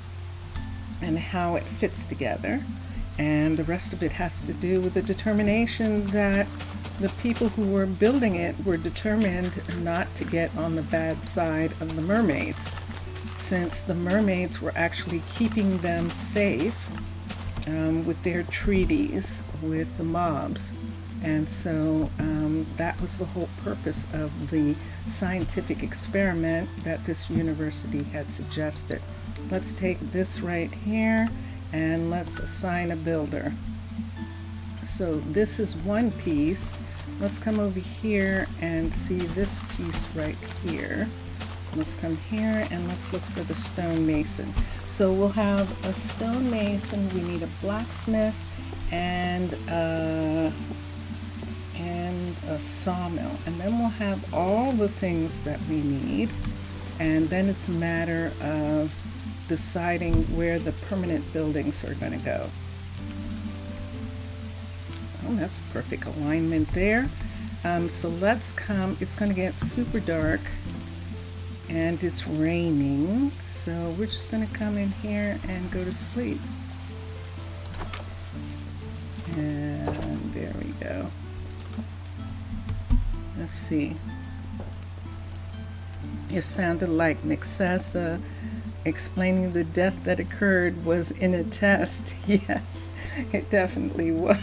and how it fits together. And the rest of it has to do with the determination that the people who were building it were determined not to get on the bad side of the mermaids, since the mermaids were actually keeping them safe with their treaties with the mobs. And so that was the whole purpose of the scientific experiment that this university had suggested. Let's take this right here and let's assign a builder. So this is one piece. Let's come over here and see this piece right here. Let's come here and let's look for the stonemason. So we'll have a stonemason, we need a blacksmith, and a sawmill. And then we'll have all the things that we need. And then it's a matter of deciding where the permanent buildings are going to go. Oh, that's perfect alignment there. So let's come, it's going to get super dark and it's raining. So we're just going to come in here and go to sleep. And there we go. Let's see. It sounded like Mixasa explaining the death that occurred was in a test. Yes, it definitely was.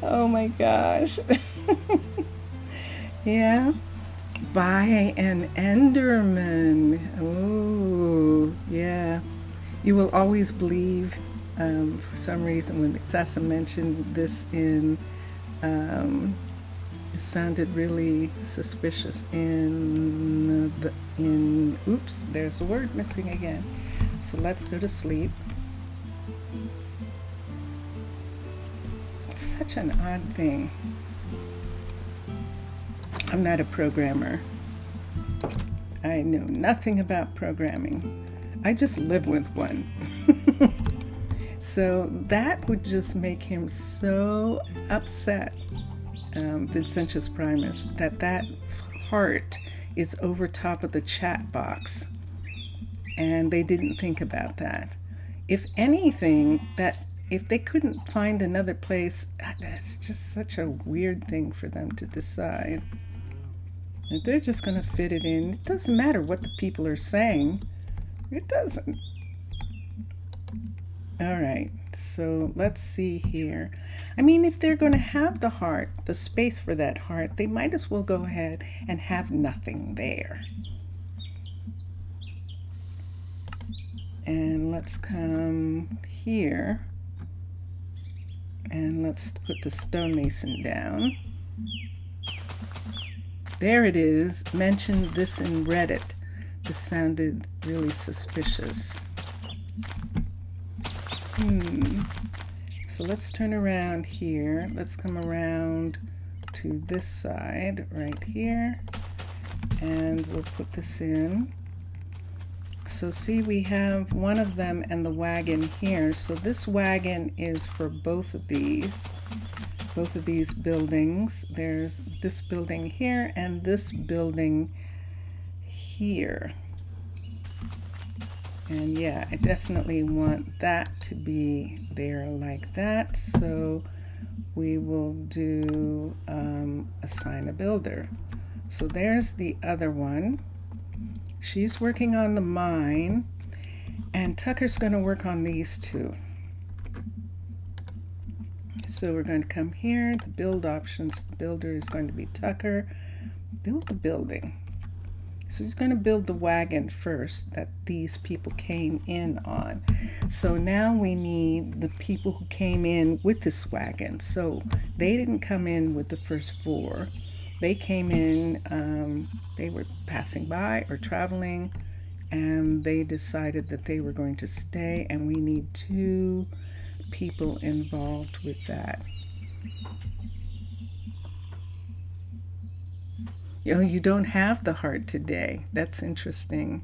Oh my gosh. Yeah. By an Enderman. Oh, yeah. You will always believe, for some reason, when Mixasa mentioned this in, it sounded really suspicious in oops, there's a word missing again. So let's go to sleep. It's such an odd thing. I'm not a programmer. I know nothing about programming. I just live with one. So that would just make him so upset, Vincentius Primus, that heart is over top of the chat box. And they didn't think about that. If anything, that if they couldn't find another place, that's just such a weird thing for them to decide. If they're just going to fit it in, it doesn't matter what the people are saying. It doesn't. All right, so let's see here. I mean, if they're going to have the heart, the space for that heart, they might as well go ahead and have nothing there. And let's come here and let's put the stonemason down. There it is. Mentioned this in Reddit. This sounded really suspicious. So let's turn around here. Let's come around to this side right here. And we'll put this in. So see, we have one of them and the wagon here. So this wagon is for both of these buildings. There's this building here and this building here. And yeah, I definitely want that to be there like that. So we will do assign a builder. So there's the other one. She's working on the mine, and Tucker's going to work on these two. So we're going to come here, the build options. The builder is going to be Tucker. Build the building. So he's going to build the wagon first that these people came in on. So now we need the people who came in with this wagon. So they didn't come in with the first four. They came in, they were passing by or traveling, and they decided that they were going to stay, and we need 2 people involved with that. Oh, you don't have the heart today. That's interesting.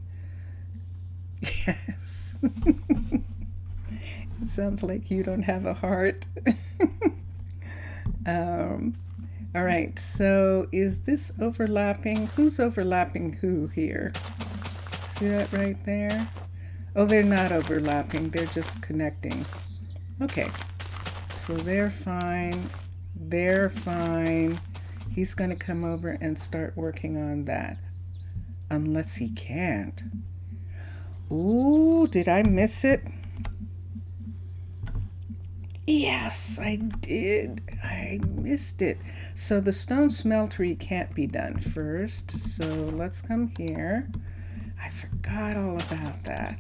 Yes. It sounds like you don't have a heart. um, all right, so is this overlapping? Who's overlapping who here? See that right there? Oh, they're not overlapping. They're just connecting. Okay, so they're fine. They're fine. He's going to come over and start working on that. Unless he can't. Ooh, did I miss it? Yes, I did. I missed it. So the stone smeltery can't be done first. So let's come here. I forgot all about that.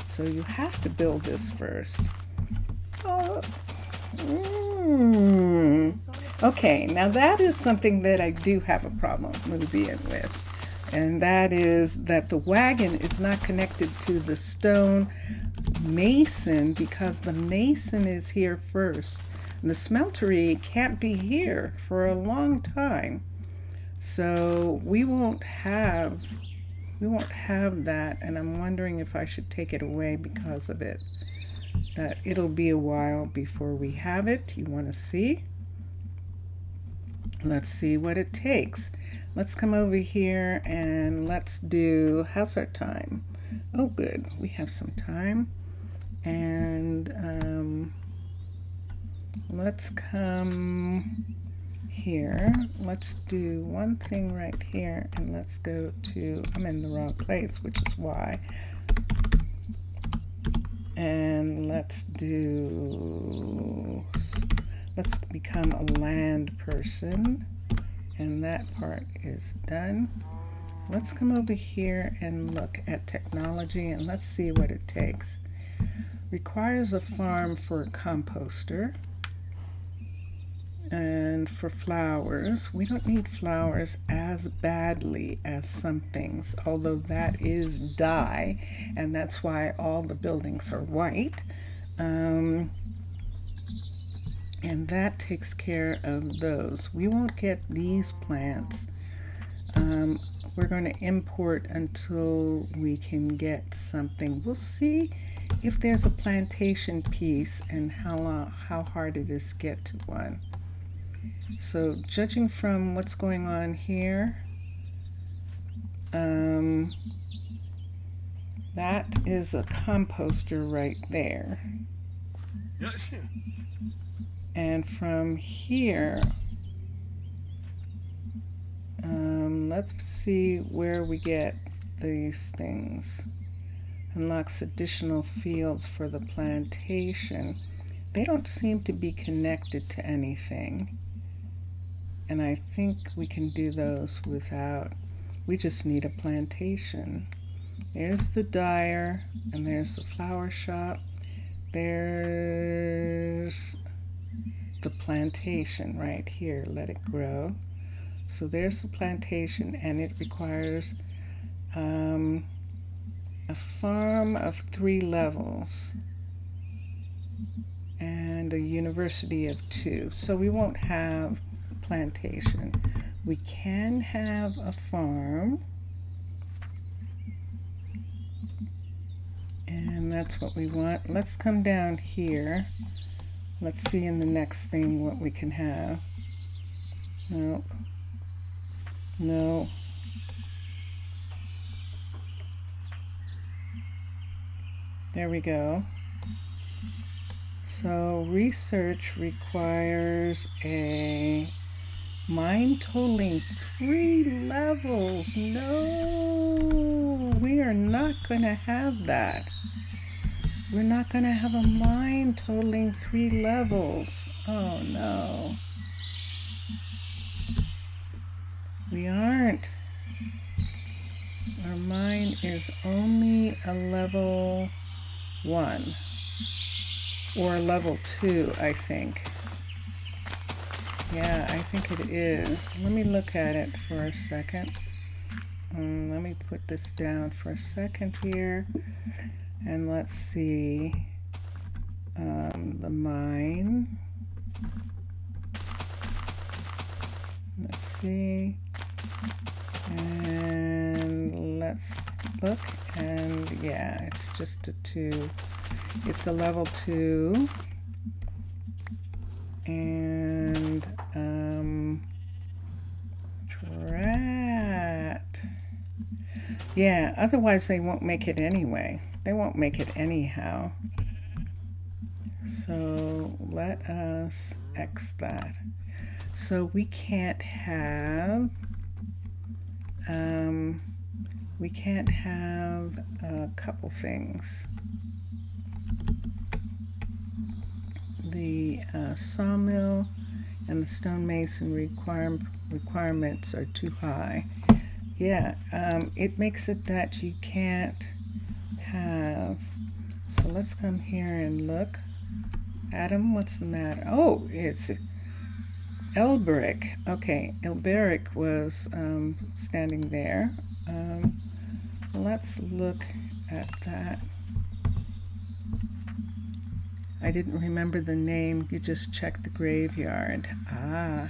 So you have to build this first. Oh. Okay, now that is something that I do have a problem with being with. And that is that the wagon is not connected to the stone mason because the mason is here first. And the smeltery can't be here for a long time. So we won't have that, and I'm wondering if I should take it away because of it. That it'll be a while before we have it. You want to see? Let's see what it takes. Let's come over here and let's do, how's our time? Oh, good. We have some time. And let's come here. Let's do one thing right here and let's go to, I'm in the wrong place, which is why. And let's become a land person. And that part is done. Let's come over here and look at technology and let's see what it takes. Requires a farm for a composter. And for flowers, we don't need flowers as badly as some things, although that is dye, and that's why all the buildings are white. And that takes care of those. We won't get these plants. We're going to import until we can get something. We'll see if there's a plantation piece and how hard it is to get to one. So judging from what's going on here, that is a composter right there. Yes. And from here, let's see where we get these things. Unlocks additional fields for the plantation. They don't seem to be connected to anything. And I think we can do those without, we just need a plantation. There's the dyer, and there's the flower shop. There's the plantation right here, let it grow. So there's the plantation, and it requires a farm of 3 levels and a university of 2. So we won't have a plantation. We can have a farm, and that's what we want. Let's come down here. Let's see in the next thing what we can have. No. No. There we go. So research requires a mine totaling 3 levels. No, we are not going to have that. We're not going to have a mine totaling 3 levels. Oh no. We aren't. Our mine is only a level 1 or level 2, I think. Yeah, I think it is. Let me look at it for a second. Let me put this down for a second here, and let's see the mine. Let's see. And let's look, and yeah, it's just a 2. It's a level 2. And drat. Yeah, otherwise they won't make it anyway. They won't make it anyhow. So let us X that. So we can't have a couple things. The sawmill and the stonemason requirements are too high. Yeah, it makes it that you can't have. So let's come here and look. Adam, what's the matter? Oh, it's Elberic. Okay, Elberic was standing there. Let's look at that. I didn't remember the name. You just checked the graveyard. Ah,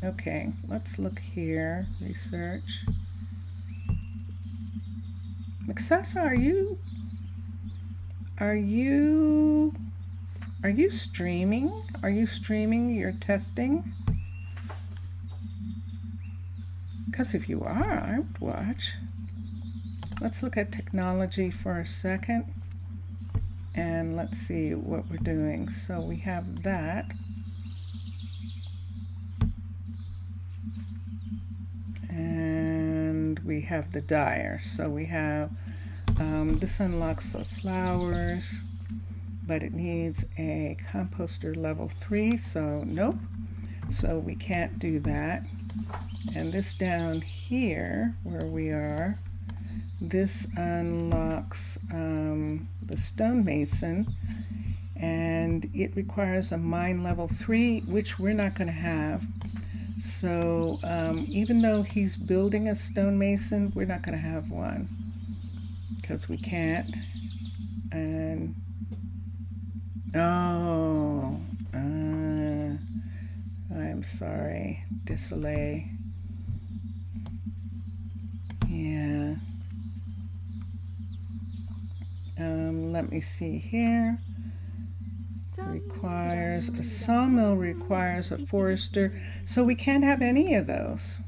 okay. Let's look here. Research. Maxasa, are you streaming? Are you streaming your testing? Because if you are, I would watch. Let's look at technology for a second. And let's see what we're doing. So we have that. And we have the dyer. So we have, this unlocks the flowers, but it needs a composter level 3, so nope. So we can't do that. And this down here, where we are, this unlocks the stonemason, and it requires a mine level 3, which we're not going to have. So even though he's building a stonemason, we're not going to have one because we can't. And oh, I'm sorry, Display. Yeah. Let me see here. Requires a sawmill, requires a forester, so we can't have any of those.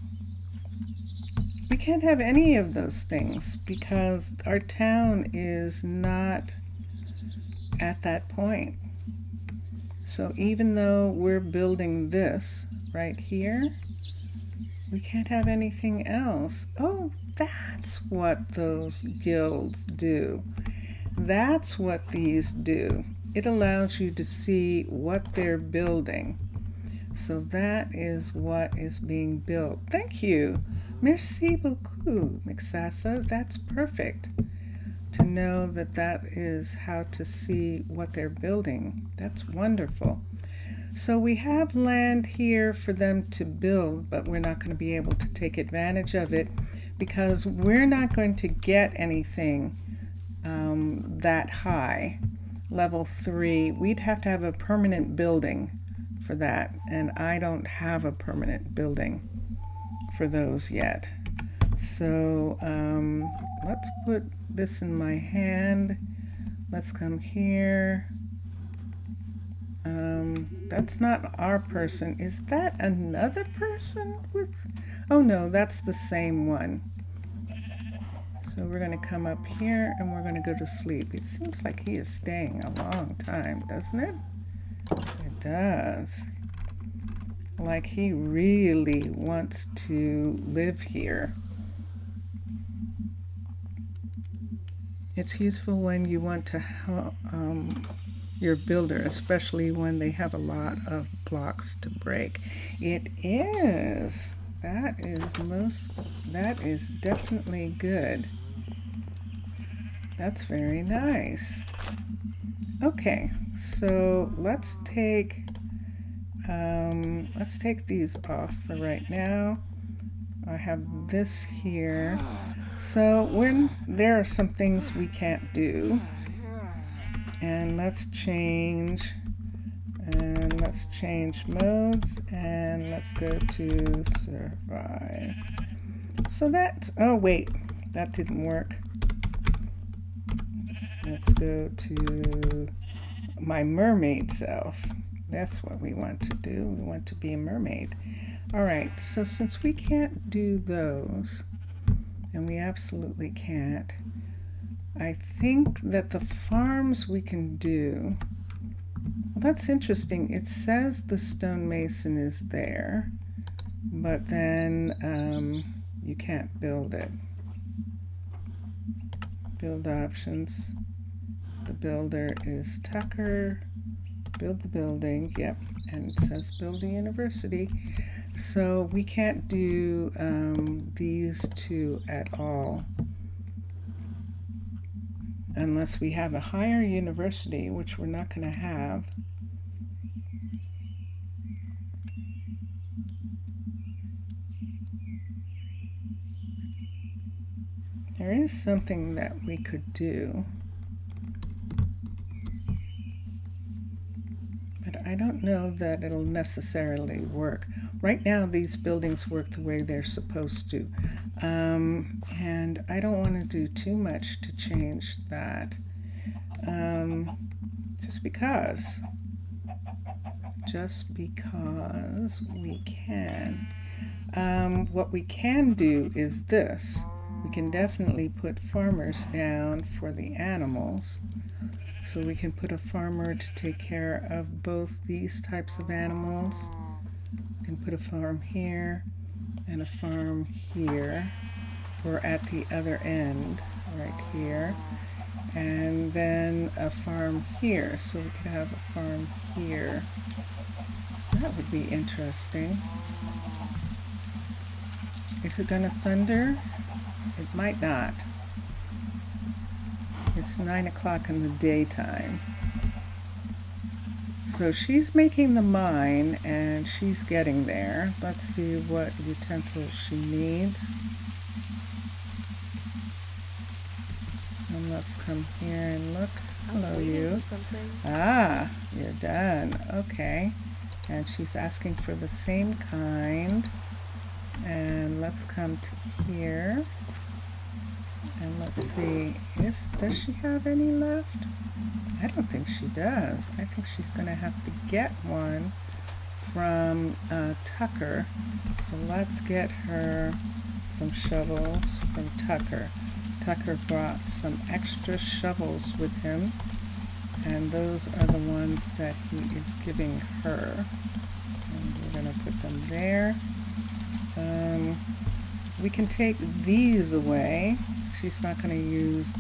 We can't have any of those things because our town is not at that point. So even though we're building this right here, we can't have anything else. Oh, that's what those guilds do. That's what these do. It allows you to see what they're building. So that is what is being built. Thank you. Merci beaucoup, Mixasa. That's perfect to know that that is how to see what they're building. That's wonderful. So we have land here for them to build, but we're not going to be able to take advantage of it because we're not going to get anything that high. Level 3, we'd have to have a permanent building for that, and I don't have a permanent building for those yet. So let's put this in my hand. Let's come here. That's not our person. Is that another person with? Oh no, that's the same one. So we're going to come up here and we're going to go to sleep. It seems like he is staying a long time, doesn't it? It does. Like he really wants to live here. It's useful when you want to help your builder, especially when they have a lot of blocks to break. It is. That is definitely good. That's very nice. Okay, so let's take these off for right now. I have this here. So there are some things we can't do. And let's change modes, and let's go to survive. So that, oh wait, that didn't work. Let's go to my mermaid self. That's what we want to do. We want to be a mermaid. All right, so since we can't do those, and we absolutely can't, I think that the farms we can do, well, that's interesting. It says the stonemason is there, but then you can't build it. Build options. The builder is Tucker. Build the building, yep, and it says build a university. So we can't do these two at all unless we have a higher university, which we're not going to have. There is something that we could do, but I don't know that it'll necessarily work. Right now, these buildings work the way they're supposed to, and I don't want to do too much to change that, just because we can. What we can do is this. We can definitely put farmers down for the animals. So we can put a farmer to take care of both these types of animals. We can put a farm here and a farm here, or at the other end, right here. And then a farm here. So we could have a farm here. That would be interesting. Is it going to thunder? It might not. It's 9 o'clock in the daytime. So she's making the mine and she's getting there. Let's see what utensils she needs. And let's come here and look. Hello, you. Ah, you're done. Okay. And she's asking for the same kind. And let's come to here. And let's see, does she have any left? I don't think she does. I think she's going to have to get one from Tucker. So let's get her some shovels from Tucker. Tucker brought some extra shovels with him, and those are the ones that he is giving her. And we're going to put them there. We can take these away. She's not going to use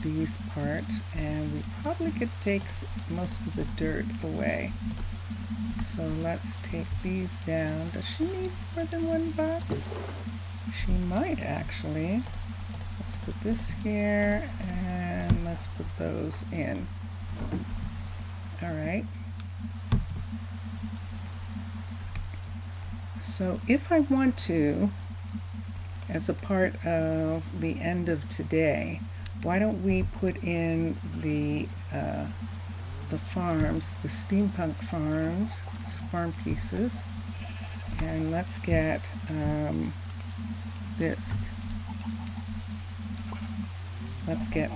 these parts, and we probably could take most of the dirt away. So let's take these down. Does she need more than one box? She might actually. Let's put this here, and let's put those in. All right. So if I want to, as a part of the end of today, why don't we put in the farms, the steampunk farms, farm pieces, and let's get this. Let's get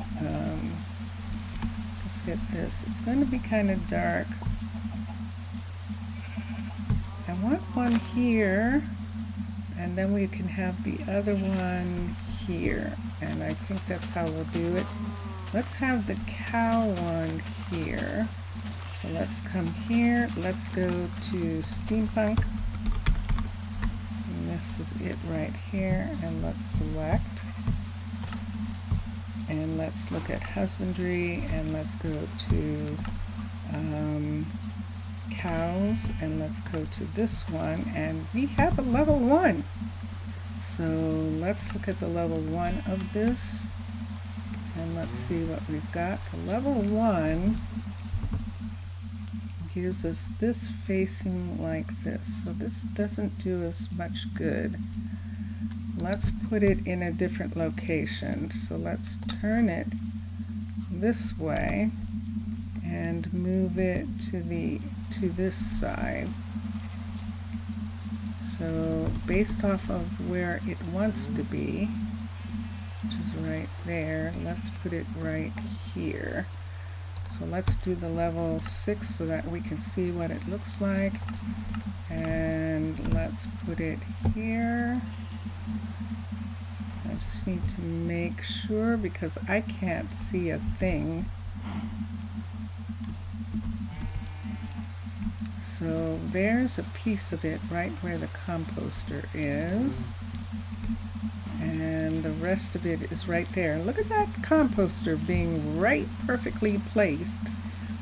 this. It's going to be kind of dark. I want one here, and then we can have the other one here, and I think that's how we'll do it. Let's have the cow one here. So let's come here, let's go to steampunk, and this is it right here, and let's select, and let's look at husbandry, and let's go to cows, and let's go to this one, and we have a level 1. So let's look at the level 1 of this, and let's see what we've got. The level 1 gives us this facing like this, so this doesn't do us much good. Let's put it in a different location. So let's turn it this way and move it to this side. So based off of where it wants to be, which is right there, let's put it right here. So let's do the level 6 so that we can see what it looks like. And let's put it here. I just need to make sure because I can't see a thing. So there's a piece of it right where the composter is. And the rest of it is right there. Look at that composter being right perfectly placed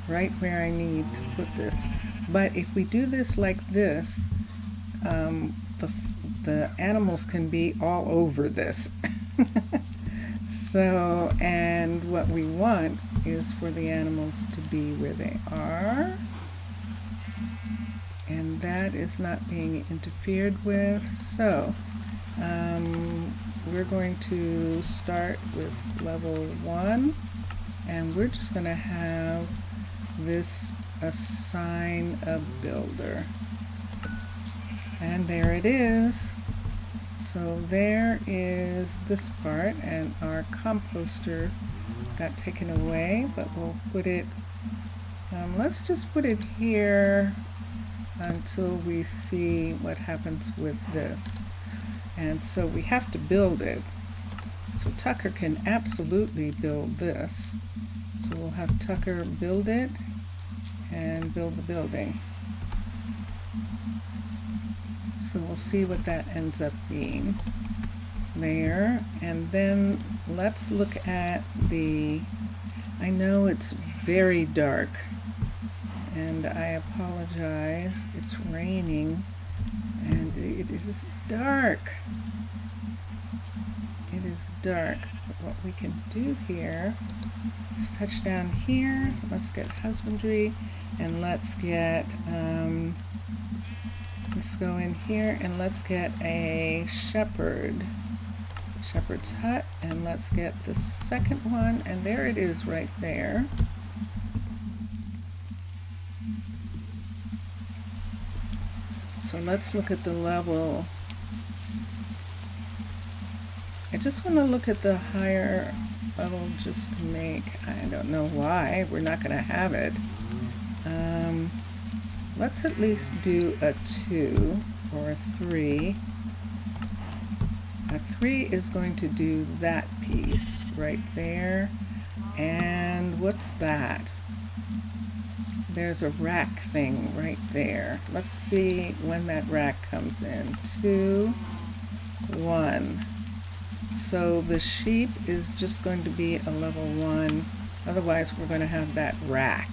right where I need to put this. But if we do this like this, the animals can be all over this. So, and what we want is for the animals to be where they are. And that is not being interfered with. So, we're going to start with level 1, and we're just going to have this assign a builder. And there it is. So there is this part, and our composter got taken away, but we'll put it, let's just put it here until we see what happens with this. And so we have to build it. So Tucker can absolutely build this. So we'll have Tucker build it and build the building. So we'll see what that ends up being there. And then let's look at the, I know it's very dark, and I apologize, it's raining and it is dark. It is dark. But what we can do here is touch down here. Let's get husbandry, and let's get, let's go in here and let's get a shepherd's hut, and let's get the second one, and there it is right there. So let's look at the level. I just want to look at the higher level just to make, I don't know why, we're not going to have it. Let's at least do a 2 or a 3. A 3 is going to do that piece right there. And what's that? There's a rack thing right there. Let's see when that rack comes in. 2, 1. So the sheep is just going to be a level 1. Otherwise, we're going to have that rack.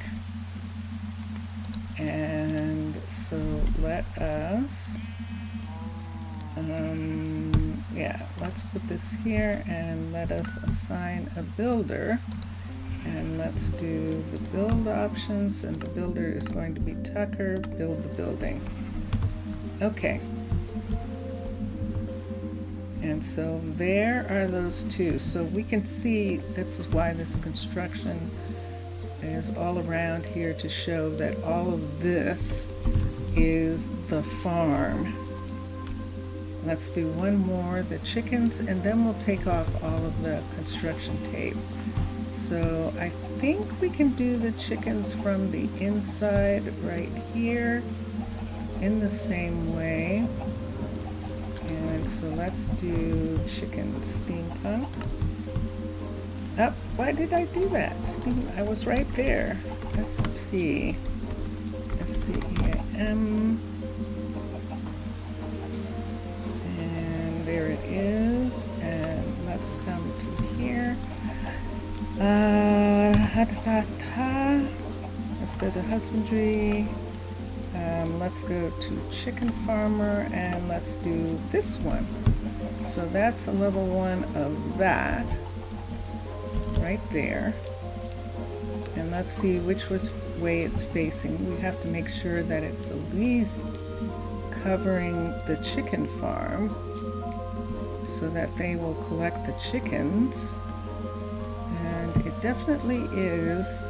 And so let us, yeah, let's put this here and let us assign a builder. And let's do the build options, and the builder is going to be Tucker, build the building. Okay. And so there are those two. So we can see this is why this construction is all around here, to show that all of this is the farm. Let's do one more, the chickens, and then we'll take off all of the construction tape. So I think we can do the chickens from the inside right here in the same way. And so let's do chicken steampunk. Oh, why did I do that? I was right there. STEAM. And there it is. And let's come to here. Let's go to husbandry. Let's go to chicken farmer, and let's do this one. So that's a level 1 of that right there. And let's see which way it's facing. We have to make sure that it's at least covering the chicken farm so that they will collect the chickens. And it definitely is.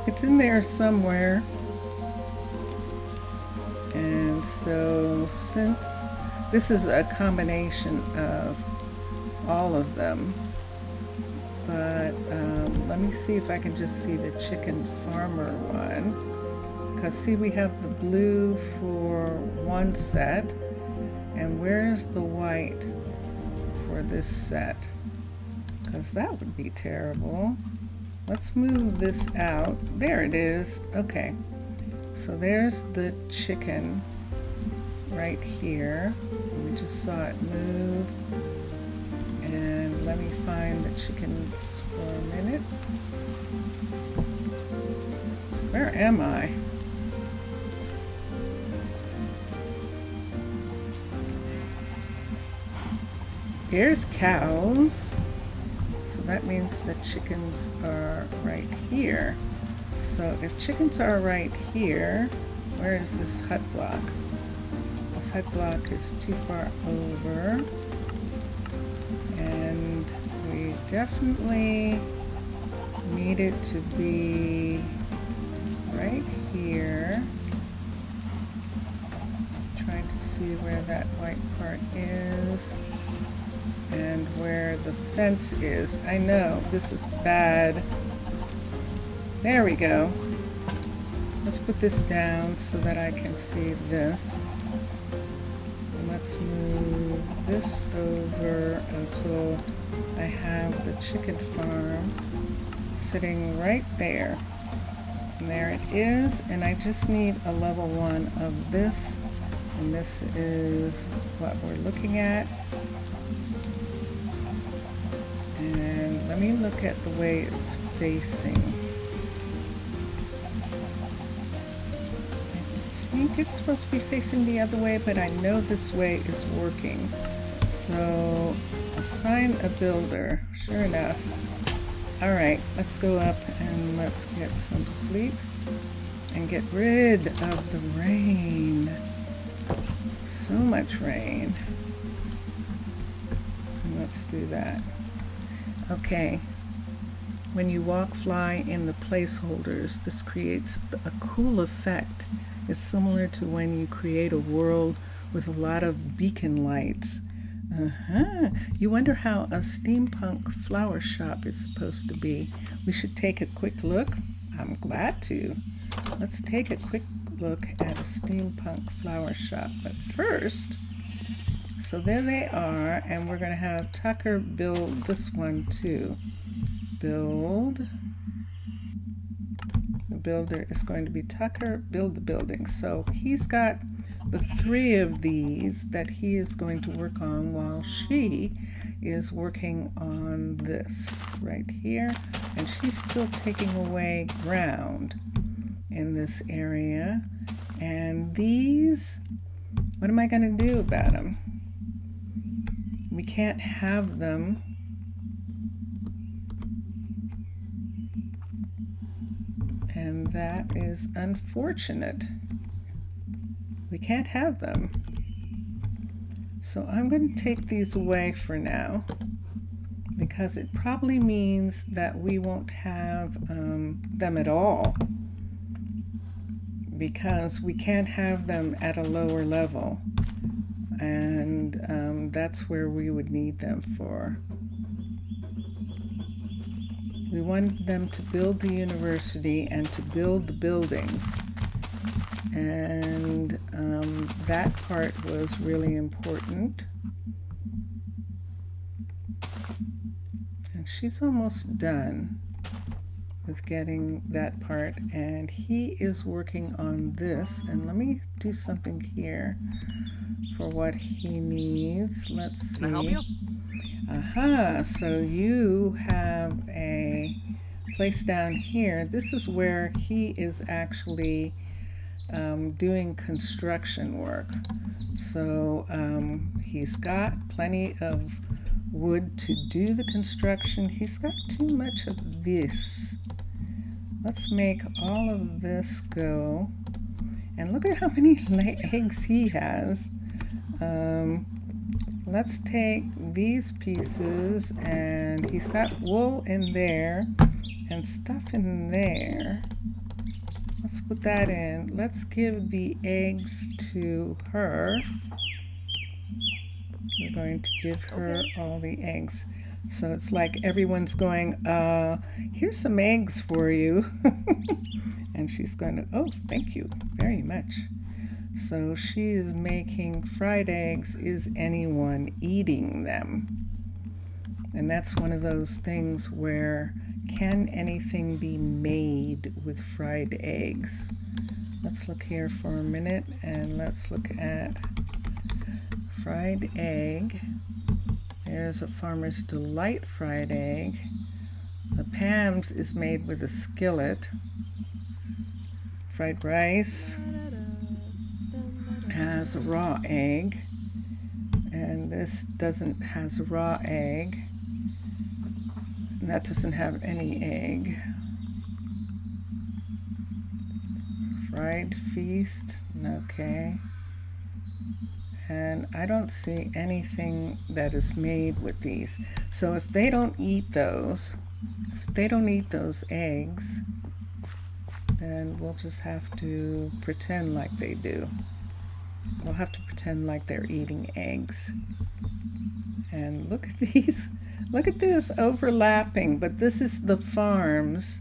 It's in there somewhere. And so since this is a combination of all of them, but let me see if I can just see the chicken farmer one, because see, we have the blue for one set, and where's the white for this set? Because that would be terrible. Let's move this out. There it is. Okay, so there's the chicken right here. We just saw it move. And let me find the chickens for a minute. Where am I? There's cows. So that means the chickens are right here. So if chickens are right here, where is this hut block? This hut block is too far over. And we definitely need it to be right here. Trying to see where that white part is and where the fence is. I know this is bad. There we go. Let's put this down so that I can see this. And let's move this over until I have the chicken farm sitting right there. And there it is. And I just need a level 1 of this. And this is what we're looking at. And let me look at the way it's facing. I think it's supposed to be facing the other way, but I know this way is working. So assign a builder. Sure enough. All right, let's go up and let's get some sleep and get rid of the rain. So much rain. And let's do that. Okay. When you walk fly in the placeholders, this creates a cool effect. It's similar to when you create a world with a lot of beacon lights. You wonder how a steampunk flower shop is supposed to be. We should take a quick look. I'm glad to. Let's take a quick look at a steampunk flower shop. But first, so there they are, and we're going to have Tucker build this one too. Build. The builder is going to be Tucker, build the building. So he's got the 3 of these that he is going to work on while she is working on this right here. And she's still taking away ground in this area. And these, what am I going to do about them? We can't have them. And that is unfortunate. We can't have them. So I'm going to take these away for now, because it probably means that we won't have them at all, because we can't have them at a lower level, and that's where we would need them for. We wanted them to build the university and to build the buildings, and that part was really important. And she's almost done with getting that part, and he is working on this. And let me do something here for what he needs. Let's see. Can I help you? Aha, so you have a place down here. This is where he is actually doing construction work. So he's got plenty of wood to do the construction. He's got too much of this. Let's make all of this go. And look at how many eggs he has. Let's take these pieces, and he's got wool in there and stuff in there. Let's put that in. Let's give the eggs to her. We're going to give her all the eggs. So it's like everyone's going, here's some eggs for you. And she's going to, oh, thank you very much. So she is making fried eggs. Is anyone eating them? And that's one of those things where, can anything be made with fried eggs? Let's look here for a minute and let's look at fried egg. There's a Farmer's Delight fried egg. The Pam's is made with a skillet. Fried rice has a raw egg, and this has a raw egg. And that doesn't have any egg. Fried feast, okay. And I don't see anything that is made with these. So if they don't eat those, eggs, then we'll just have to pretend like they do. We'll have to pretend like they're eating eggs. And look at these. Look at this overlapping, but this is the farms.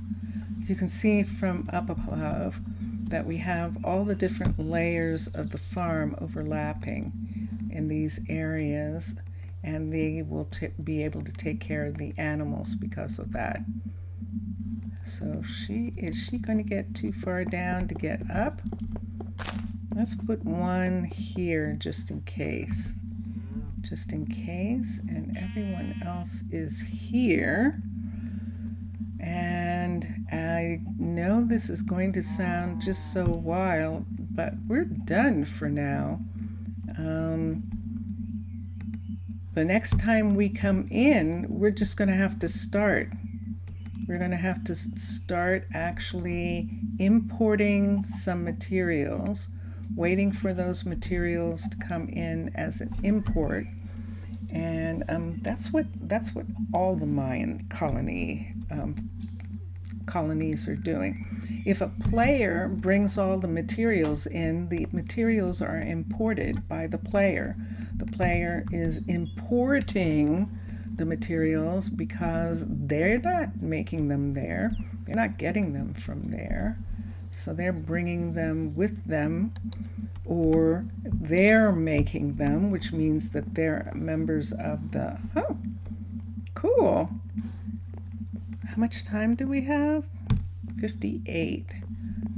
You can see from up above that we have all the different layers of the farm overlapping in these areas, and they will be able to take care of the animals because of that. So is she going to get too far down to get up? Let's put one here just in case. Just in case, and everyone else is here. And I know this is going to sound just so wild, but we're done for now. The next time we come in, we're just going to have to start. We're going to have to start actually importing some materials, waiting for those materials to come in as an import. And that's what all the Mayan colonies are doing. If a player brings all the materials in, the materials are imported by the player. The player is importing the materials because they're not making them there. They're not getting them from there. So they're bringing them with them, or they're making them, which means that they're members of the, oh, cool. How much time do we have? 58.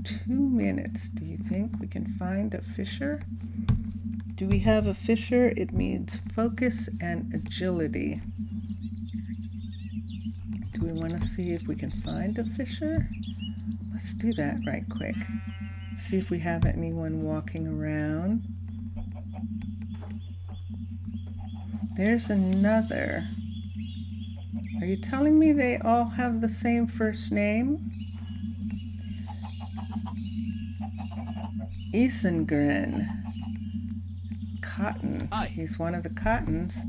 2 minutes. Do you think we can find a fisher? Do we have a fisher? It means focus and agility. Do we want to see if we can find a fisher? Let's do that right quick. See if we have anyone walking around. There's another. Are you telling me they all have the same first name? Isengrin. Cotton. Hi. He's one of the Cottons.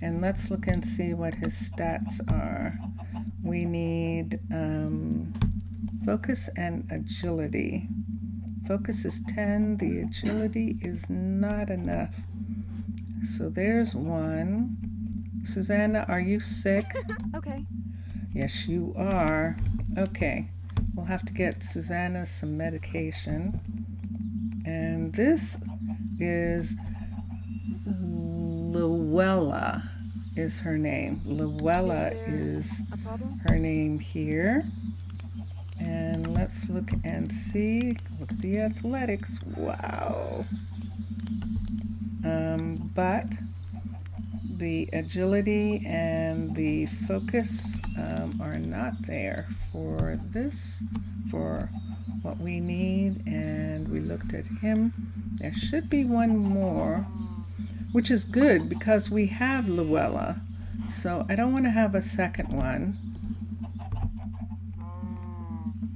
And let's look and see what his stats are. We need focus and agility. Focus is 10. The agility is not enough. So there's one. Susanna, are you sick? Okay. Yes, you are. Okay. We'll have to get Susanna some medication. And this is Luella is her name. Luella is her name here. And let's look and see. Look at the athletics. Wow. But the agility and the focus are not there for this, for what we need. And we looked at him. There should be one more, which is good because we have Luella. So I don't want to have a second one.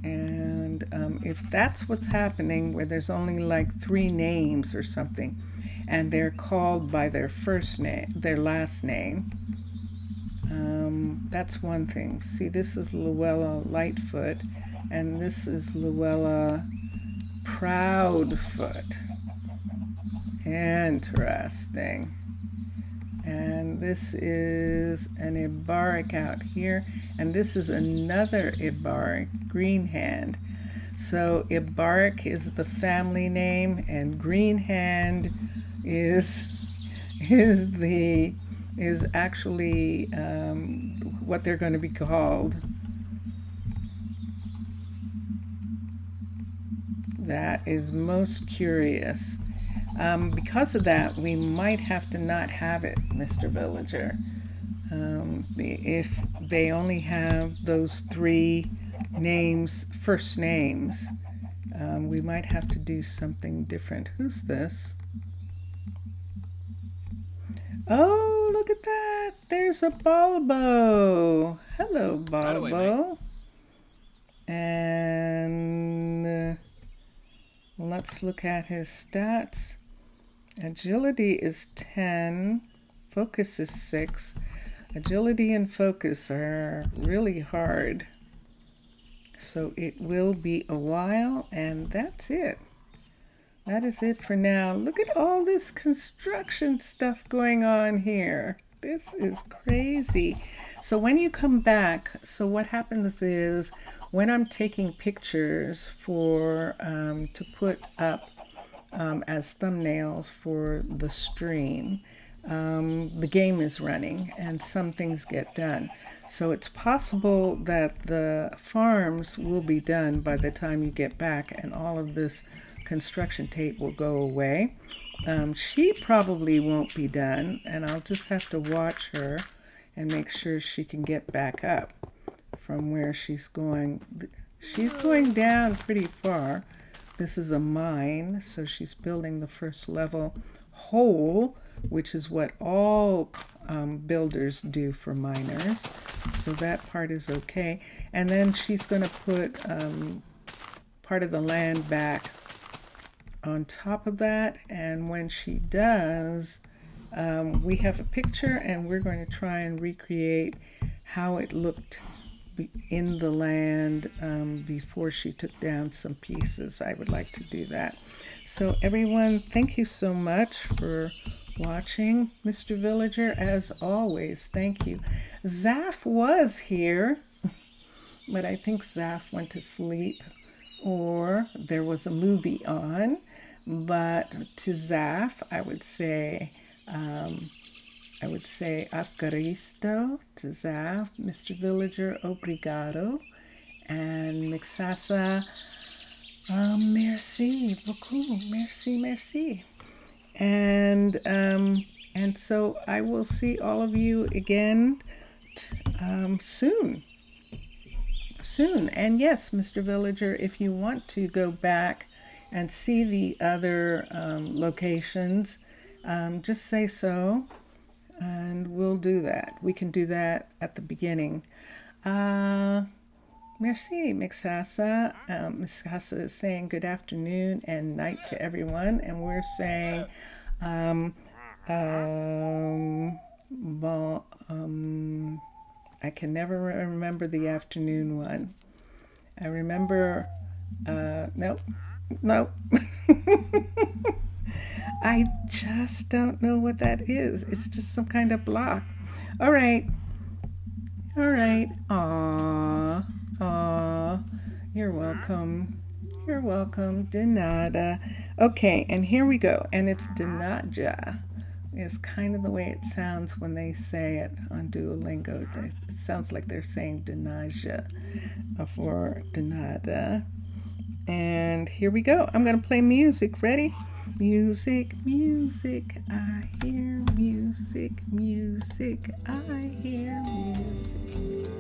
And if that's what's happening, where there's only like 3 names or something, and they're called by their first name, their last name, that's one thing. See, this is Luella Lightfoot, and this is Luella Proudfoot. Interesting. And this is an Ibaric out here, and this is another Ibaric, green hand. So Ibaric is the family name, and green hand is actually what they're going to be called. That is most curious. Because of that, we might have to not have it, Mr. Villager. If they only have those three names, first names, we might have to do something different. Who's this? Oh, look at that. There's a Balbo. Hello, Balbo. And let's look at his stats. Agility is 10, focus is 6. Agility and focus are really hard. So it will be a while, and that's it. That is it for now. Look at all this construction stuff going on here. This is crazy. So when you come back, so what happens is when I'm taking pictures for to put up as thumbnails for the stream, the game is running and some things get done. So it's possible that the farms will be done by the time you get back, and all of this construction tape will go away. She probably won't be done, and I'll just have to watch her and make sure she can get back up from where she's going. She's going down pretty far. This is a mine, so she's building the first level hole, which is what all builders do for miners. So that part is okay. And then she's going to put part of the land back on top of that, and when she does, we have a picture, and we're going to try and recreate how it looked in the land before she took down some pieces. I would like to do that. So everyone, thank you so much for watching. Mr. Villager, as always, thank you. Zaf was here, but I think Zaf went to sleep, or there was a movie on. But to Zaf, I would say Afgaristo. To Zaf, Mr. Villager, obrigado. And Mixasa, merci beaucoup, merci. And so I will see all of you again soon. And yes, Mr. Villager, if you want to go back and see the other locations, just say so, and we'll do that. We can do that at the beginning. Merci, Mixasa. Mixasa is saying good afternoon and night to everyone, and we're saying I can never remember the afternoon one. I remember, nope. I just don't know what that is. It's just some kind of block. All right. Aw. You're welcome. De nada. Okay, and here we go. And it's Denaja. It's kind of the way it sounds when they say it on Duolingo. It sounds like they're saying Denaja for Denada. And here we go. I'm going to play music. Ready? Music, I hear music, I hear music.